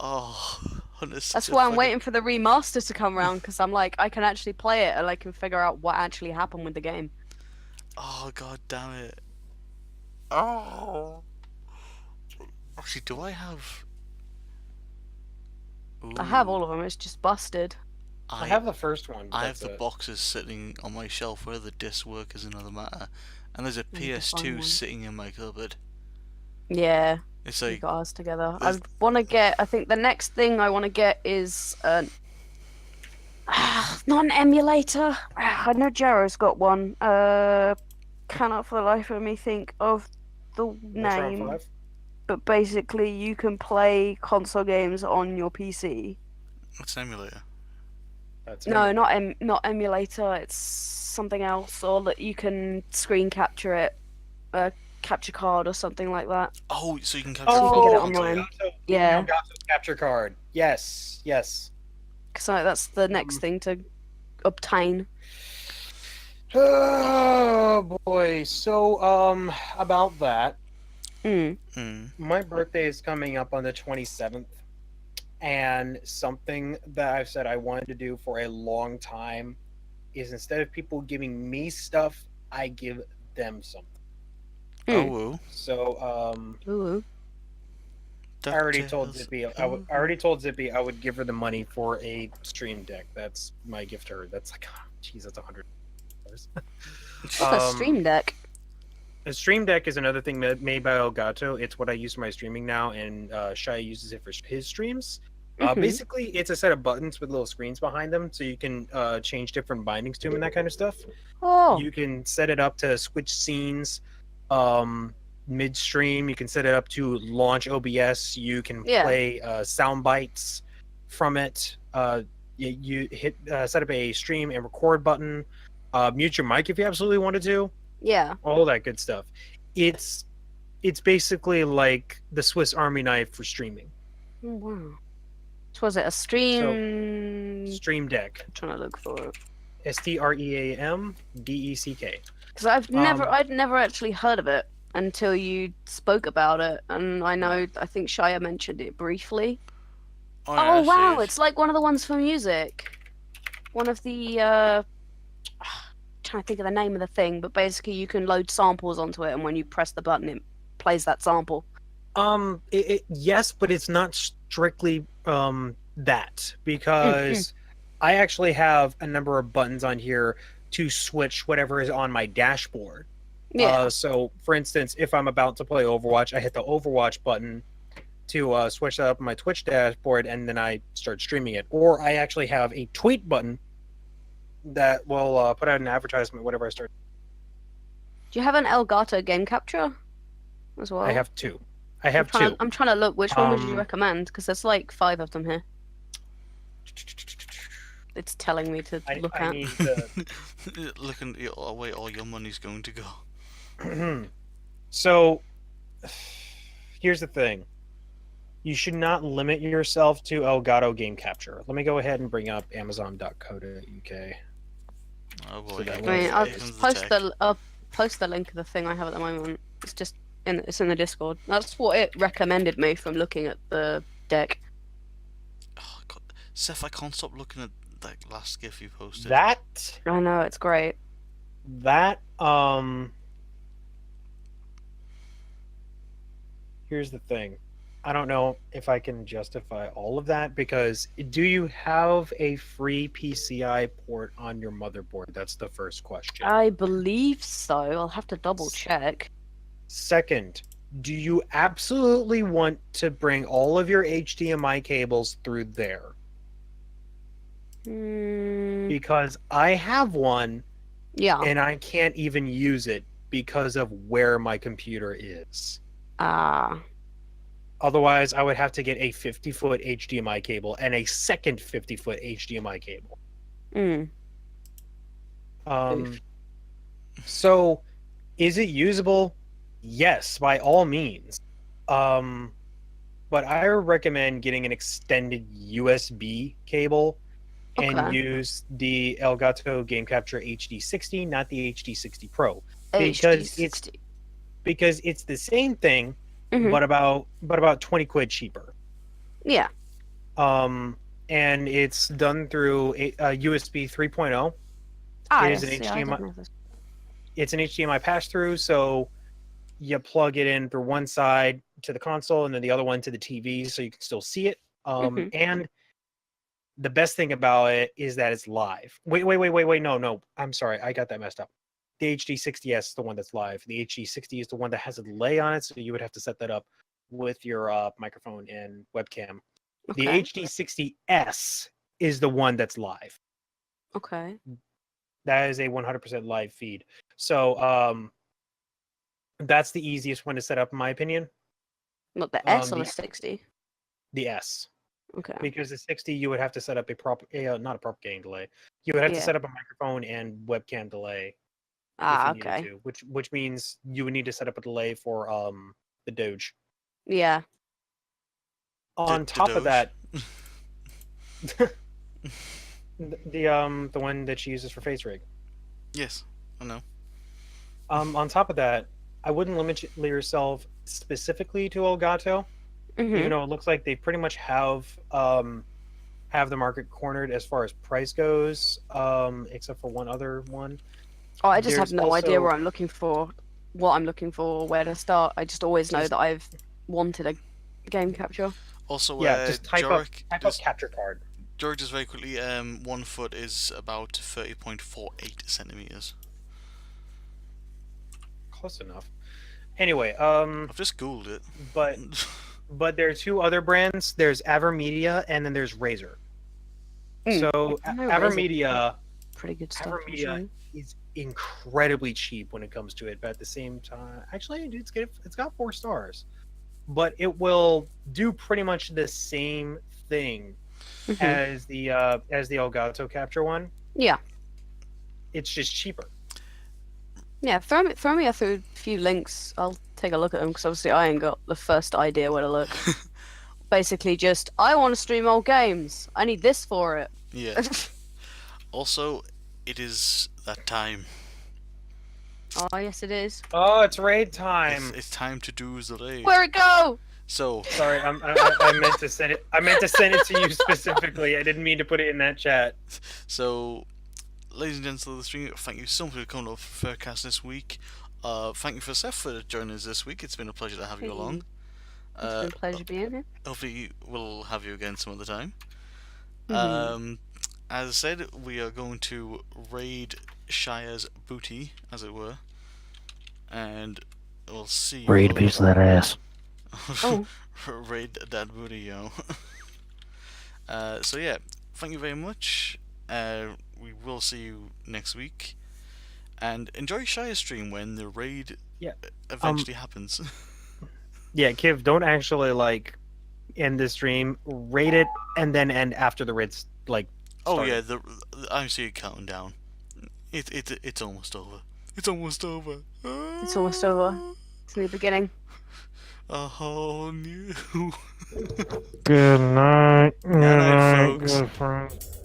Oh, Hunter's such That's a why I'm fucking- waiting for the remaster to come around because I'm like I can actually play it and I can figure out what actually happened with the game. Oh god damn it. Oh. Actually, do I have? I have Ooh, all of them. It's just busted. I have the first one. But I have that's the it. boxes sitting on my shelf where the discs work is another matter, and there's a need to find PS2 one. sitting in my cupboard. Yeah, It's we like got ours together. I there's- want to get. I think the next thing I want to get is not an emulator. I know Jaro's got one. Cannot for the life of me think of the What's round name. 5? But basically, you can play console games on your PC. it's an emulator. That's No, it. not emulator. It's something else, or that you can screen capture it, capture card or something like that. Oh, so you can capture you it can get it from online. Elgato- Yeah. Elgato capture card. Yes. Because that's the next thing to obtain. Oh boy. So about that, my birthday is coming up on the 27th, and something that I've said I wanted to do for a long time is instead of people giving me stuff, I give them something. Oh, woo. So Ooh. I already told Zippy. I already told Zippy I would give her the money for a stream deck. That's my gift to her. That's like, jeez, that's $100. What's a Stream Deck? A stream deck is another thing made by Elgato. It's what I use for my streaming now, and Shai uses it for his streams. Basically, it's a set of buttons with little screens behind them, so you can change different bindings to them and that kind of stuff. Oh. You can set it up to switch scenes midstream. You can set it up to launch OBS. You can play sound bites from it. You hit set up a stream and record button. Mute your mic if you absolutely wanted to. Yeah. All that good stuff. It's basically like the Swiss Army knife for streaming. Oh, wow. So was it a stream? Stream Deck. I'm trying to look for it. STREAMDECK. Because I'd never actually heard of it until you spoke about it, and I think Shia mentioned it briefly. Oh wow, it's like one of the ones for music. One of the trying to think of the name of the thing, but basically you can load samples onto it, and when you press the button, it plays that sample. Yes, but it's not strictly that, because I actually have a number of buttons on here to switch whatever is on my dashboard. Yeah. So, for instance, if I'm about to play Overwatch, I hit the Overwatch button to switch that up on my Twitch dashboard, and then I start streaming it. Or I actually have a tweet button that will put out an advertisement whenever I start. Do you have an Elgato game capture as well? I have two. I have two. I'm trying to look. Which one would you Um, recommend? Because there's like 5 of them here. It's telling me to look I at. need to. Looking at where all your money's going to go. So, here's the thing. You should not limit yourself to Elgato Game Capture. Let me go ahead and bring up Amazon.co.uk. Oh boy. So that I mean, I'll here comes I'll post the link of the thing I have at the moment. It's just it's in the Discord. That's what it recommended me from looking at the deck. Oh, God. Seth, I can't stop looking at that last GIF you posted. That I know it's great. Here's the thing. I don't know if I can justify all of that, because do you have a free PCI port on your motherboard? That's the first question. I believe so. I'll have to double check. Second, do you absolutely want to bring all of your HDMI cables through there? Because I have one Yeah. and I can't even use it because of where my computer is. Otherwise, I would have to get a 50-foot HDMI cable and a second 50-foot HDMI cable. So, is it usable? Yes, by all means. But I recommend getting an extended USB cable and Okay. use the Elgato Game Capture HD60, not the HD60 Pro, HD60. because it's the same thing, but about 20 quid cheaper. Yeah. And it's done through a USB 3.0. It is an HDMI. It's an HDMI pass-through, so you plug it in through one side to the console and then the other one to the TV, so you can still see it. And the best thing about it is that it's live. Wait, no, I'm sorry, I got that messed up. The HD60S is the one that's live. The HD60 is the one that has a delay on it, so you would have to set that up with your microphone and webcam. The HD60S is the one that's live. Okay. That is a 100% live feed. So that's the easiest one to set up, in my opinion. Not the S or the 60? The S. Okay. Because the 60, you would have to set up not a propagating delay. You would have to set up a microphone and webcam delay. Okay. To, which means you would need to set up a delay for the Doge. Yeah. On top of that, the one that she uses for face rig. Yes, I know. On top of that, I wouldn't limit yourself specifically to Elgato, even though it looks like they pretty much have the market cornered as far as price goes, except for one other one. Oh, I just have no idea what I'm looking for, where to start. I just always know that I've wanted a game capture. Also, just type up capture card. George, just very quickly, 1 foot is about 30.48 centimeters. Close enough. Anyway, I've just googled it. But there are two other brands. There's AverMedia and then there's Razer. So AverMedia, pretty good stuff. AverMedia is incredibly cheap when it comes to it, but at the same time, actually, it's got 4 stars, but it will do pretty much the same thing as the Elgato Capture one. Yeah. It's just cheaper. Yeah, throw me a few links. I'll take a look at them because obviously I ain't got the first idea where to look. Basically, just I want to stream old games. I need this for it. Yeah. Also, it is that time. Oh yes, it is. Oh, it's raid time. It's time to do the raid. Where'd it go? So sorry, I meant to send it. I meant to send it to you specifically. I didn't mean to put it in that chat. So, ladies and gents of the stream, thank you so much for coming up for Furcast this week. Thank you for Seth for joining us this week. It's been a pleasure to have you along. It's been a pleasure being here. Hopefully, we'll have you again some other time. Mhm. As I said, we are going to raid Shire's booty, as it were, and we'll see you. Raid a piece of that ass. Oh. Raid that booty, yo. So yeah, thank you very much. We will see you next week, and enjoy Shire's stream when the raid Yeah. eventually happens. Yeah, Kiv, don't actually like end the stream. Rate it and then end after the raid's like. Oh started. yeah, I see it counting down. It's almost over. It's almost over. It's almost over. It's the beginning. A whole new. Good night. Good night, folks. Good friends.